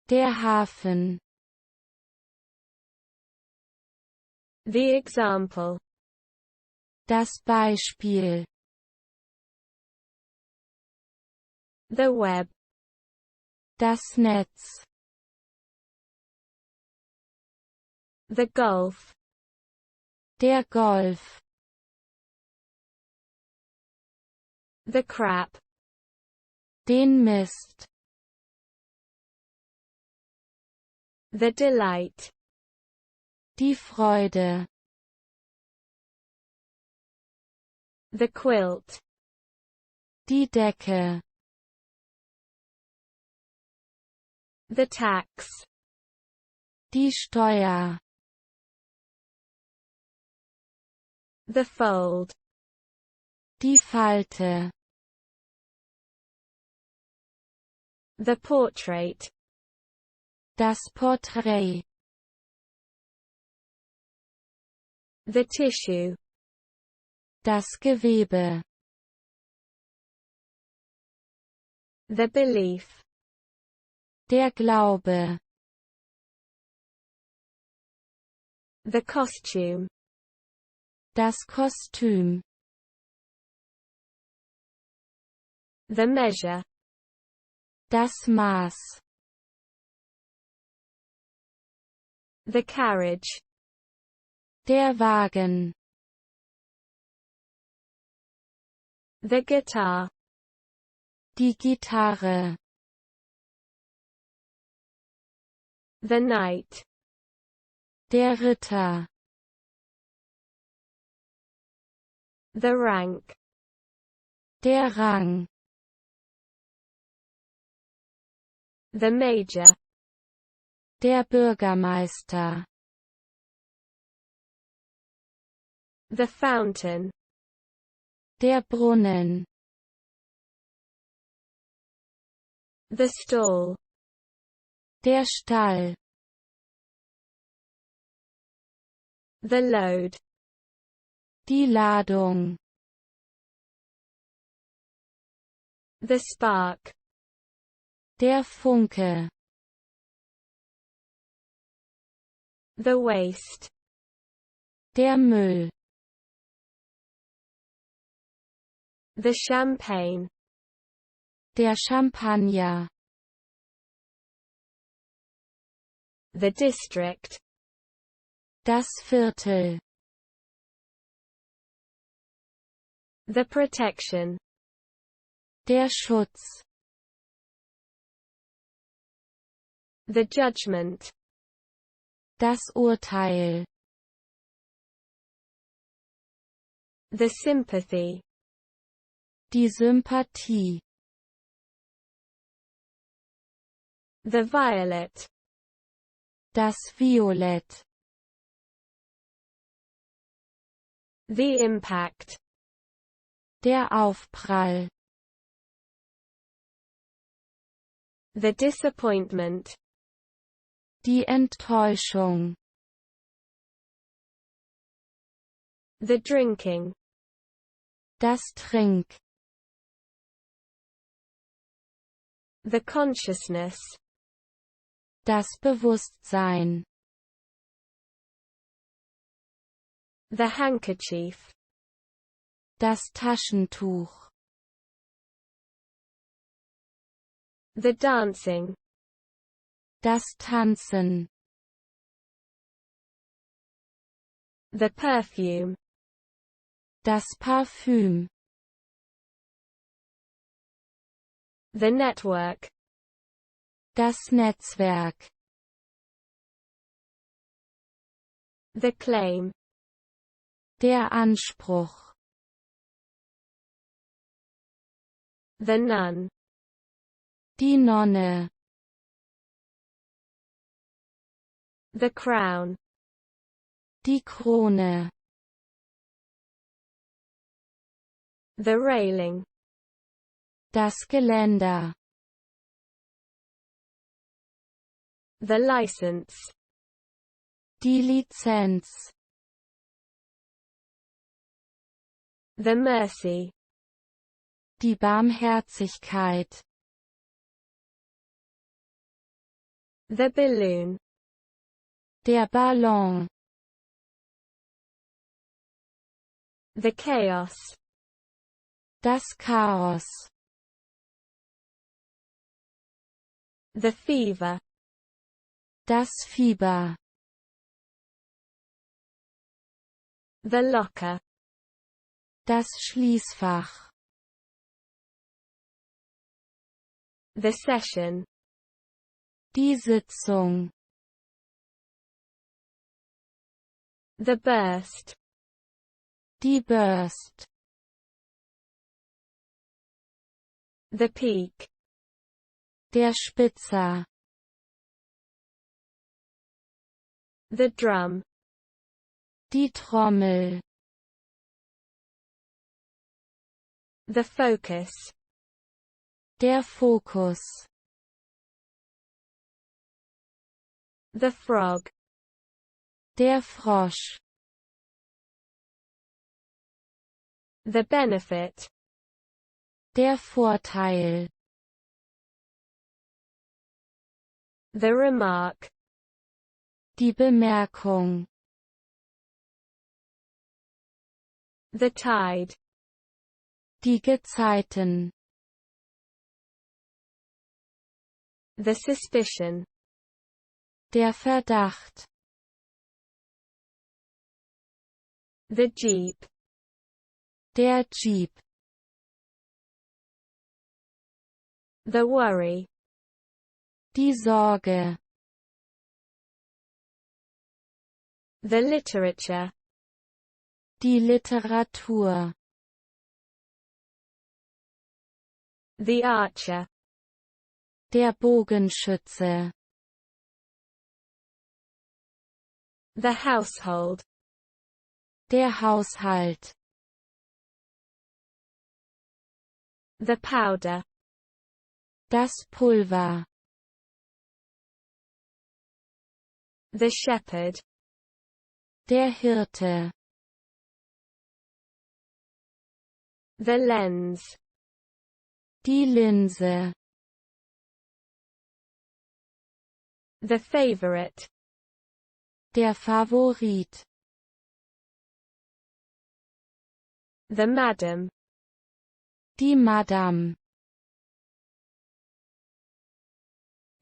Der Hafen. The example. Das Beispiel. The web. Das Netz. The golf. Der Golf. The crap. Den Mist. The delight. Die Freude. The quilt. Die Decke. The tax. Die Steuer. The fold. Die Falte. The portrait. Das Porträt. The tissue. Das Gewebe. The belief. Der Glaube. The costume. Das Kostüm. The measure. Das Maß. The carriage. Der Wagen. The guitar. Die Gitarre. The knight. Der Ritter. The rank. Der Rang. The major. Der Bürgermeister. The fountain. Der Brunnen. The stall. Der Stall. The load. Die Ladung. The spark. Der Funke. The waste. Der Müll. The champagne. Der Champagner. The district. Das Viertel. The protection. Der Schutz. The judgment. Das Urteil. The sympathy. Die Sympathie. The violet. Das Violett. The impact. Der Aufprall. The disappointment. Die Enttäuschung. The drinking. Das Trink. The consciousness. Das Bewusstsein. The handkerchief. Das Taschentuch. The dancing. Das Tanzen. The perfume. Das Parfüm. The network. Das Netzwerk. The claim. Der Anspruch. The nun. Die Nonne. The crown. Die Krone. The railing. Das Geländer. The license. Die Lizenz. The mercy. Die Barmherzigkeit. The balloon. Der Ballon. The chaos. Das Chaos. The fever. Das Fieber. The locker. Das Schließfach. The session. Die Sitzung. The burst. Die Burst. The peak. Der Spitzer. The drum. Die Trommel. The focus. Der Fokus. The frog. Der Frosch. The benefit. Der Vorteil. The remark. Die Bemerkung. The tide. Die Gezeiten. The suspicion. Der Verdacht. The jeep. Der Jeep. The worry. Die Sorge. The literature. Die Literatur. The archer. Der Bogenschütze. The household. Der Haushalt. The powder. Das Pulver. The shepherd. Der Hirte. The lens. Die Linse. The favorite. Der Favorit. The madam. Die Madame.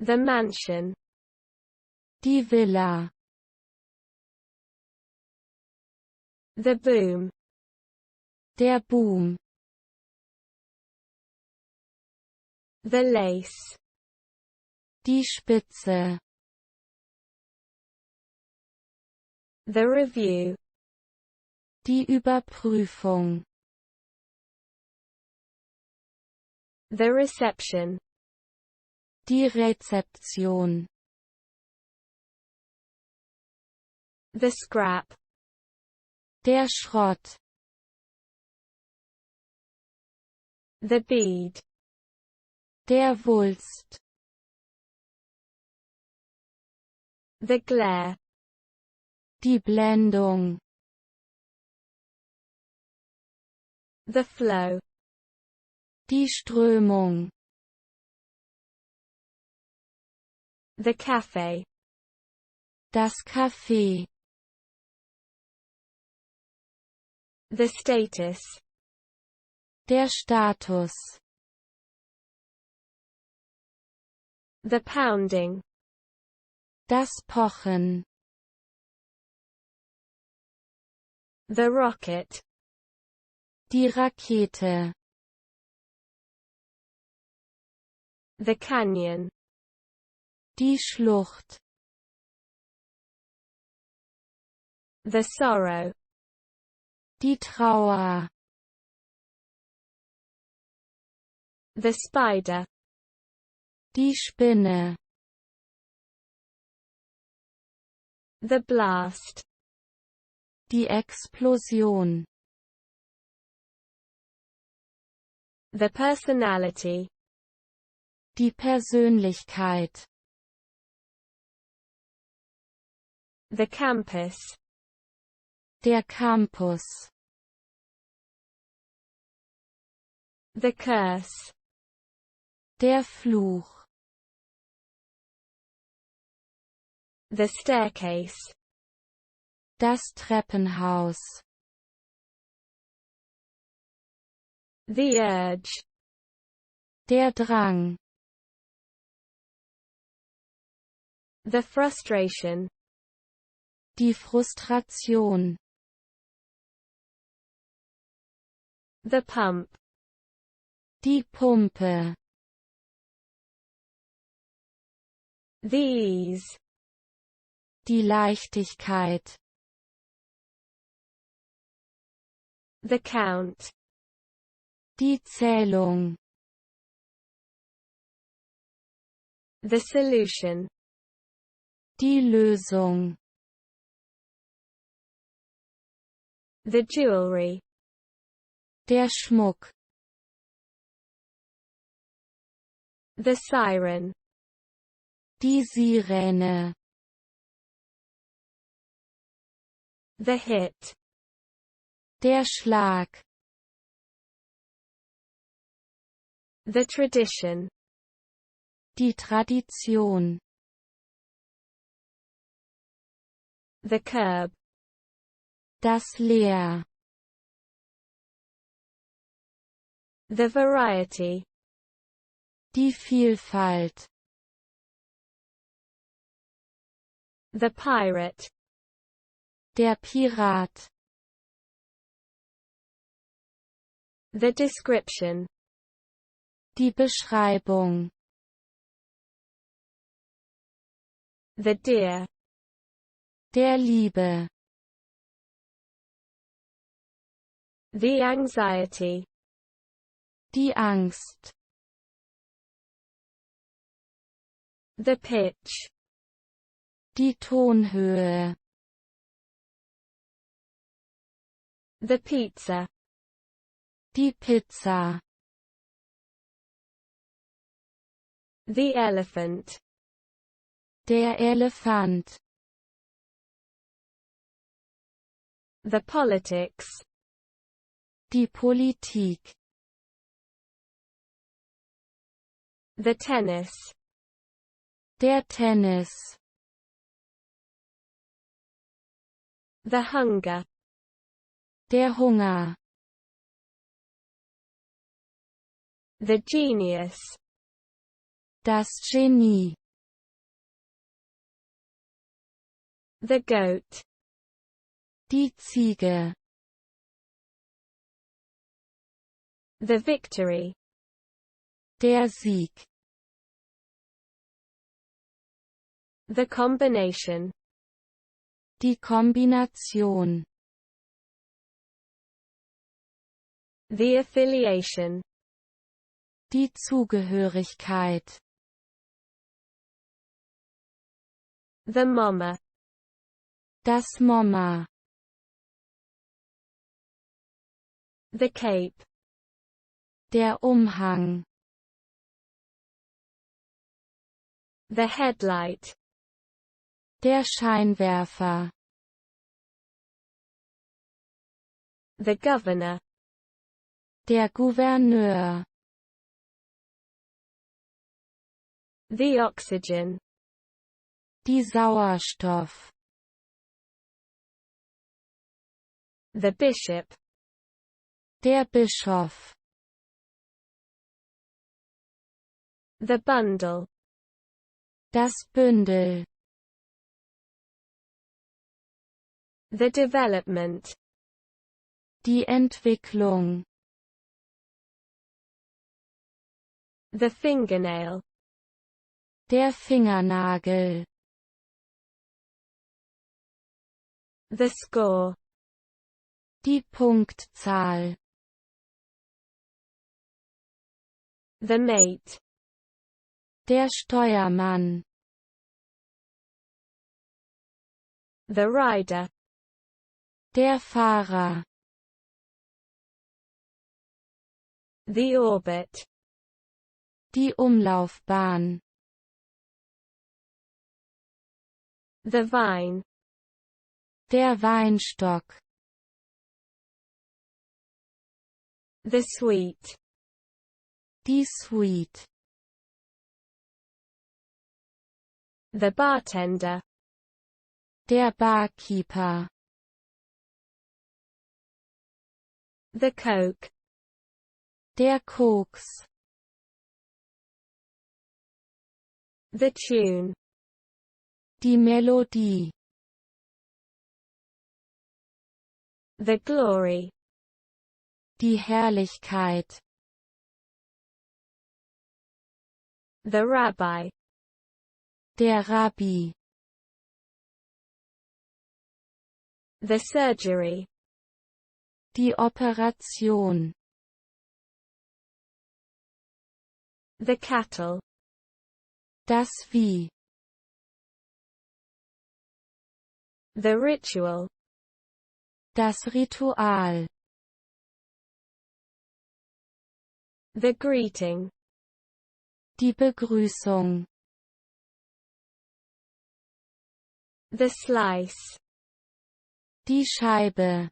The mansion. Die Villa. The boom. Der Boom. The lace. Die Spitze. The review. Die Überprüfung. The reception. Die Rezeption. The scrap. Der Schrott. The bead. Der Wulst. The glare. Die Blendung. The flow. Die Strömung. The cafe. Das Café. The status. Der Status. The pounding. Das Pochen. The rocket. Die Rakete. The canyon. Die Schlucht. The sorrow. Die Trauer. The spider. Die Spinne. The blast. Die Explosion. The personality. Die Persönlichkeit. The campus. Der Campus. The curse. Der Fluch. The staircase. Das Treppenhaus. The urge. Der Drang. The frustration. Die Frustration. The pump. Die Pumpe. The ease. Die Leichtigkeit. The count. Die Zählung. The solution. Die Lösung. The jewelry. Der Schmuck. The siren. Die Sirene. The hit. Der Schlag. The tradition. Die Tradition. The curb. Das Leer. The variety. Die Vielfalt. The pirate. Der Pirat. The description. Die Beschreibung. The dear. Der Liebe. The anxiety. Die Angst. The pitch. Die Tonhöhe. The pizza. Die Pizza. The elephant. Der Elefant. The politics. Die Politik. The tennis. Der Tennis. The hunger. Der Hunger. The genius. Das Genie. The goat. Die Ziege. The victory. Der Sieg. The combination. Die Kombination. The affiliation. Die Zugehörigkeit. The momma. Das Momma. The cape. Der Umhang. The headlight. Der Scheinwerfer. The governor. Der Gouverneur. The oxygen. Die Sauerstoff. The bishop. Der Bischof. The bundle. Das Bündel. The development. Die Entwicklung. The fingernail. Der Fingernagel. The score. Die Punktzahl. The mate. Der Steuermann. The rider. Der Fahrer. The orbit. Die Umlaufbahn. The vine. Der Weinstock. The suite. Die Suite. The bartender. Der Barkeeper. The coke. Der Koks. The tune. Die Melodie. The glory. Die Herrlichkeit. The rabbi. Der Rabbi. The surgery. Die Operation. The cattle. Das Vieh. The ritual. Das Ritual. The greeting. Die Begrüßung. The slice. Die Scheibe.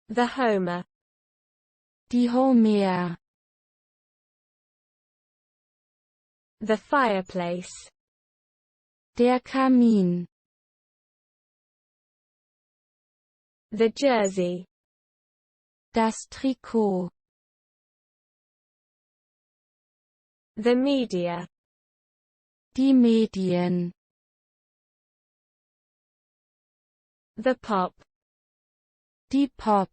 The Homer. Die Homer. The fireplace. Der Kamin. The jersey. Das Trikot. The media. Die Medien. The pop. Die Pop.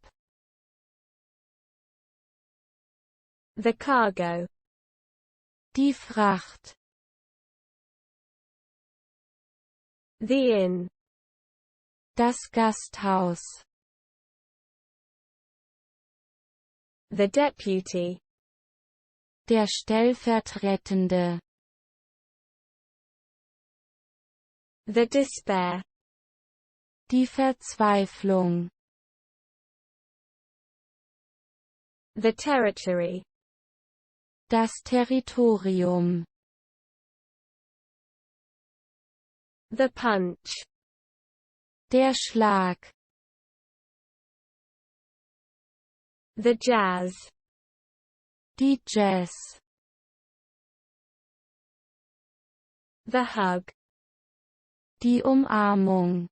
The cargo. Die Fracht. The inn. Das Gasthaus. The deputy. Der Stellvertretende. The despair. Die Verzweiflung. The territory. Das Territorium. The punch. Der Schlag. The jazz. Die Jazz. The hug. Die Umarmung.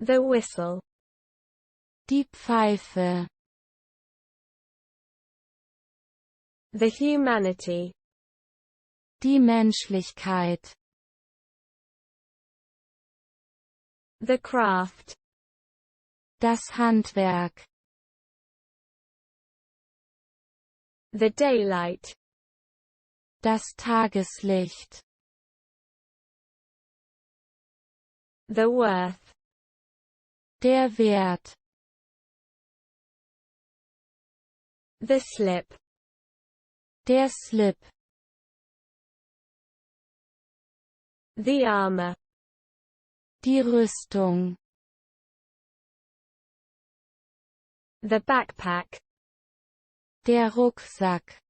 The whistle. Die Pfeife. The humanity. Die Menschlichkeit. The craft. Das Handwerk. The daylight. Das Tageslicht. The worth. Der Wert. The slip. Der Slip. The armor. Die Rüstung. The backpack. Der Rucksack.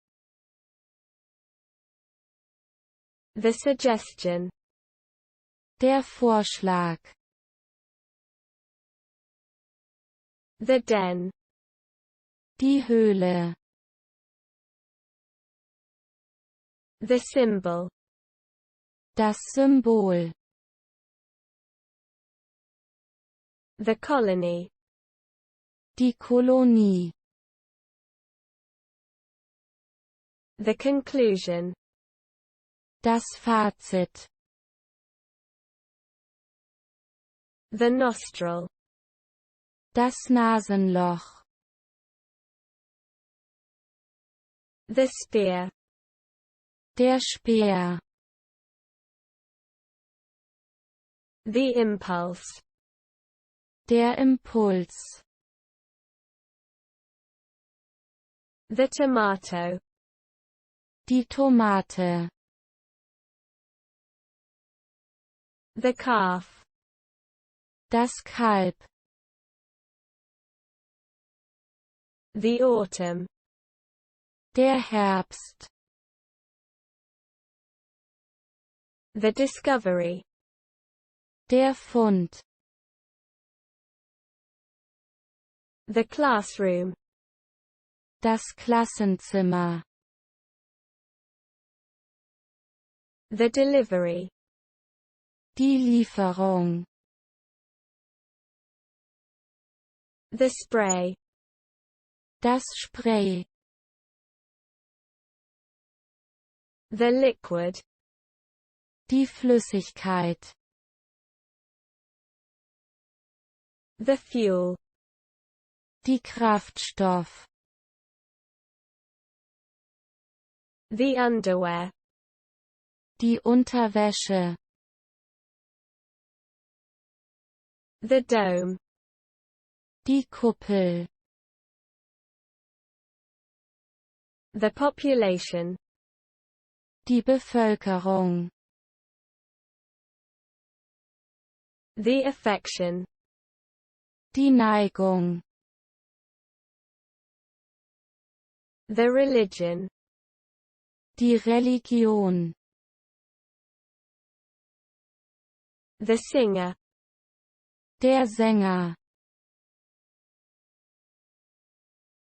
The suggestion. Der Vorschlag. The den. Die Höhle. The symbol. Das Symbol. The colony. Die Kolonie. The conclusion. Das Fazit. The nostril. Das Nasenloch. The spear. Der Speer. The impulse. Der Impuls. The tomato. Die Tomate. The calf. Das Kalb. The autumn. Der Herbst. The discovery. Der Fund. The classroom. Das Klassenzimmer. The delivery. Die Lieferung. The spray. Das Spray. The liquid. Die Flüssigkeit. The fuel. Die Kraftstoff. The underwear. Die Unterwäsche. The dome. Die Kuppel. The population. Die Bevölkerung. The affection. Die Neigung. The religion. Die Religion. The singer. Der Sänger.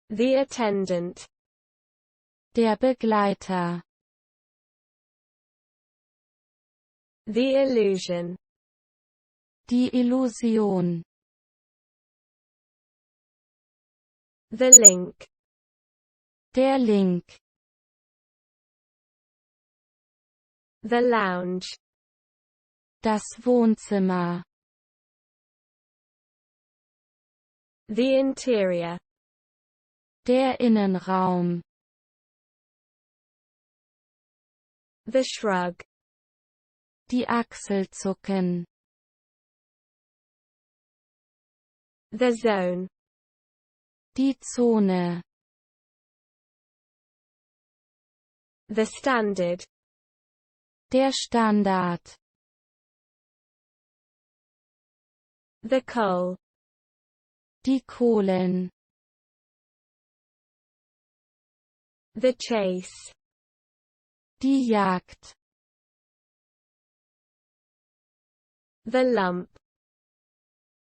The attendant. Der Begleiter. The illusion. Die Illusion. The link. Der Link. The lounge. Das Wohnzimmer. The interior. Der Innenraum. The shrug. Die Achselzucken. The zone. Die Zone. The standard. Der Standard. The coal. Die Kohlen. The chase. Die Jagd. The lump.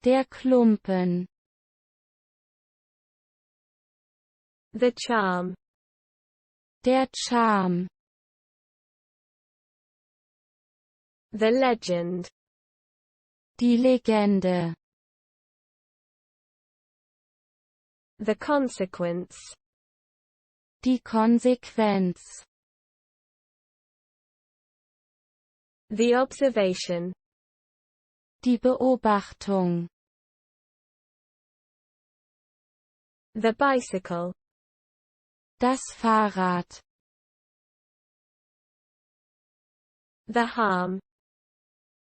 Der Klumpen. The charm. Der Charme. The legend. Die Legende. The consequence. Die Konsequenz. The observation. Die Beobachtung. The bicycle. Das Fahrrad. The harm.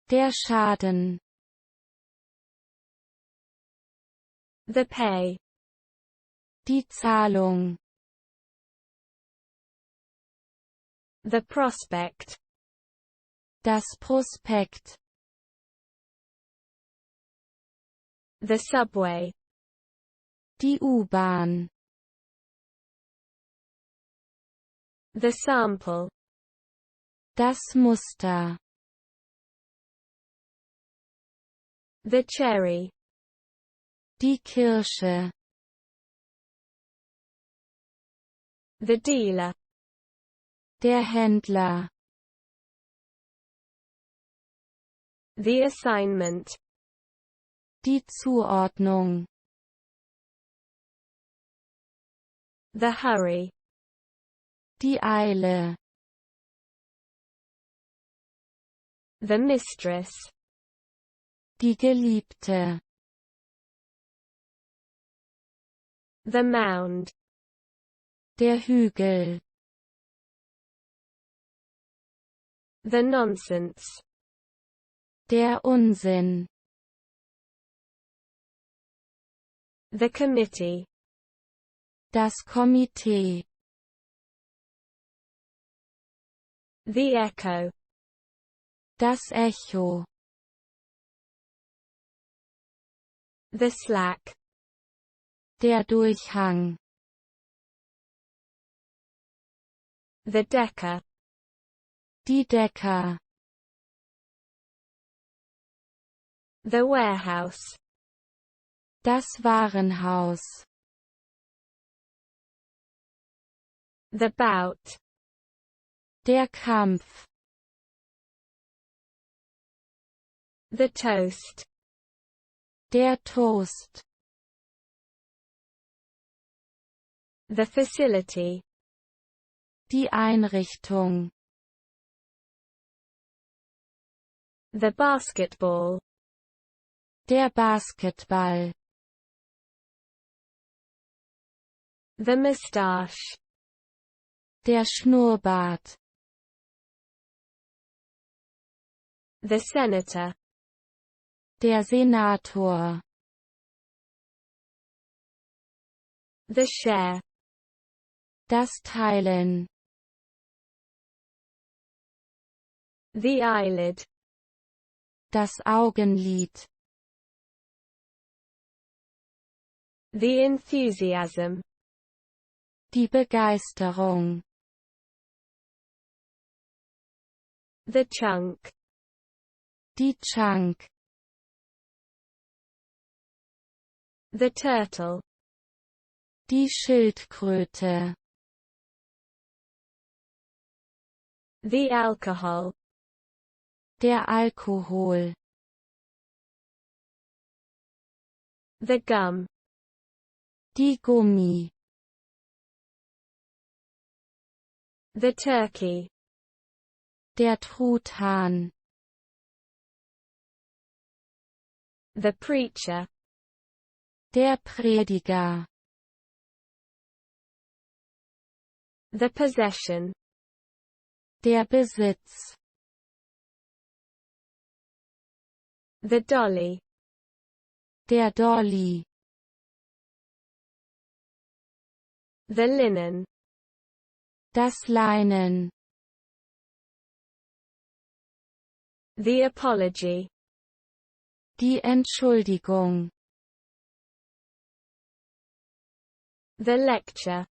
Der Schaden. The pay. Die Zahlung. The prospect. Das Prospekt. The subway. Die U-Bahn. The sample. Das Muster. The cherry. Die Kirsche. The dealer. Der Händler. The assignment. Die Zuordnung. The hurry. Die Eile. The mistress. Die Geliebte. The mound. Der Hügel. The nonsense. Der Unsinn. The committee. Das Komitee. The echo. Das Echo. The slack. Der Durchhang. The decker. Die Decker. The warehouse. Das Warenhaus. The bout. Der Kampf. The toast. Der Toast. The facility. Die Einrichtung. The basketball. Der Basketball. The moustache. Der Schnurrbart. The senator. Der Senator. The share. Das Teilen. The eyelid. das Augenlid, the enthusiasm, die Begeisterung, the chunk, die Chunk, the turtle, die Schildkröte, the alcohol, der Alkohol, the gum, die Gummi, the turkey, der Truthahn, the preacher, der Prediger, the possession, der Besitz, the dolly, der Dolly, the linen, das Leinen, the apology, die Entschuldigung, the lecture,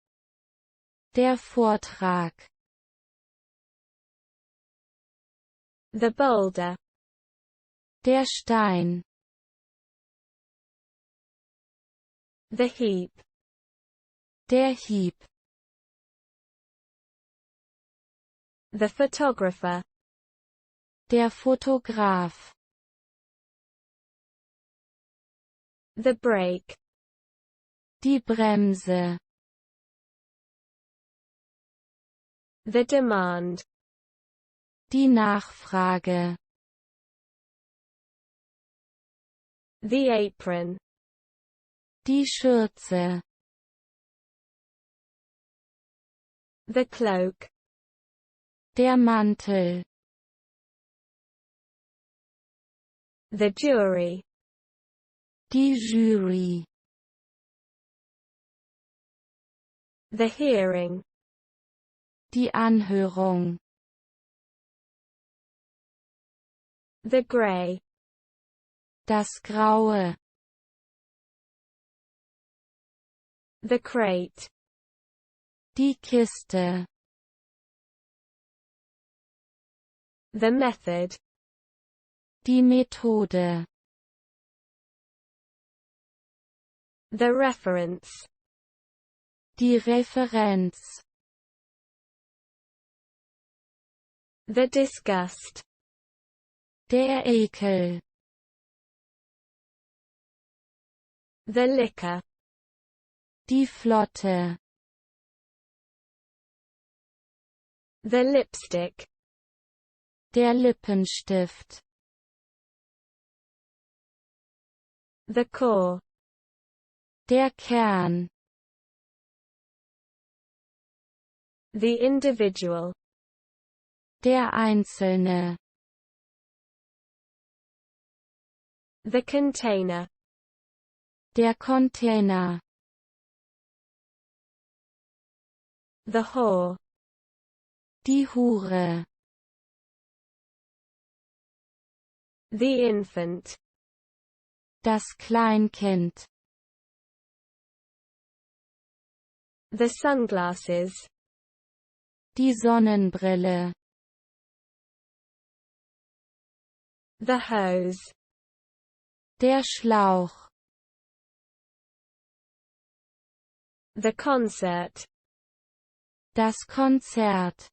der Vortrag, the boulder, der Stein, the heap, der Hieb, the photographer, der Fotograf, the brake, die Bremse, the demand, die Nachfrage, the apron, die Schürze, the cloak, der Mantel, the jury, die Jury, the hearing, die Anhörung, the grey, das Graue, the crate, die Kiste, the method, die Methode, the reference, die Referenz, the disgust, der Ekel, the liquor, die Flotte, the lipstick, der Lippenstift, the core, der Kern, the individual, der Einzelne, the container, der Container, the whore, die Hure, the infant, das Kleinkind, the sunglasses, die Sonnenbrille, the hose, der Schlauch, the concert, das Konzert,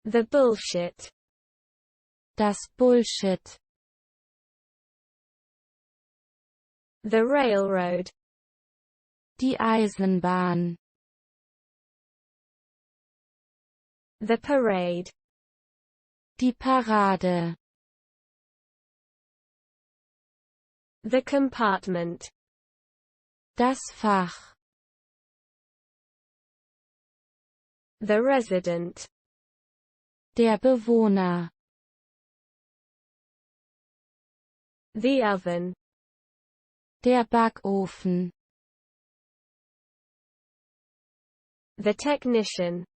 the bullshit, das Bullshit, the railroad, die Eisenbahn, the parade, die Parade, the compartment, das Fach, the resident, der Bewohner, the oven, der Backofen, the technician,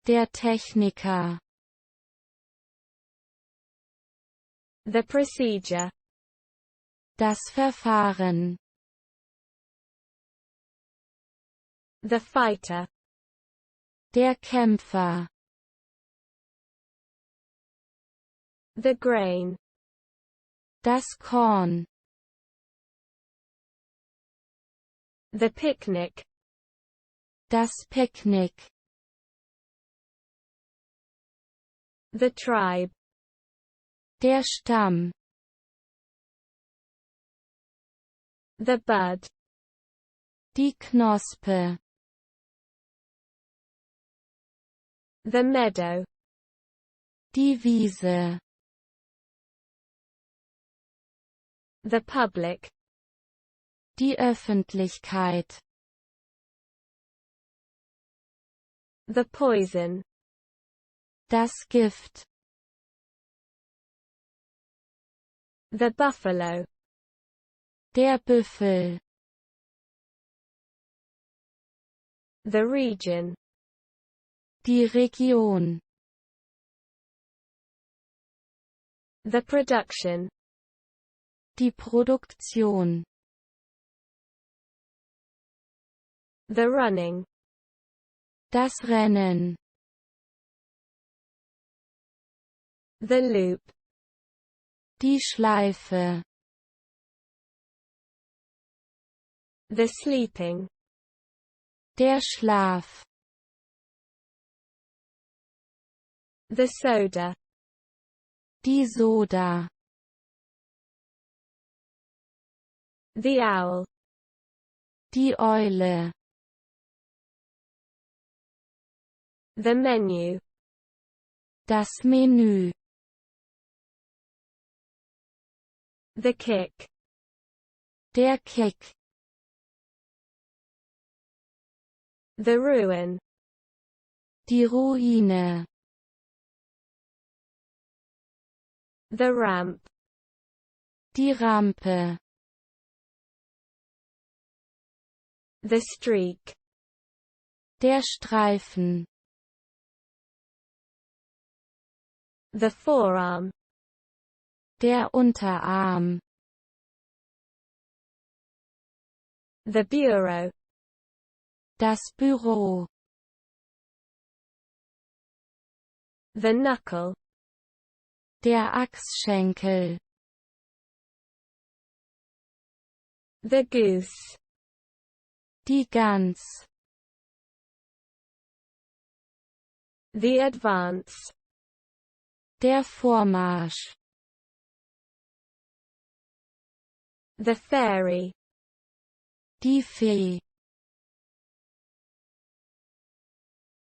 der Techniker, The procedure. Das Verfahren. The fighter. Der Kämpfer. The grain. Das Korn. The picnic. Das Picknick. The tribe. Der Stamm. The bud. Die Knospe. The meadow. Die Wiese. The public. Die Öffentlichkeit. The poison. Das Gift. The buffalo. Der Büffel. The region. Die Region. The production. Die Produktion. The running. Das Rennen. The loop. Die Schleife. The sleeping. Der Schlaf. The soda. Die Soda. The owl. Die Eule. The menu. Das Menü. The kick. Der Kick. The ruin. Die Ruine. The ramp. Die Rampe. The streak. Der Streifen. The forearm. Der Unterarm. The bureau. Das Büro. The knuckle. Der Achsschenkel. The goose. Die Gans. The advance. Der Vormarsch. The fairy. Die Fee.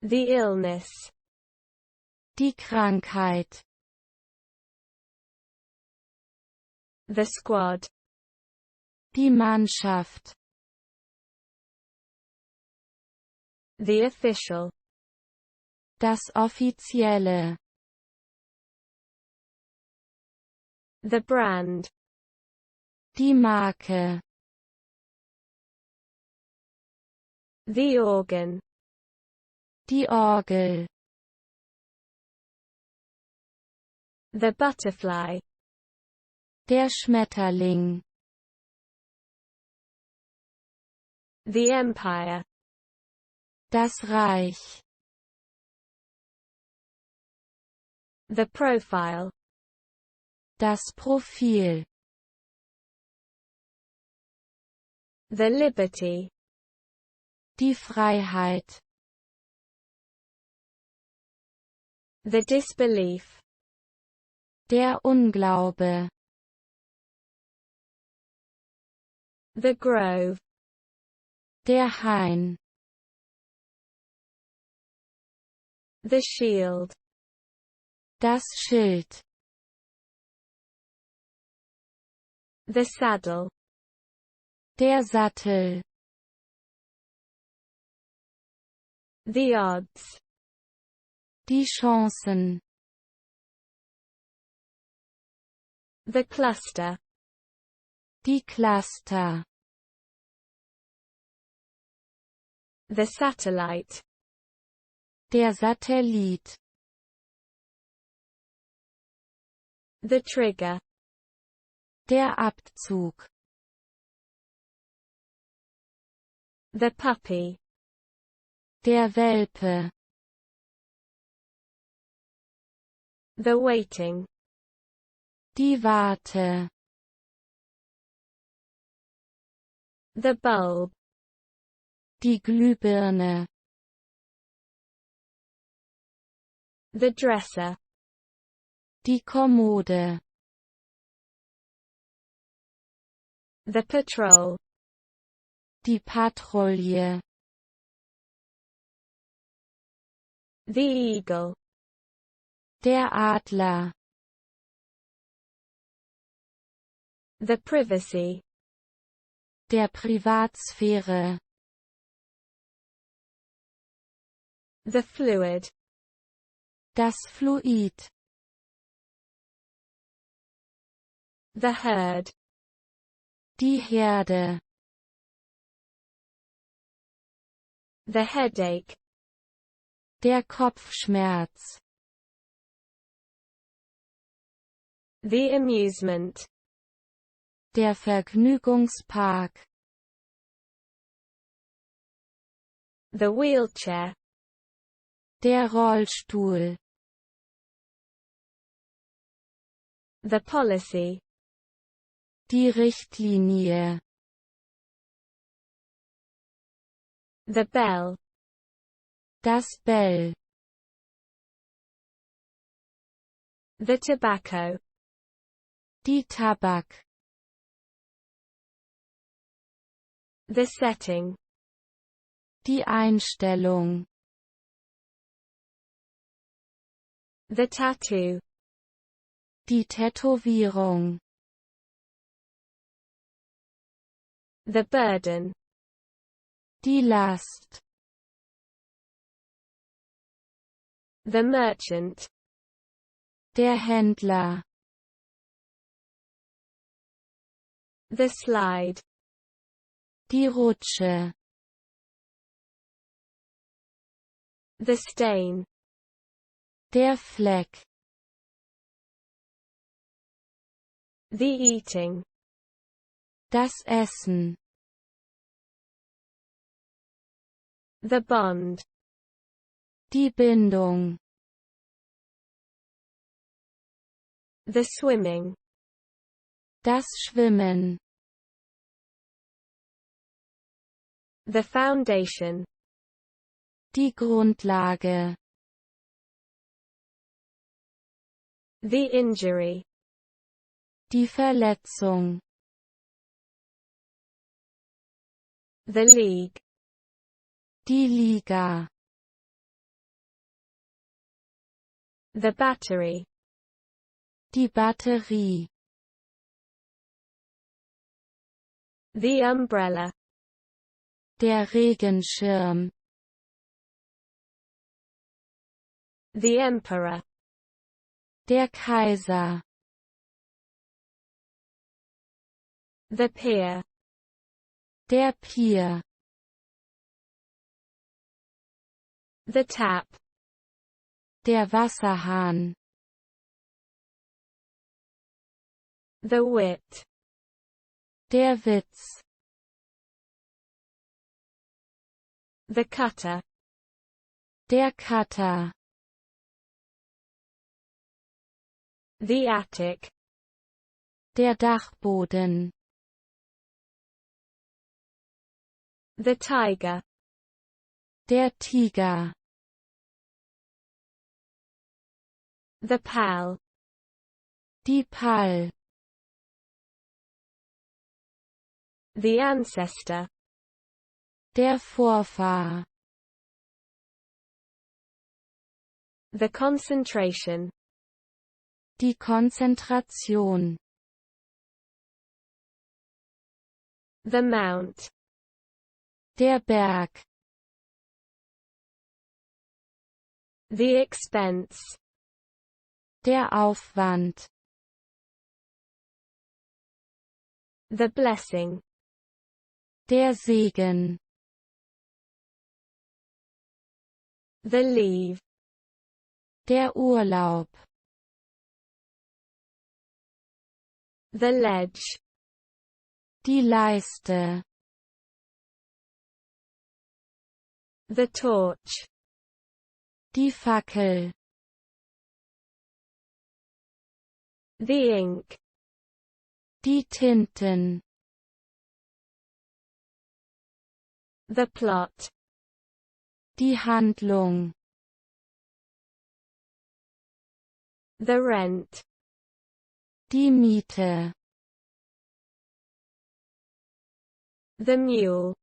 The illness. Die Krankheit. The squad. Die Mannschaft. The official. Das Offizielle. The brand. Die Marke. The organ. Die Orgel. The butterfly. Der Schmetterling. The empire. Das Reich. The profile. Das Profil. The liberty. Die Freiheit. The disbelief. Der Unglaube. The grove. Der Hain. The shield. Das Schild. The saddle. Der Sattel. The odds. Die Chancen. The cluster. Die Cluster. The satellite. Der Satellit. The trigger. Der Abzug. The puppy. Der Welpe. The waiting. Die Warte. The bulb. Die Glühbirne. The dresser. Die Kommode. The patrol. Die Patrouille. The eagle. Der Adler. The privacy. Der Privatsphäre. The fluid. Das Fluid. The herd. Die Herde. The headache. Der Kopfschmerz. The amusement. Der Vergnügungspark. The wheelchair. Der Rollstuhl. The policy. Die Richtlinie. The bell. Das Bell. The tobacco. Die Tabak. The setting. Die Einstellung. The tattoo. Die Tätowierung. The burden. Die Last. The merchant. Der Händler. The slide. Die Rutsche. The stain. Der Fleck. The eating. Das Essen. The bond. Die Bindung. The swimming. Das Schwimmen. The foundation. Die Grundlage. The injury. Die Verletzung. The league. Die Liga. The battery. Die Batterie. The umbrella. Der Regenschirm. The emperor. Der Kaiser. The pier. Der Pier. The tap. Der Wasserhahn. The wit. Der Witz. The cutter. Der Cutter. The attic. Der Dachboden. The tiger. Der Tiger. The pal. Die Pall. The ancestor. Der Vorfahr. The concentration. Die Konzentration. The mount. Der Berg. The expense. Der Aufwand. The blessing. Der Segen. The leave. Der Urlaub. The ledge. Die Leiste. The torch. Die Fackel. The ink. Die Tinten. The plot. Die Handlung. The rent. Die Miete. The mule.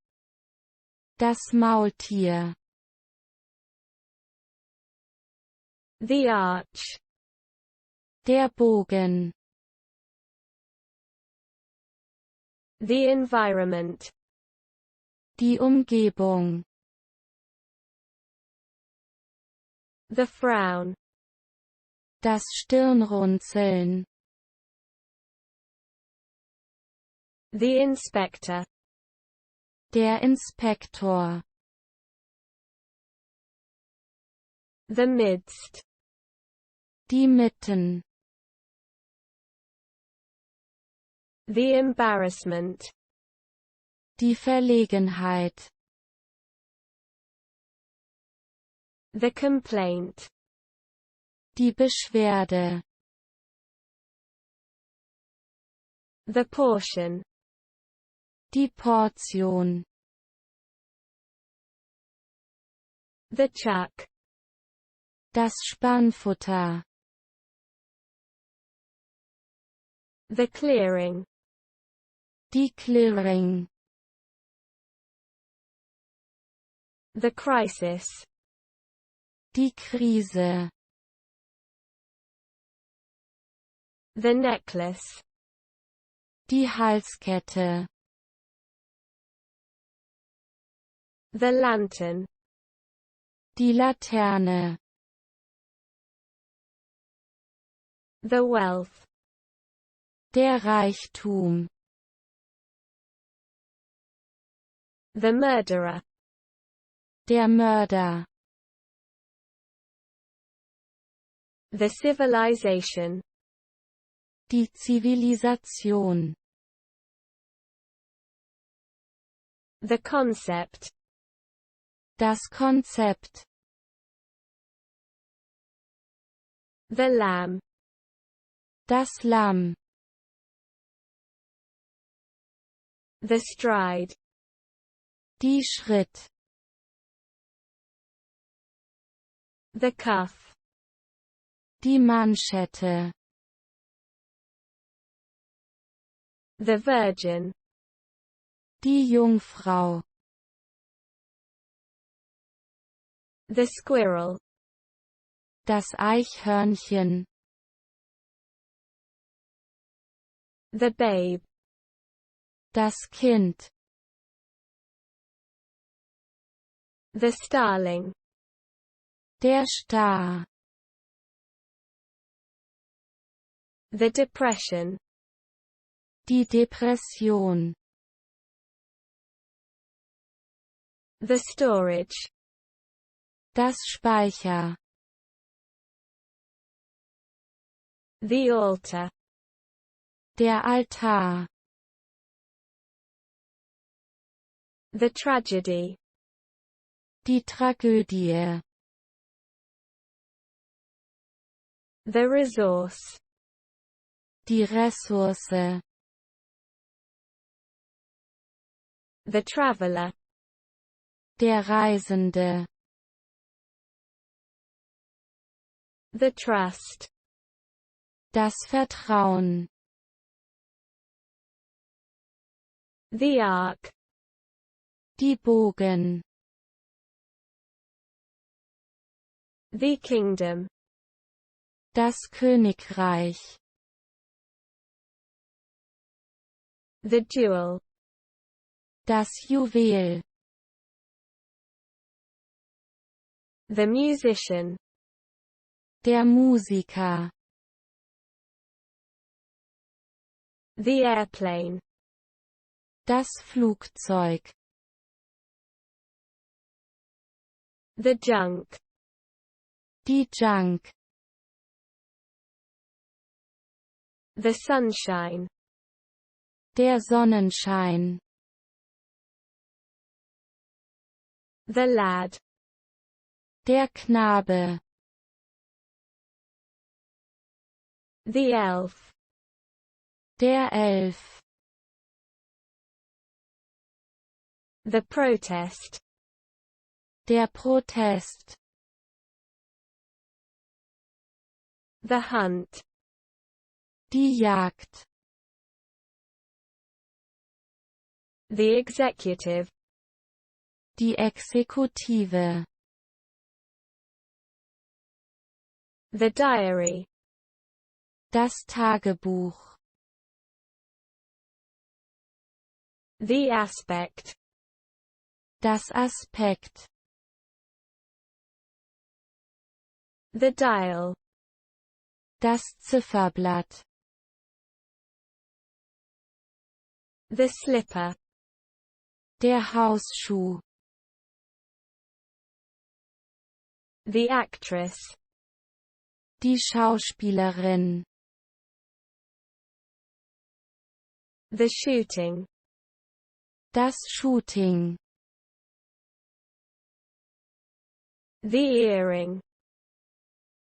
Das Maultier. The arch. Der Bogen. The environment. Die Umgebung. The frown. Das Stirnrunzeln. The inspector. Der Inspektor. The midst. Die Mitten. The embarrassment. Die Verlegenheit. The complaint. Die Beschwerde. The portion. Die Portion. The chuck. Das Spannfutter. The clearing. Die Clearing. The crisis. Die Krise. The necklace. Die Halskette. The lantern. Die Laterne. The wealth. Der Reichtum. The murderer. Der Mörder. The civilization. Die Zivilisation. The concept. Das Konzept. The lamb. Das Lamm. The stride. Die Schritt. The cuff. Die Manschette. The virgin. Die Jungfrau. The squirrel. Das Eichhörnchen. The babe. Das Kind. The starling. Der Star. The depression. Die Depression. The storage. Das Speicher. The altar. Der Altar. The tragedy. Die Tragödie. The resource. Die Ressource. The traveler. Der Reisende. The trust. Das Vertrauen. The ark. Die Bogen. The kingdom. Das Königreich. The jewel. Das Juwel. The musician. Der Musiker. The airplane. Das Flugzeug. The junk. Die Junk. The sunshine. Der Sonnenschein. The lad. Der Knabe. The elf. Der Elf. The protest. Der Protest. The hunt. Die Jagd. The executive. Die Exekutive. The diary. Das Tagebuch. The aspect. Das Aspekt. The dial. Das Zifferblatt. The slipper. Der Hausschuh. The actress. Die Schauspielerin. The shooting. Das Shooting. The earring.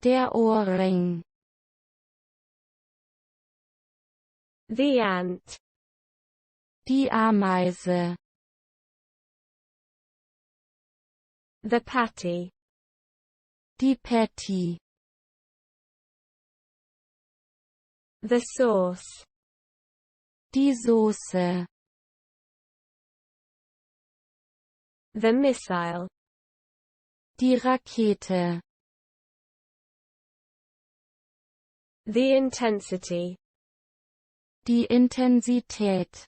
Der Ohrring. The ant. Die Ameise. The patty. Die Patty. The sauce. Die Soße. The missile. Die Rakete. The intensity. Die Intensität.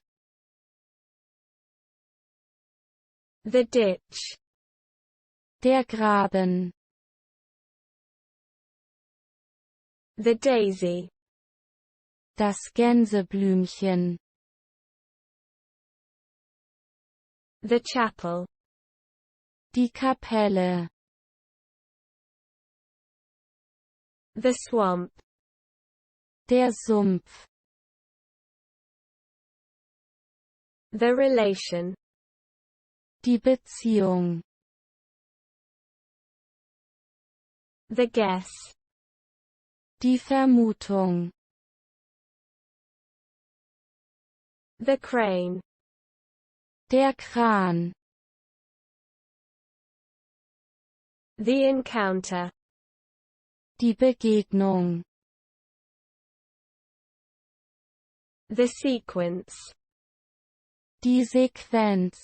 The ditch. Der Graben. The daisy. Das Gänseblümchen. The chapel. Die Kapelle. The swamp. Der Sumpf. The relation. Die Beziehung. The guess. Die Vermutung. The crane. Der Kran. The encounter. Die Begegnung. The sequence. Die Sequenz.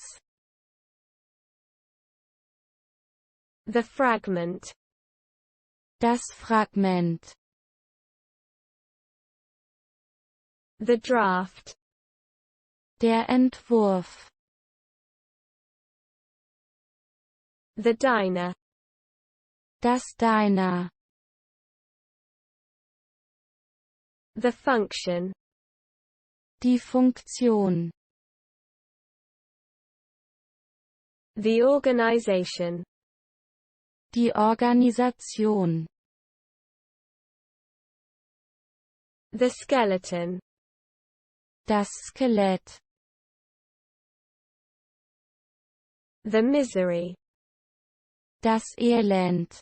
The fragment. Das Fragment. The draft. Der Entwurf. The diner. Das Diner. The function. Die Funktion. The organization. Die Organisation. The skeleton. Das Skelett. The misery. Das Elend.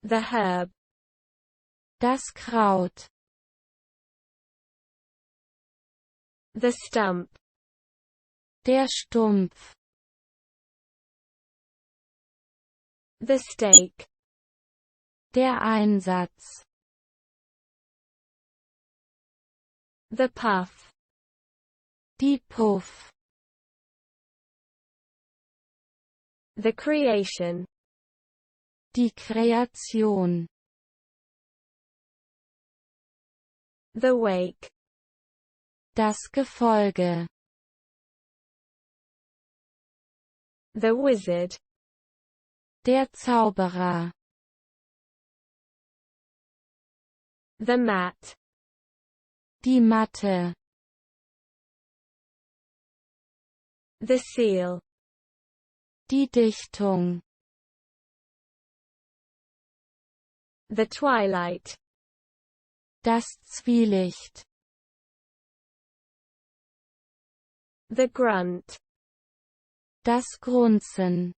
The herb. Das Kraut. The stump. Der Stumpf. The stake. Der Einsatz. The puff. Die Puff. The creation. Die Kreation. The wake. Das Gefolge. The wizard. Der Zauberer. The mat. Die Matte. The seal. Die Dichtung. The twilight. Das Zwielicht. The grunt. Das Grunzen.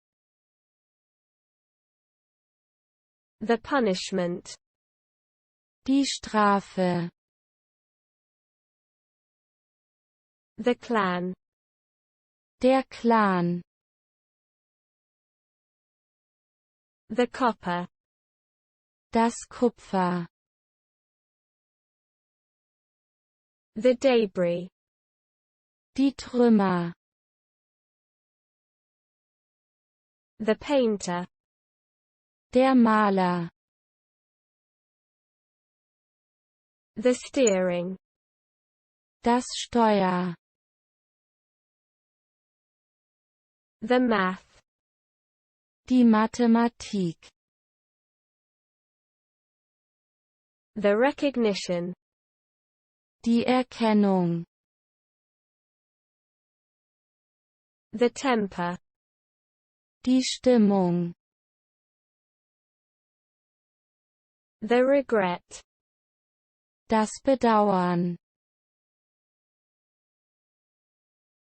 The punishment. Die Strafe. The clan. Der Clan. The copper. Das Kupfer. The debris. Die Trümmer. The painter. Der Maler. The steering. Das Steuer. The math. Die Mathematik. The recognition. Die Erkennung. The temper. Die Stimmung. The regret. Das Bedauern.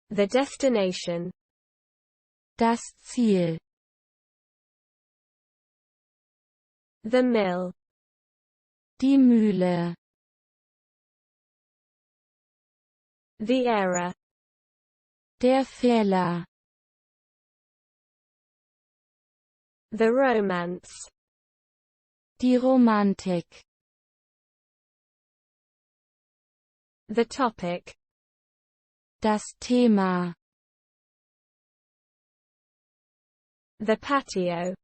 The destination. Das Ziel. The mill. Die Mühle. The error. Der Fehler. The romance. Die Romantik. The topic. Das Thema. The patio.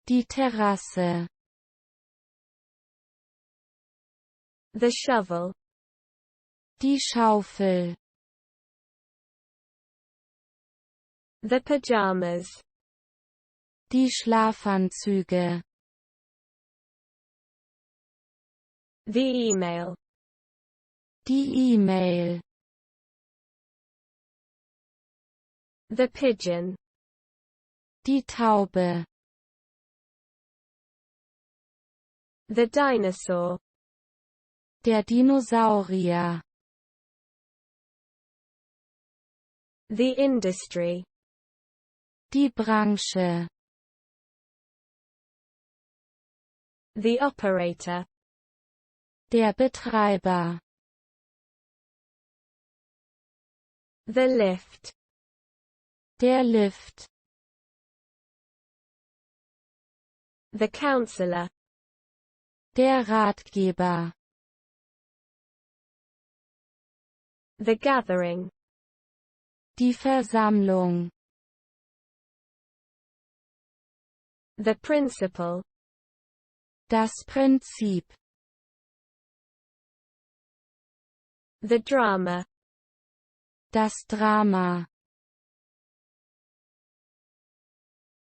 Die Terrasse. The shovel. Die Schaufel. The pajamas. Die Schlafanzüge. The email. Die E-Mail. The pigeon. Die Taube. The dinosaur. Der Dinosaurier. The industry. Die Branche. The operator. Der Betreiber. The lift. Der Lift. The counselor. Der Ratgeber. The gathering. Die Versammlung. The principle. Das Prinzip. The drama. Das Drama.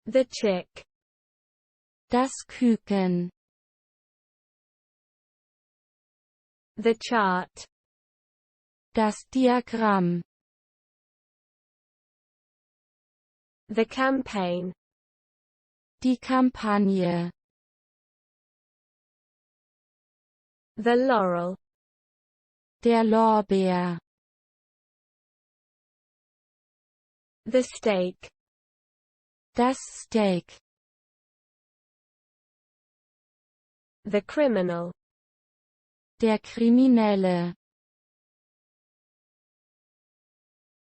The chick. Das Küken. The chart. Das Diagramm. The campaign. Die Kampagne. The laurel. Der Lorbeer. The steak. Das Steak. The criminal. Der Kriminelle.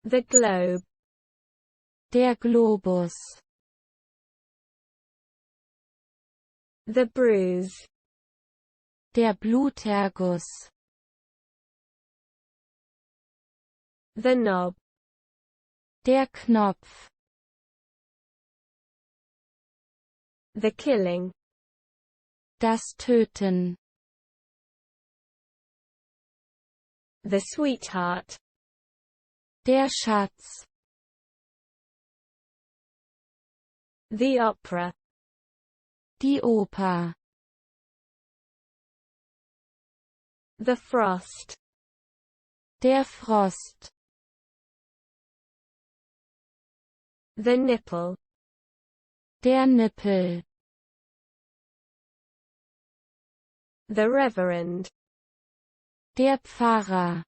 The globe. Der Globus. The bruise. Der Bluterguss. The knob. Der Knopf. The killing. Das Töten. The sweetheart. Der Schatz. The opera. Die Oper. The frost. Der Frost. The nipple. Der Nippel. The Reverend. Der Pfarrer.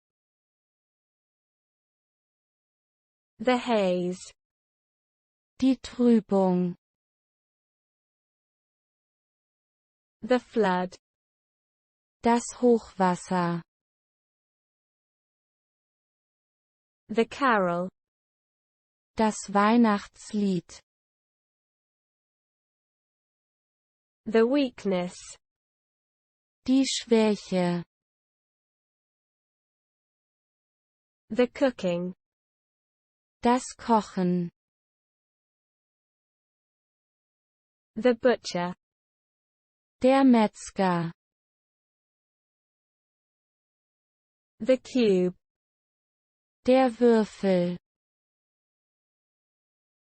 The haze. Die Trübung. The flood. Das Hochwasser. The carol. Das Weihnachtslied. The weakness. Die Schwäche. The cooking. Das Kochen. The butcher. Der Metzger. The cube. Der Würfel.